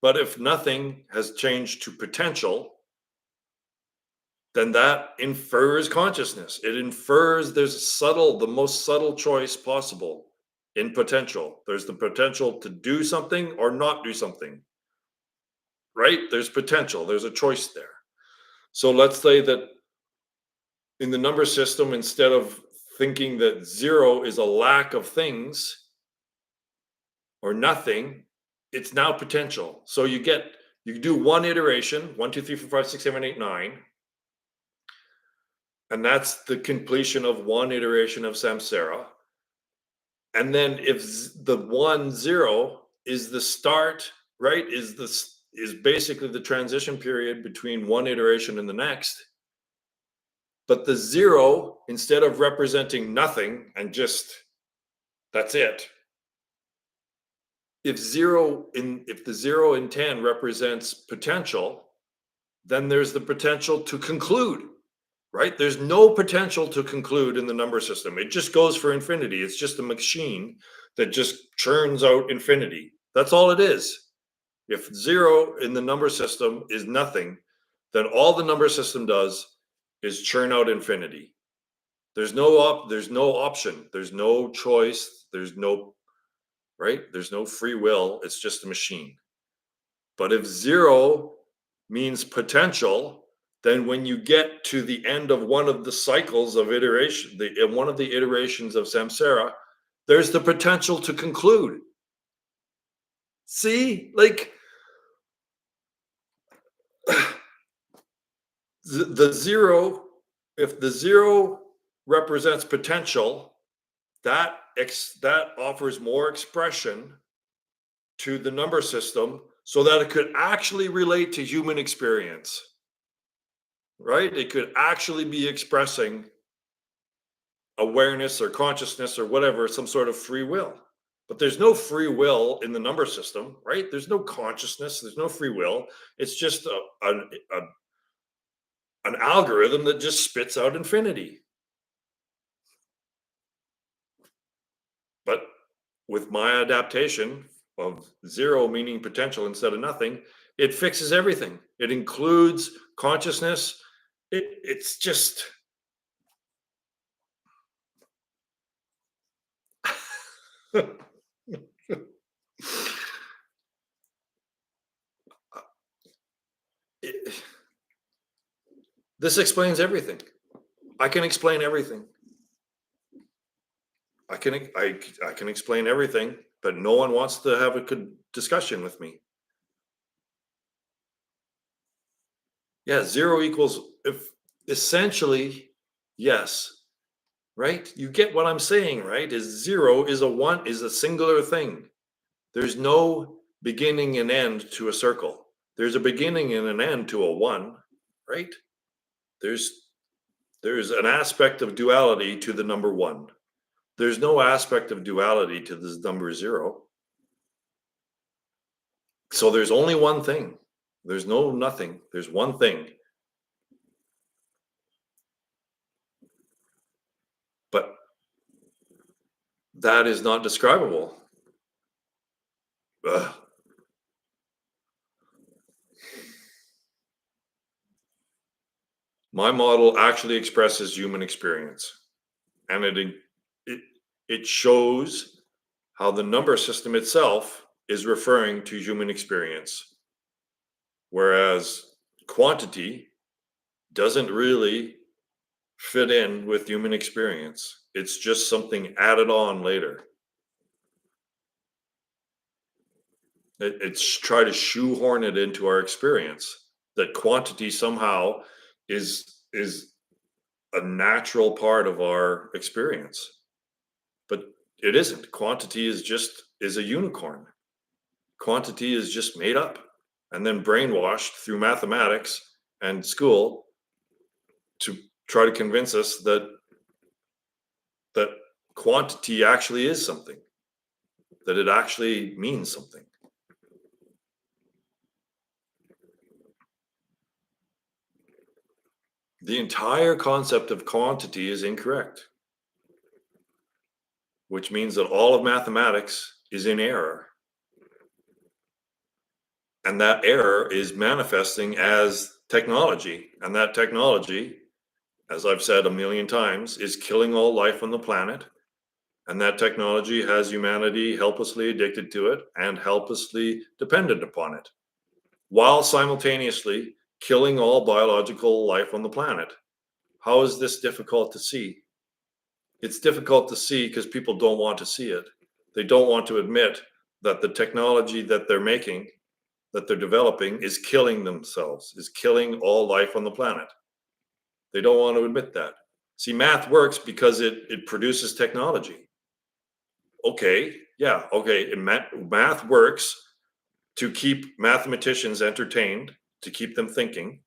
But if nothing has changed to potential, then that infers consciousness. It infers there's the most subtle choice possible in potential. There's the potential to do something or not do something, right? There's potential, there's a choice there. So let's say that in the number system, instead of thinking that 0 is a lack of things or nothing, it's now potential. So you do one iteration, 1, 2, 3, 4, 5, 6, 7, 8, 9. And that's the completion of one iteration of samsara. And then if the 1, 0 is the start, right, is basically the transition period between one iteration and the next. But the 0, instead of representing nothing and just that's it, if the 0 in 10 represents potential, then there's the potential to conclude, right? There's no potential to conclude in the number system. It just goes for infinity. It's just a machine that just churns out infinity. That's all it is. If 0 in the number system is nothing, then all the number system does is churn out infinity. There's no option. There's no choice. There's no free will. It's just a machine. But if 0 means potential, then when you get to the end of one of the cycles of iteration, one of the iterations of samsara, there's the potential to conclude. See, like, the zero, if the zero represents potential, that offers more expression to the number system so that it could actually relate to human experience, right? It could actually be expressing awareness or consciousness or whatever, some sort of free will. But there's no free will in the number system, right? There's no consciousness, there's no free will. It's just an algorithm that just spits out infinity. But with my adaptation of zero meaning potential instead of nothing, it fixes everything. It includes consciousness. It's just it- this explains everything. I can explain everything. I can explain everything, but no one wants to have a good discussion with me. Yeah, zero equals, if essentially, yes, right? You get what I'm saying, right? Is zero is a singular thing. There's no beginning and end to a circle. There's a beginning and an end to a one, right? There's there's an aspect of duality to the number one. There's no aspect of duality to this number zero. So there's only one thing. There's no nothing. There's one thing. But that is not describable. Ugh. My model actually expresses human experience, and it shows how the number system itself is referring to human experience, whereas quantity doesn't really fit in with human experience. It's just something added on later. It's try to shoehorn it into our experience that quantity somehow is a natural part of our experience, but it isn't. Quantity is a unicorn. Quantity is just made up and then brainwashed through mathematics and school to try to convince us that quantity actually is something, that it actually means something. The entire concept of quantity is incorrect, which means that all of mathematics is in error. And that error is manifesting as technology. And that technology, as I've said a million times, is killing all life on the planet. And that technology has humanity helplessly addicted to it and helplessly dependent upon it, while simultaneously killing all biological life on the planet. How is this difficult to see? It's difficult to see because people don't want to see it. They don't want to admit that the technology that they're making, that they're developing, is killing themselves, is killing all life on the planet. They don't want to admit that. See, math works because it produces technology. Okay, yeah, okay. Math works to keep mathematicians entertained, to keep them thinking,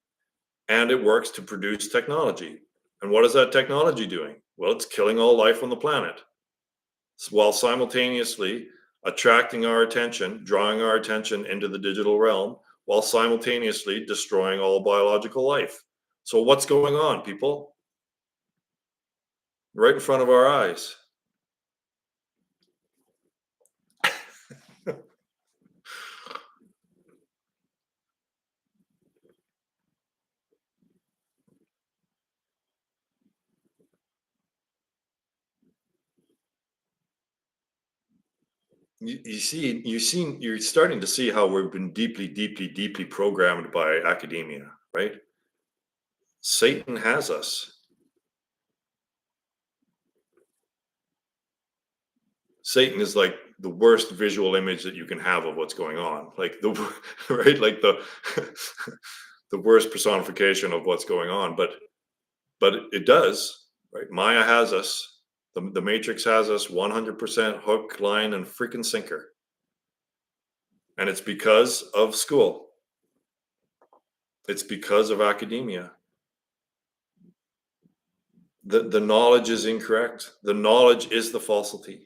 and it works to produce technology. And what is that technology doing? Well, it's killing all life on the planet, while simultaneously attracting our attention, drawing our attention into the digital realm, while simultaneously destroying all biological life. So what's going on, people? Right in front of our eyes. You're starting to see how we've been deeply programmed by academia, right? Satan has us. Satan is like the worst visual image that you can have of what's going on. Like the right, like the the worst personification of what's going on, but it does, right? Maya has us. The Matrix has us 100% hook, line, and freaking sinker. And it's because of school. It's because of academia. The knowledge is incorrect. The knowledge is the falsity.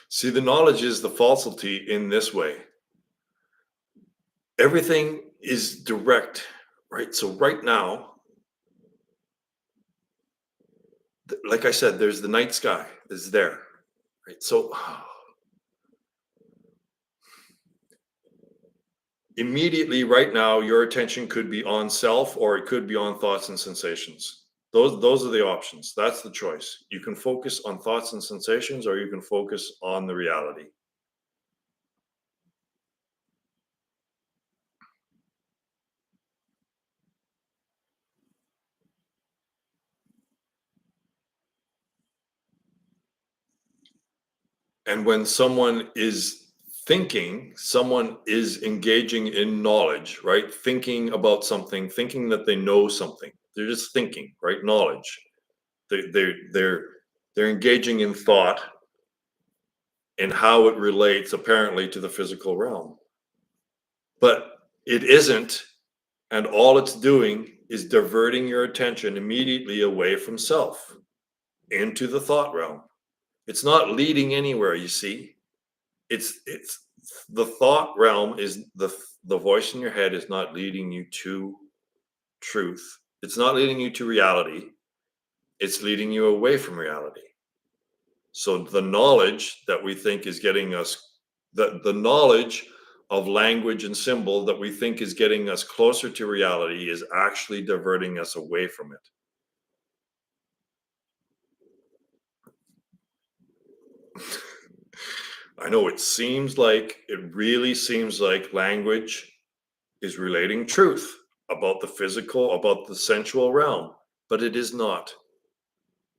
See, the knowledge is the falsity in this way. Everything is direct, right? So right now, like I said, there's the night sky is there, right? So immediately right now, your attention could be on self or it could be on thoughts and sensations. Those are the options. That's the choice. You can focus on thoughts and sensations or you can focus on the reality. And when someone is thinking, someone is engaging in knowledge, right? Thinking about something, thinking that they know something. They're just thinking, right? Knowledge. They're engaging in thought and how it relates apparently to the physical realm. But it isn't, and all it's doing is diverting your attention immediately away from self into the thought realm. It's not leading anywhere, you see. It's the thought realm is the voice in your head is not leading you to truth. It's not leading you to reality. It's leading you away from reality. So the knowledge that we think is getting us the knowledge of language and symbol that we think is getting us closer to reality is actually diverting us away from it. I know it really seems like language is relating truth about the physical, about the sensual realm, but it is not.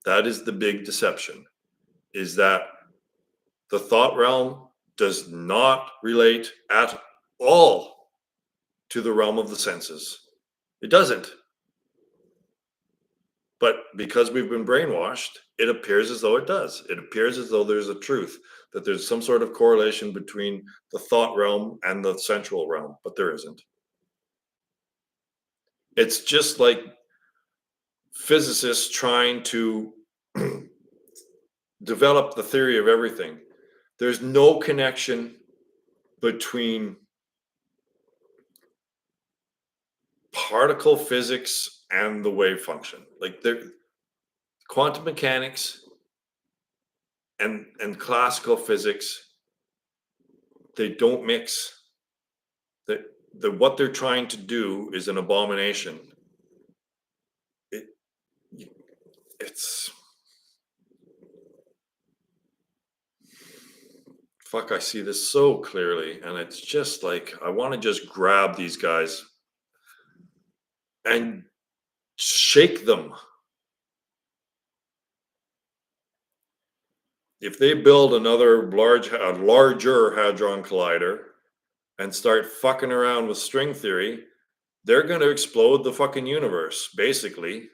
That is the big deception, is that the thought realm does not relate at all to the realm of the senses. It doesn't. But because we've been brainwashed, it appears as though it does. It appears as though there's a truth, that there's some sort of correlation between the thought realm and the sensual realm, but there isn't. It's just like physicists trying to develop the theory of everything. There's no connection between particle physics and the wave function. Like quantum mechanics and classical physics, they don't mix. What they're trying to do is an abomination. It's fuck. I see this so clearly, and it's just like I want to just grab these guys and shake them. If they build another larger hadron collider and start fucking around with string theory, they're going to explode the fucking universe, basically.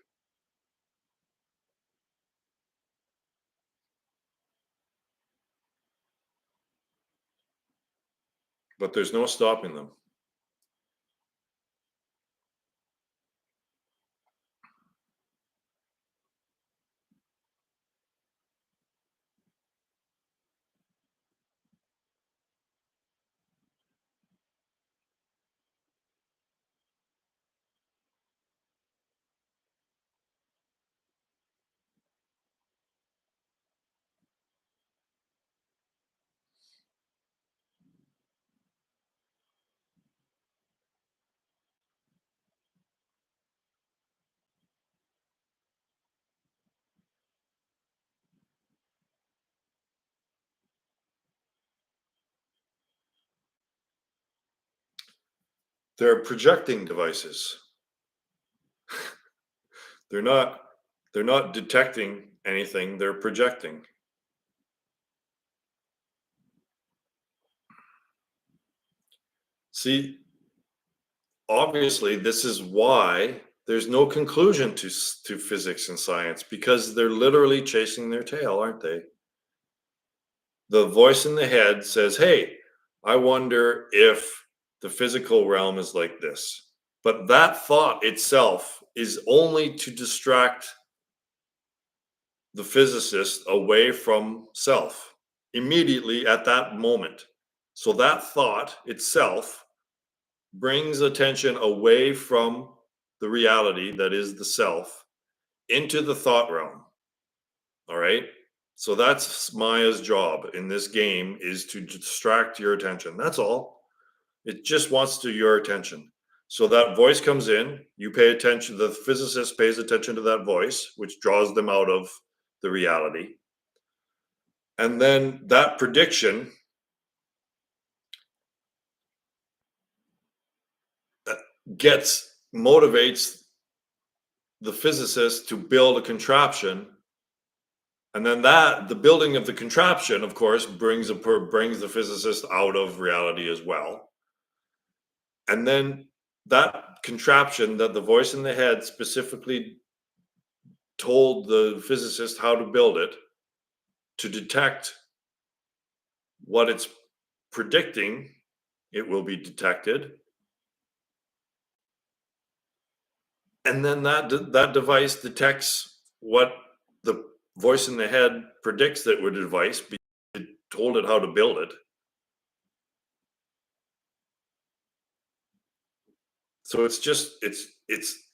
But there's no stopping them. They're projecting devices. They're not detecting anything, they're projecting. See, obviously, this is why there's no conclusion to physics and science, because they're literally chasing their tail, aren't they? The voice in the head says, hey, I wonder if the physical realm is like this. But that thought itself is only to distract the physicist away from self immediately at that moment. So that thought itself brings attention away from the reality that is the self into the thought realm. All right. So that's Maya's job in this game, is to distract your attention. That's all. It just wants your attention. So that voice comes in, you pay attention, the physicist pays attention to that voice, which draws them out of the reality. And then that prediction motivates the physicist to build a contraption. And then the building of the contraption, of course, brings the physicist out of reality as well. And then that contraption that the voice in the head specifically told the physicist how to build it to detect what it's predicting, it will be detected. And then that device detects what the voice in the head predicts that would device, because it told it how to build it. So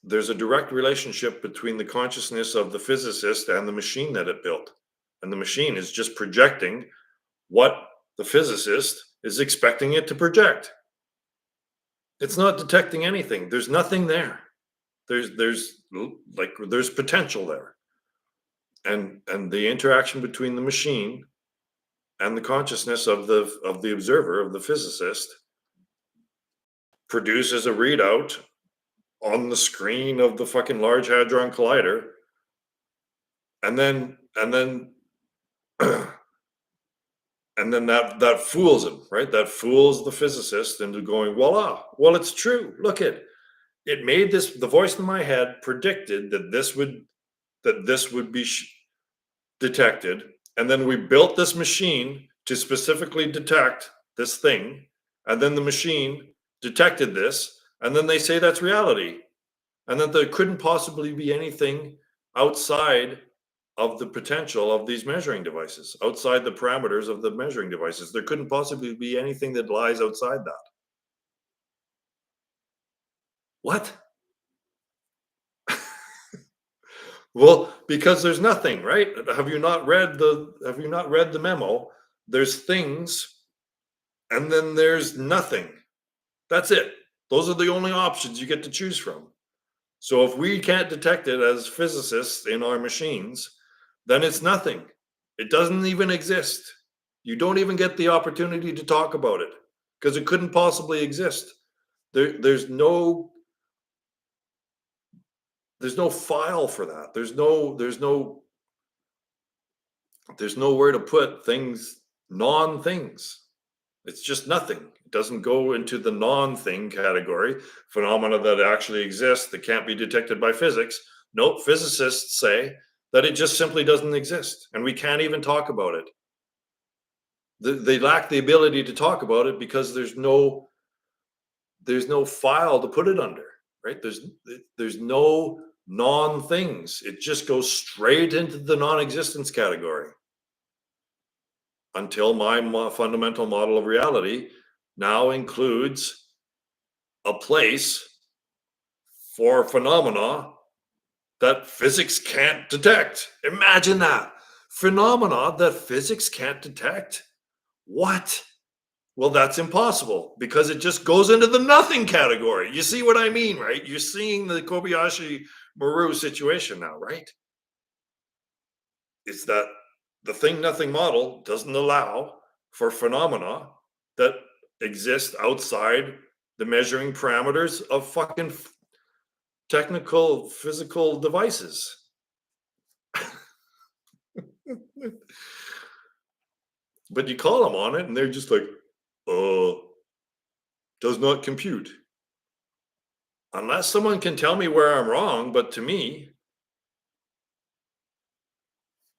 there's a direct relationship between the consciousness of the physicist and the machine that it built. And the machine is just projecting what the physicist is expecting it to project. It's not detecting anything. There's nothing there. There's potential there. And the interaction between the machine and the consciousness of the observer, of the physicist, produces a readout on the screen of the fucking Large Hadron Collider, and then and then that fools him, right? That fools the physicist into going, voila, well, it's true. Look at it. Made this. The voice in my head predicted that this would be detected, and then we built this machine to specifically detect this thing, and then the machine detected this, and then they say that's reality, and that there couldn't possibly be anything outside of the potential of these measuring devices, outside the parameters of the measuring devices. There couldn't possibly be anything that lies outside that. What? Well, because there's nothing, right? Have you not read the memo? There's things, and then there's nothing. That's it. Those are the only options you get to choose from. So if we can't detect it as physicists in our machines, then it's nothing. It doesn't even exist. You don't even get the opportunity to talk about it, because it couldn't possibly exist. There's no file for that. There's nowhere to put things, non-things. It's just nothing. It doesn't go into the non-thing category, phenomena that actually exist that can't be detected by physics. Nope, physicists say that it just simply doesn't exist, and we can't even talk about it. They lack the ability to talk about it because there's no file to put it under, right? There's no non-things. It just goes straight into the non-existence category, until my fundamental model of reality now includes a place for phenomena that physics can't detect. Imagine that. Phenomena that physics can't detect. What? Well, that's impossible, because it just goes into the nothing category. You see what I mean, right? You're seeing the Kobayashi Maru situation now, right? It's that the thing nothing model doesn't allow for phenomena that exist outside the measuring parameters of fucking technical physical devices. But you call them on it and they're just like, does not compute. Unless someone can tell me where I'm wrong, but to me,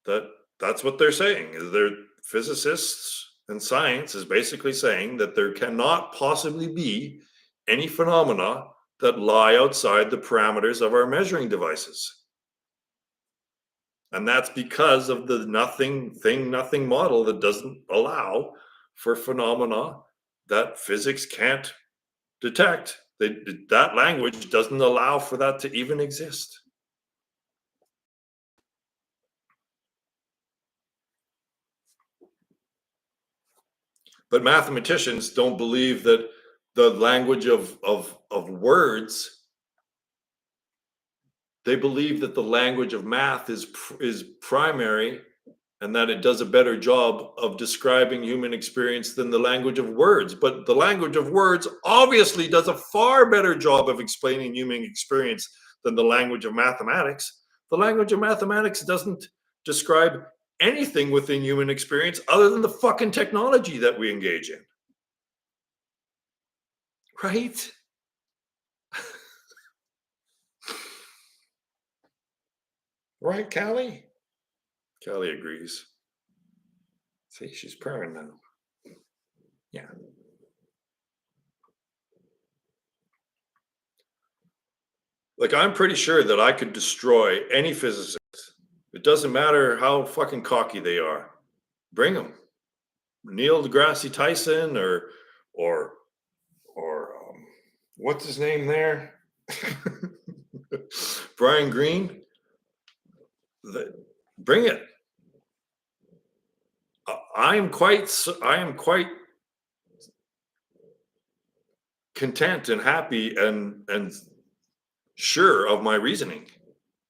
that's what they're saying. Is they're physicists and science is basically saying that there cannot possibly be any phenomena that lie outside the parameters of our measuring devices. And that's because of the nothing model that doesn't allow for phenomena that physics can't detect. That language doesn't allow for that to even exist. But mathematicians don't believe that the language of words, they believe that the language of math is primary and that it does a better job of describing human experience than the language of words. But the language of words obviously does a far better job of explaining human experience than the language of mathematics. The language of mathematics doesn't describe anything within human experience other than the fucking technology that we engage in. Right? Right, Callie? Callie agrees. See, she's purring now. Yeah. Like, I'm pretty sure that I could destroy any physicist. It doesn't matter how fucking cocky they are. Bring them. Neil deGrasse Tyson or what's his name there? Brian Greene. Bring it. I am quite content and happy and sure of my reasoning.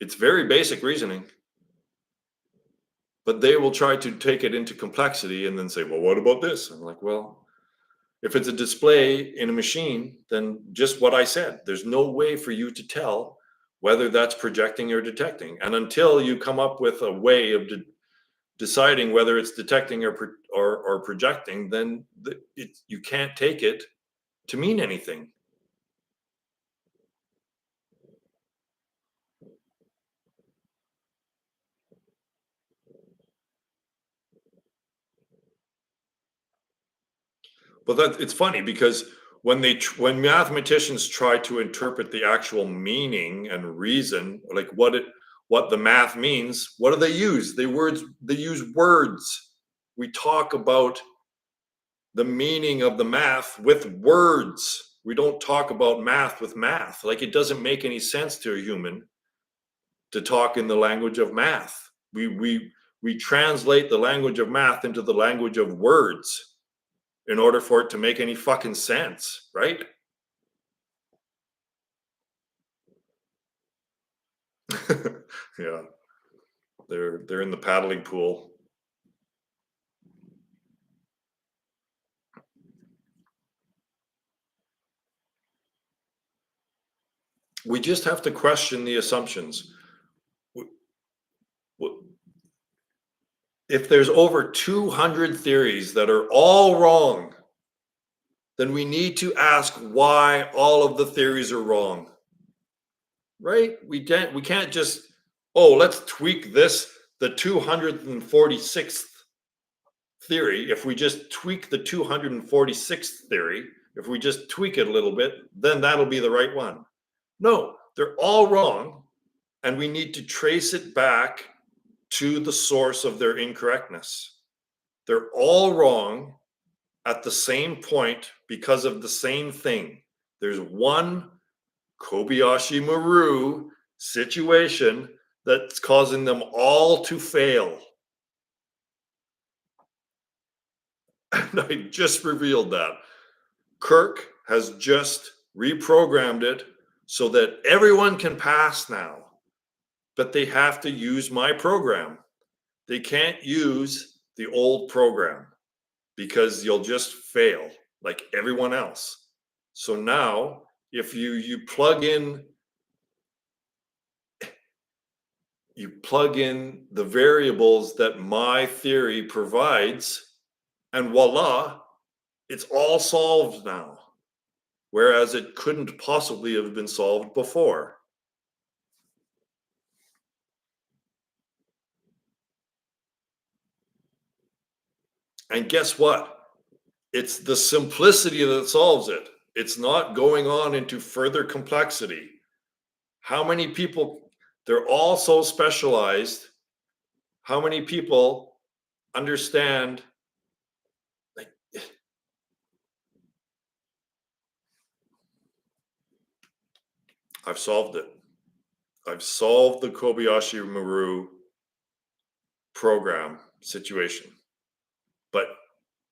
It's very basic reasoning. But they will try to take it into complexity and then say, well, what about this? I'm like, well, if it's a display in a machine, then just what I said, there's no way for you to tell whether that's projecting or detecting. And until you come up with a way of deciding whether it's detecting or projecting, then you can't take it to mean anything. But it's funny because when mathematicians try to interpret the actual meaning and reason, like what the math means, what do they use? They use words. We talk about the meaning of the math with words. We don't talk about math with math. Like, it doesn't make any sense to a human to talk in the language of math. We translate the language of math into the language of words in order for it to make any fucking sense, right? Yeah. They're in the paddling pool. We just have to question the assumptions. If there's over 200 theories that are all wrong, then we need to ask why all of the theories are wrong. Right? We can't just, let's tweak this, the 246th theory. If we just tweak the 246th theory, if we just tweak it a little bit, then that'll be the right one. No, they're all wrong, and we need to trace it back to the source of their incorrectness. They're all wrong at the same point because of the same thing. There's one Kobayashi Maru situation that's causing them all to fail. And I just revealed that. Kirk has just reprogrammed it so that everyone can pass now. But they have to use my program. They can't use the old program because you'll just fail like everyone else. So now, if you plug in the variables that my theory provides, and voila, it's all solved now. Whereas it couldn't possibly have been solved before. And guess what? It's the simplicity that solves it. It's not going on into further complexity. How many people, they're all so specialized. How many people understand, like, I've solved it. I've solved the Kobayashi Maru program situation. But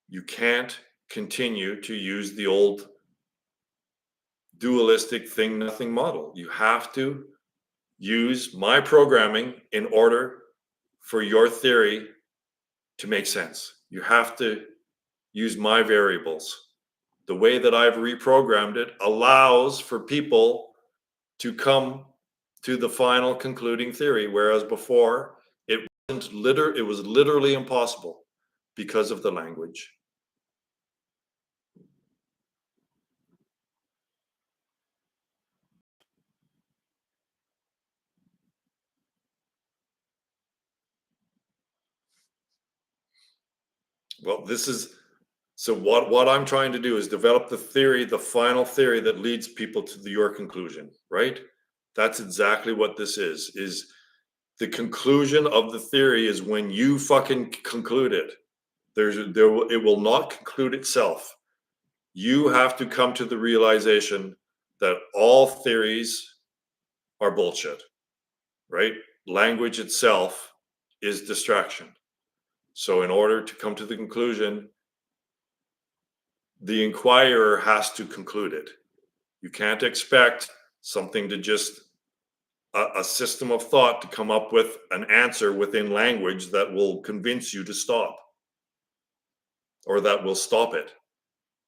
you can't continue to use the old dualistic thing nothing model. You have to use my programming in order for your theory to make sense. You have to use my variables. The way that I've reprogrammed it allows for people to come to the final concluding theory, whereas before it was literally impossible because of the language. Well, this is so what I'm trying to do is develop the theory, the final theory that leads people to your conclusion, right? That's exactly what this is the conclusion of the theory is when you fucking conclude it. It will not conclude itself. You have to come to the realization that all theories are bullshit, right? Language itself is distraction. So in order to come to the conclusion, the inquirer has to conclude it. You can't expect something to just a system of thought to come up with an answer within language that will convince you to stop or that will stop it.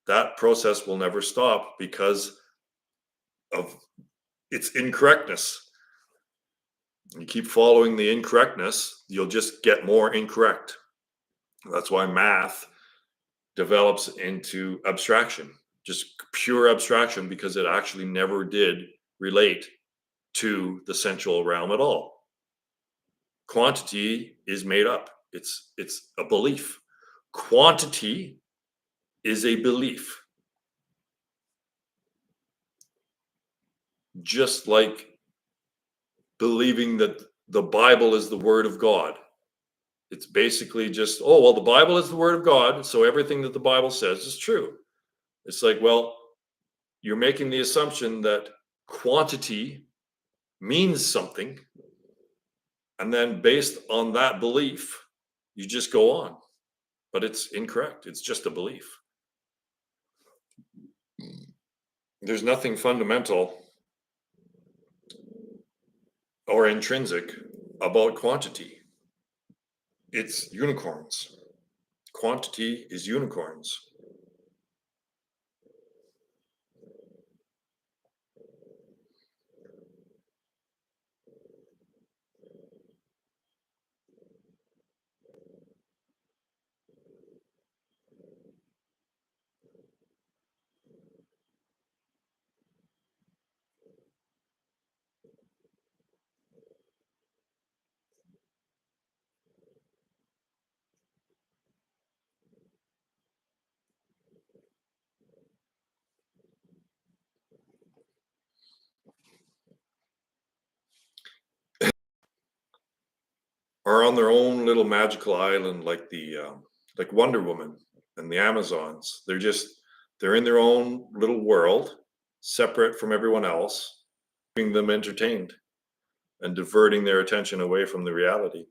That process will never stop because of its incorrectness. You keep following the incorrectness, you'll just get more incorrect. That's why math develops into abstraction, just pure abstraction, because it actually never did relate to the sensual realm at all. Quantity is made up. It's a belief. Quantity is a belief. Just like believing that the Bible is the word of God. It's basically just, oh, well, the Bible is the word of God, so everything that the Bible says is true. It's like, well, you're making the assumption that quantity means something, and then based on that belief, you just go on. But it's incorrect. It's just a belief. There's nothing fundamental or intrinsic about quantity. It's unicorns. Quantity is unicorns. Are on their own little magical island, like like Wonder Woman and the Amazons. They're in their own little world, separate from everyone else, keeping them entertained and diverting their attention away from the reality.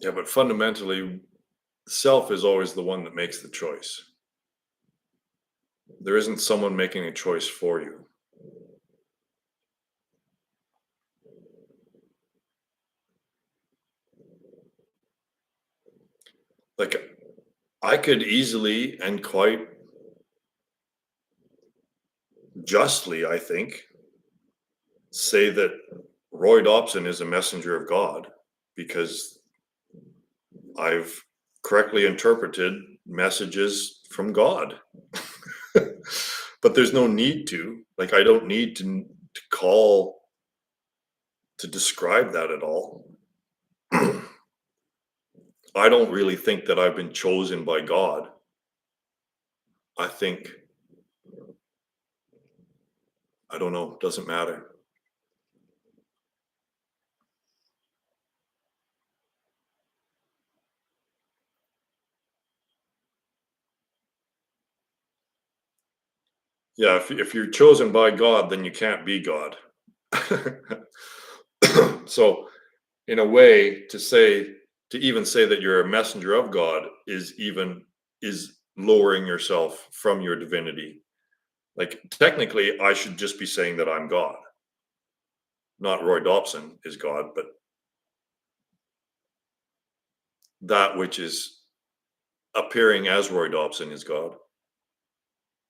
Yeah, but fundamentally, self is always the one that makes the choice. There isn't someone making a choice for you. Like, I could easily and quite justly, I think, say that Roy Dobson is a messenger of God because I've correctly interpreted messages from God. But there's no need to. Like, I don't need to call to describe that at all. I don't really think that I've been chosen by God. I think, I don't know, doesn't matter. Yeah, if you're chosen by God, then you can't be God. So, in a way, to even say that you're a messenger of God is lowering yourself from your divinity. Like, technically, I should just be saying that I'm God. Not Roy Dobson is God, but that which is appearing as Roy Dobson is God.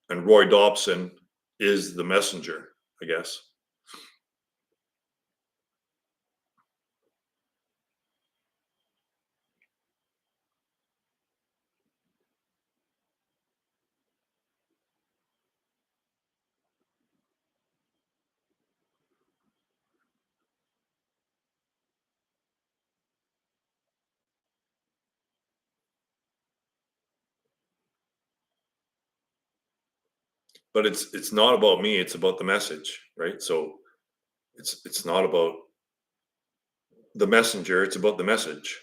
And Roy Dobson is the messenger, I guess. But it's not about me, it's about the message, right? So it's not about the messenger, it's about the message.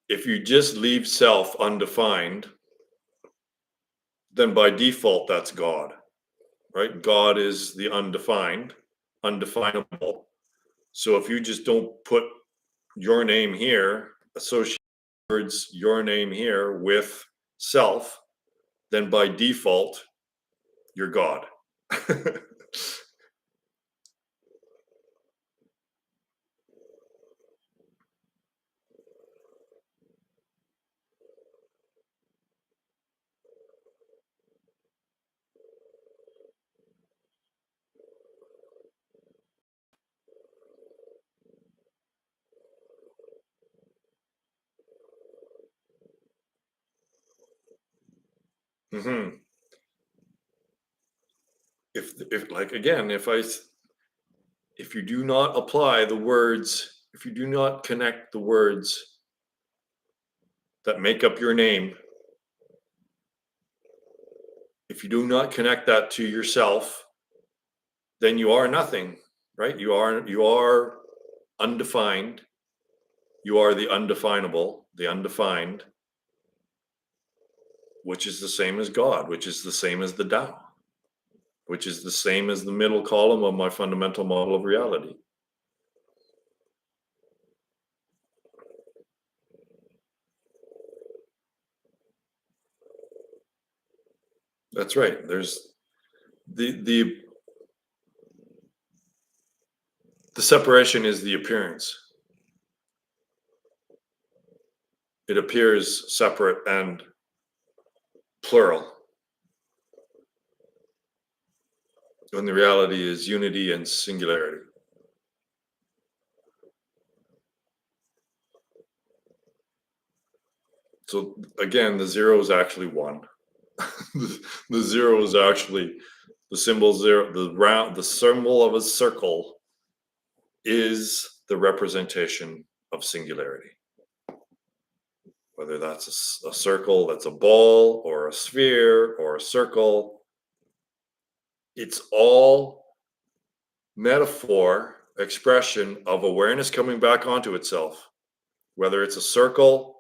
If you just leave self undefined, then by default that's God, right? God is the undefined, undefinable. So if you just don't put your name here, associate words your name here with self, then by default you're God. Hmm. If like again, if you do not apply the words, if you do not connect the words that make up your name, if you do not connect that to yourself, then you are nothing, right? You are undefined. You are the undefinable, the undefined, which is the same as God, which is the same as the Tao, which is the same as the middle column of my fundamental model of reality. That's right. There's the the separation is the appearance. It appears separate and plural, when the reality is unity and singularity. So again, the zero is actually one. The zero is actually the symbol zero. The symbol of a circle is the representation of singularity. Whether that's a circle that's a ball or a sphere or a circle, it's all metaphor, expression of awareness coming back onto itself. Whether it's a circle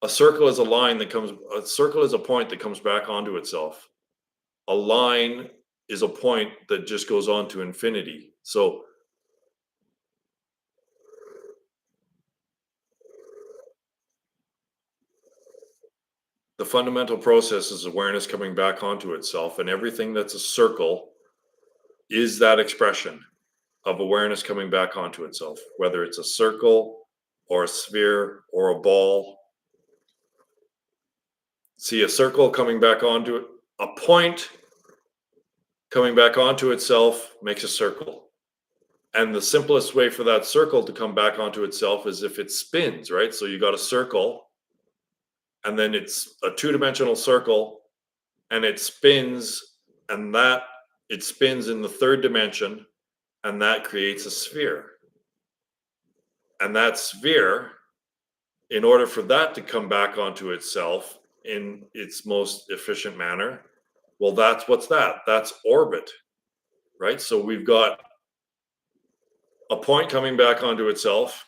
is a line that comes, a circle is a point that comes back onto itself. A line is a point that just goes on to infinity. So the fundamental process is awareness coming back onto itself, and everything that's a circle is that expression of awareness coming back onto itself, whether it's a circle or a sphere or a ball. See, a circle coming back onto it, a point coming back onto itself makes a circle. And the simplest way for that circle to come back onto itself is if it spins, right? So you got a circle, and then it's a two-dimensional circle, and it spins, and that it spins in the third dimension, and that creates a sphere. And that sphere, in order for that to come back onto itself in its most efficient manner, well, what's that? That's orbit, right? So we've got a point coming back onto itself,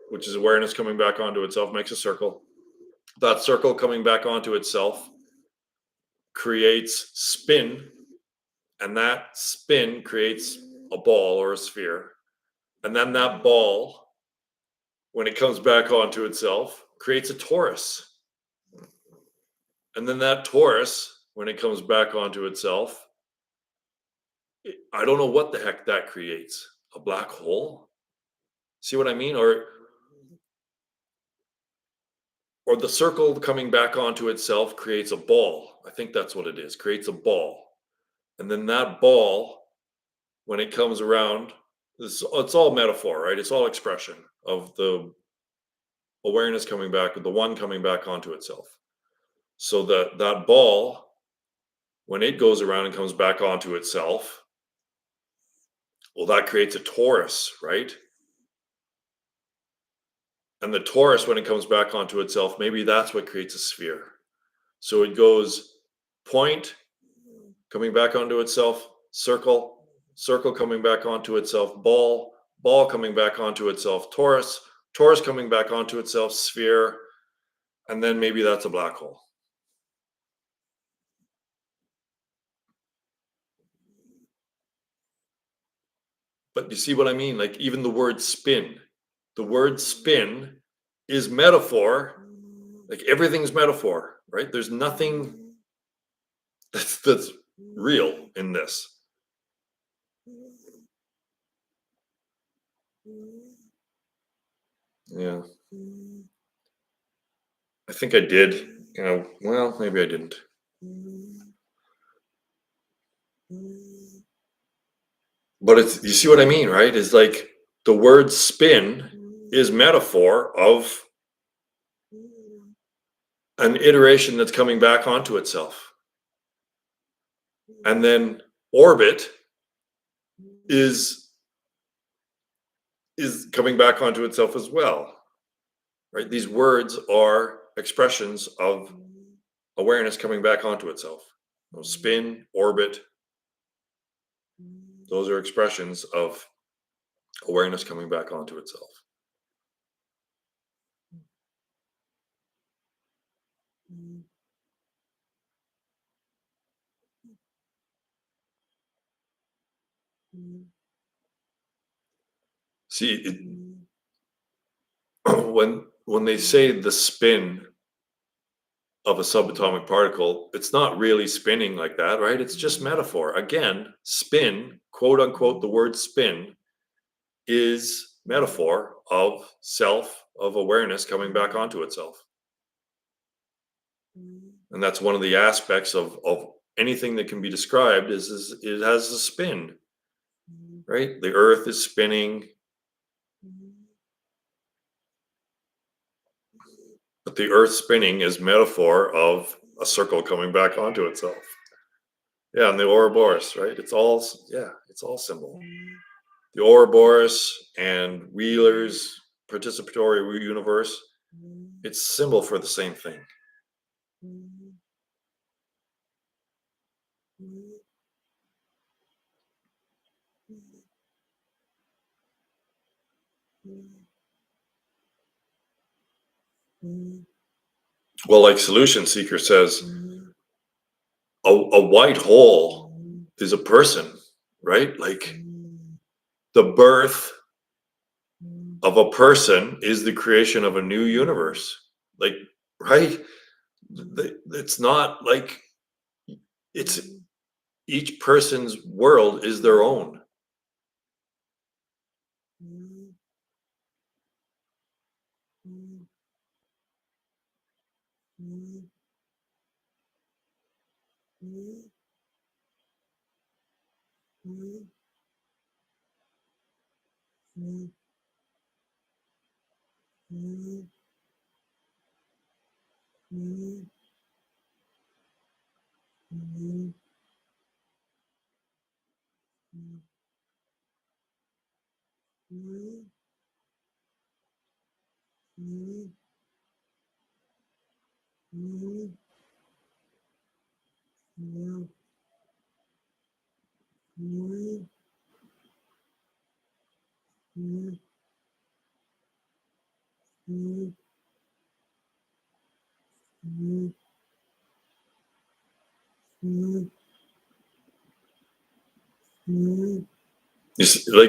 which is awareness coming back onto itself, makes a circle. That circle coming back onto itself creates spin, and that spin creates a ball or a sphere. And then that ball, when it comes back onto itself, creates a torus. And then that torus, when it comes back onto itself, I don't know what the heck that creates. A black hole? See what I mean? Or the circle coming back onto itself creates a ball. I think that's what it is. Creates a ball. And then that ball, when it comes around, it's all metaphor, right? It's all expression of the awareness coming back, the one coming back onto itself. So that ball, when it goes around and comes back onto itself, well, that creates a torus, right? And the torus, when it comes back onto itself, maybe that's what creates a sphere. So it goes point, coming back onto itself, circle, circle coming back onto itself, ball, ball coming back onto itself, torus, torus coming back onto itself, sphere, and then maybe that's a black hole. But you see what I mean? Like even the word spin is metaphor. Like everything's metaphor, right? There's nothing that's real in this. Yeah. I think I did. Well, maybe I didn't. But you see what I mean, right? It's like the word spin is metaphor of an iteration that's coming back onto itself. And then orbit is coming back onto itself as well, right? These words are expressions of awareness coming back onto itself. Spin, orbit, those are expressions of awareness coming back onto itself. See, when they say the spin of a subatomic particle, it's not really spinning like that, right? It's just metaphor. Again, spin, quote unquote, the word spin is metaphor of self, of awareness coming back onto itself. And that's one of the aspects of anything that can be described is it has a spin, right? The earth is spinning. But the earth spinning is metaphor of a circle coming back onto itself. Yeah, and the Ouroboros, right? It's all symbol. The Ouroboros and Wheeler's participatory universe, it's symbol for the same thing. Well, like Solution Seeker says, a white hole is a person, right? Like the birth of a person is the creation of a new universe. Like, right? It's not like it's each person's world is their own.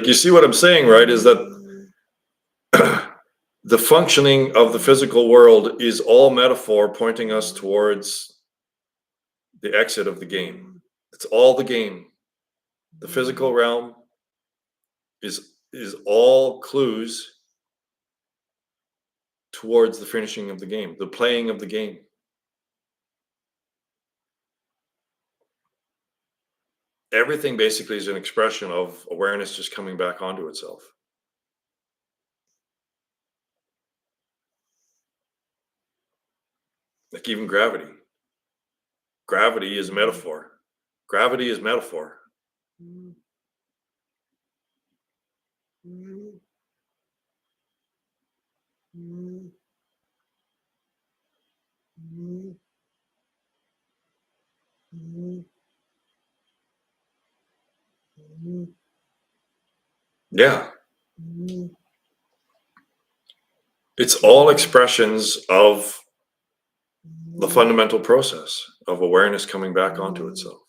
You see what I'm saying, right? Is that the functioning of the physical world is all metaphor pointing us towards the exit of the game. It's all the game. The physical realm is all clues towards the finishing of the game, the playing of the game. Everything basically is an expression of awareness just coming back onto itself. Like even gravity. Gravity is metaphor. Gravity is metaphor. Yeah. It's all expressions of the fundamental process of awareness coming back onto itself.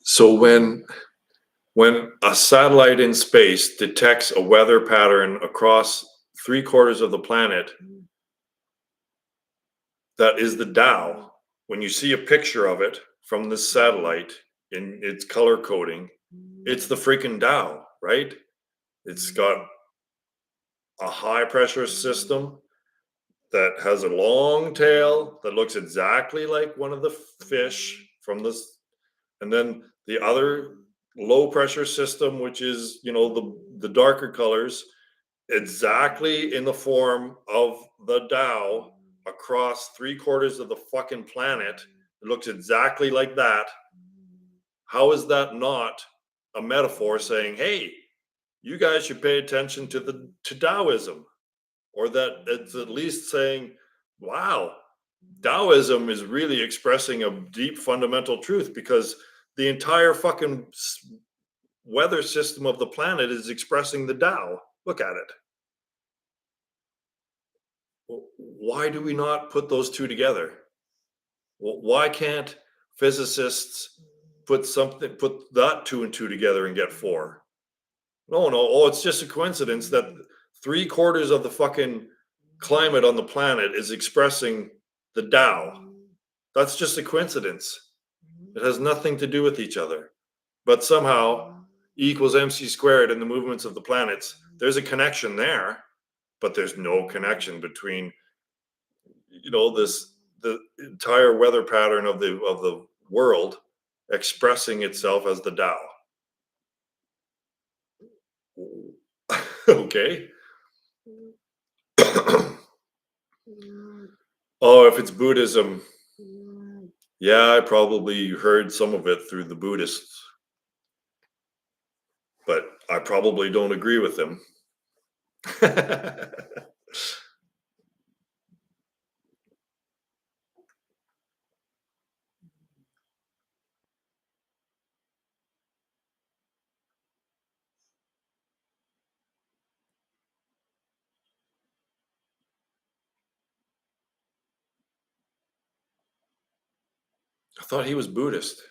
So when a satellite in space detects a weather pattern across 3/4 of the planet, that is the Tao. When you see a picture of it from this satellite in its color coding, it's the freaking Tao, right? It's got a high pressure system that has a long tail that looks exactly like one of the fish from this, and then the other low pressure system, which is, you know, the darker colors, exactly in the form of the Tao across 3/4 of the fucking planet. It looks exactly like that. How is that not a metaphor saying, hey, you guys should pay attention to Taoism? Or that it's at least saying, wow, Taoism is really expressing a deep fundamental truth, because the entire fucking weather system of the planet is expressing the Tao. Look at it. Why do we not put those two together? Why can't physicists put that 2 and 2 together and get 4? No, it's just a coincidence that 3/4 of the fucking climate on the planet is expressing the Tao. That's just a coincidence. It has nothing to do with each other. But somehow E equals mc squared and the movements of the planets, there's a connection there, but there's no connection between the entire weather pattern of the world expressing itself as the Tao. Okay. Oh, if it's Buddhism, yeah, I probably heard some of it through the Buddhists, but I probably don't agree with them. I thought he was Buddhist.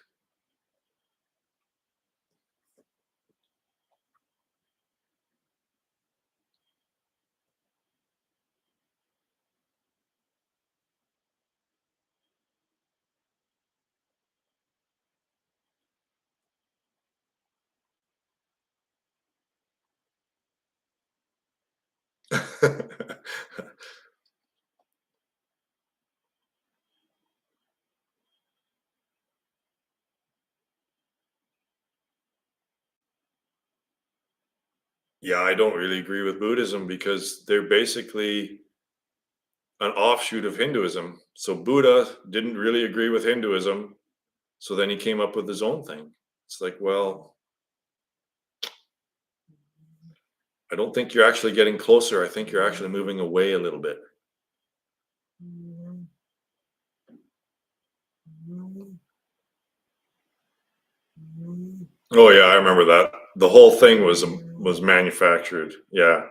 Yeah, I don't really agree with Buddhism because they're basically an offshoot of Hinduism. So Buddha didn't really agree with Hinduism. So then he came up with his own thing. It's like, well, I don't think you're actually getting closer. I think you're actually moving away a little bit. Oh yeah, I remember that. The whole thing was manufactured. Yeah.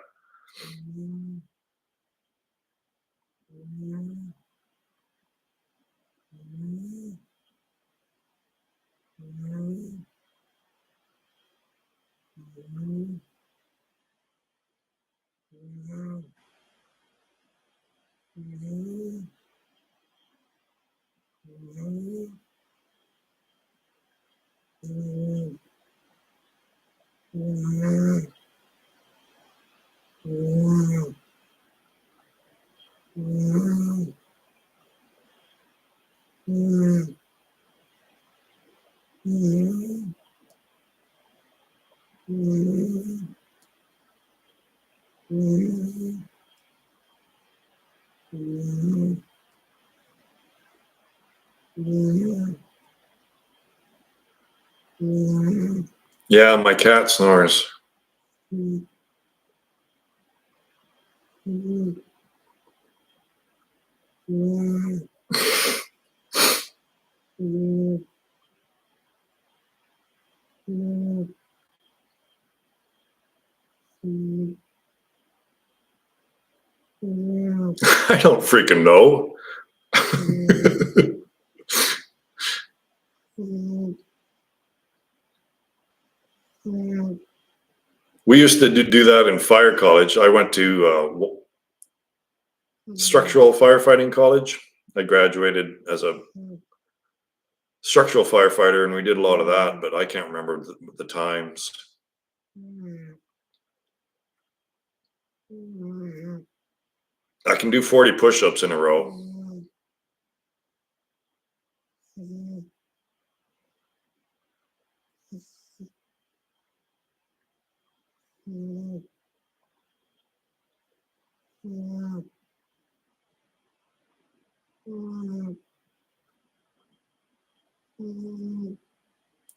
Yeah, my cat snores. I don't freaking know. We used to do that in fire college. I went to structural firefighting college. I graduated as a structural firefighter, and we did a lot of that, but I can't remember the times. I can do 40 push-ups in a row.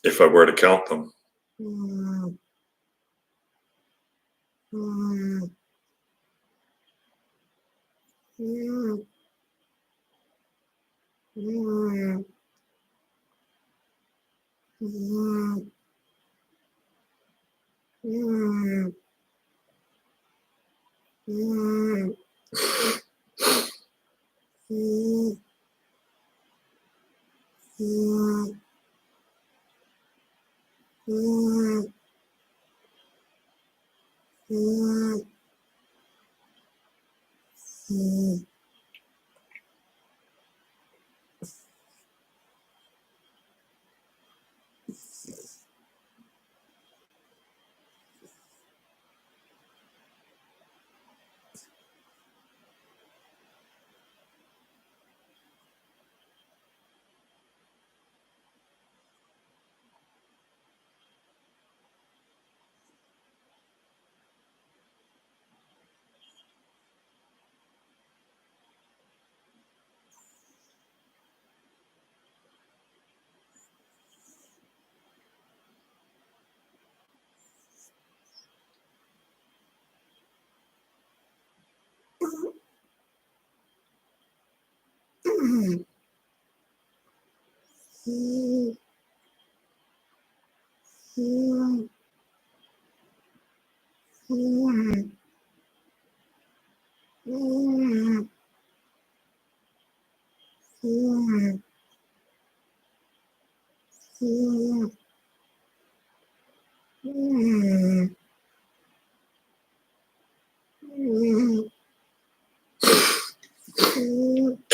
If I were to count them.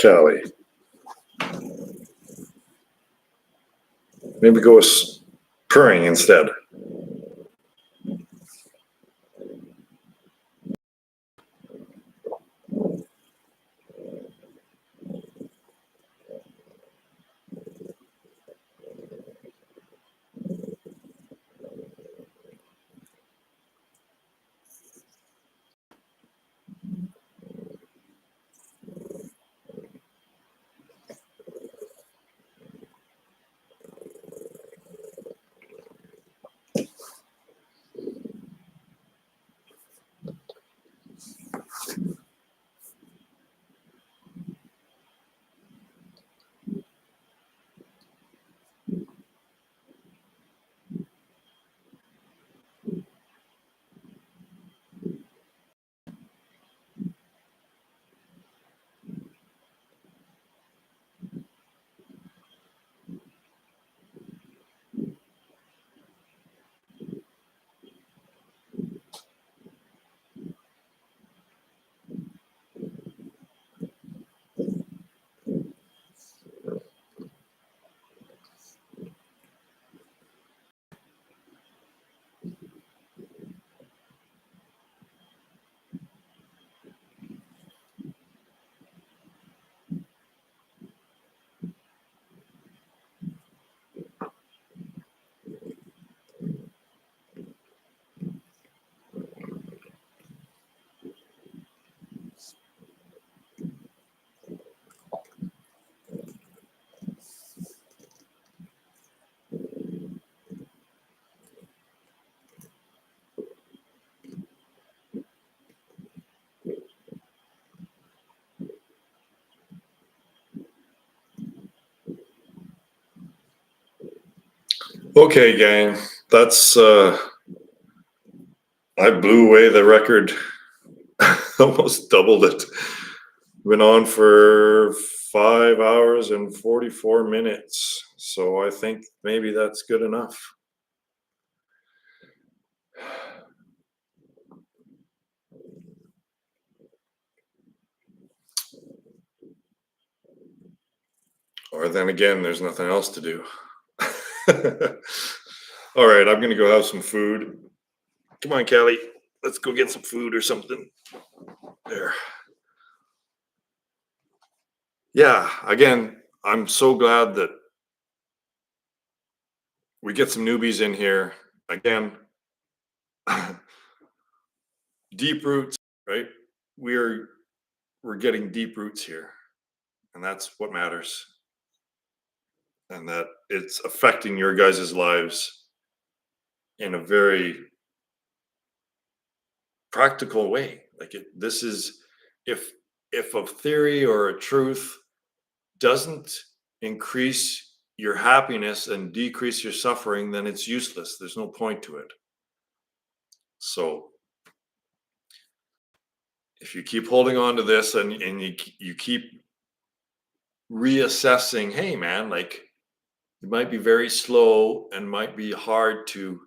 Callie, maybe go with purring instead. Okay, gang, that's I blew away the record. Almost doubled it. Been on for 5 hours and 44 minutes. So I think maybe that's good enough. Or then again, there's nothing else to do. All right, I'm gonna go have some food. Come on, Callie. Let's go get some food or something. There. Yeah, again, I'm so glad that we get some newbies in here. Again, deep roots, right? We're getting deep roots here, and that's what matters. And that it's affecting your guys' lives in a very practical way. Like this is if a theory or a truth doesn't increase your happiness and decrease your suffering, then it's useless. There's no point to it. So if you keep holding on to this and you keep reassessing, hey man, like it might be very slow and might be hard to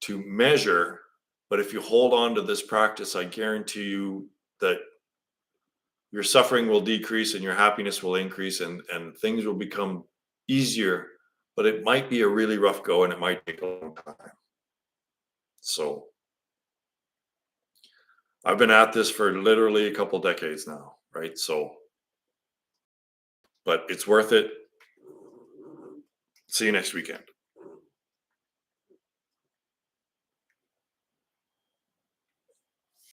measure, but if you hold on to this practice, I guarantee you that your suffering will decrease and your happiness will increase, and things will become easier, but it might be a really rough go and it might take a long time. So I've been at this for literally a couple decades now, right? So, but it's worth it. See you next weekend.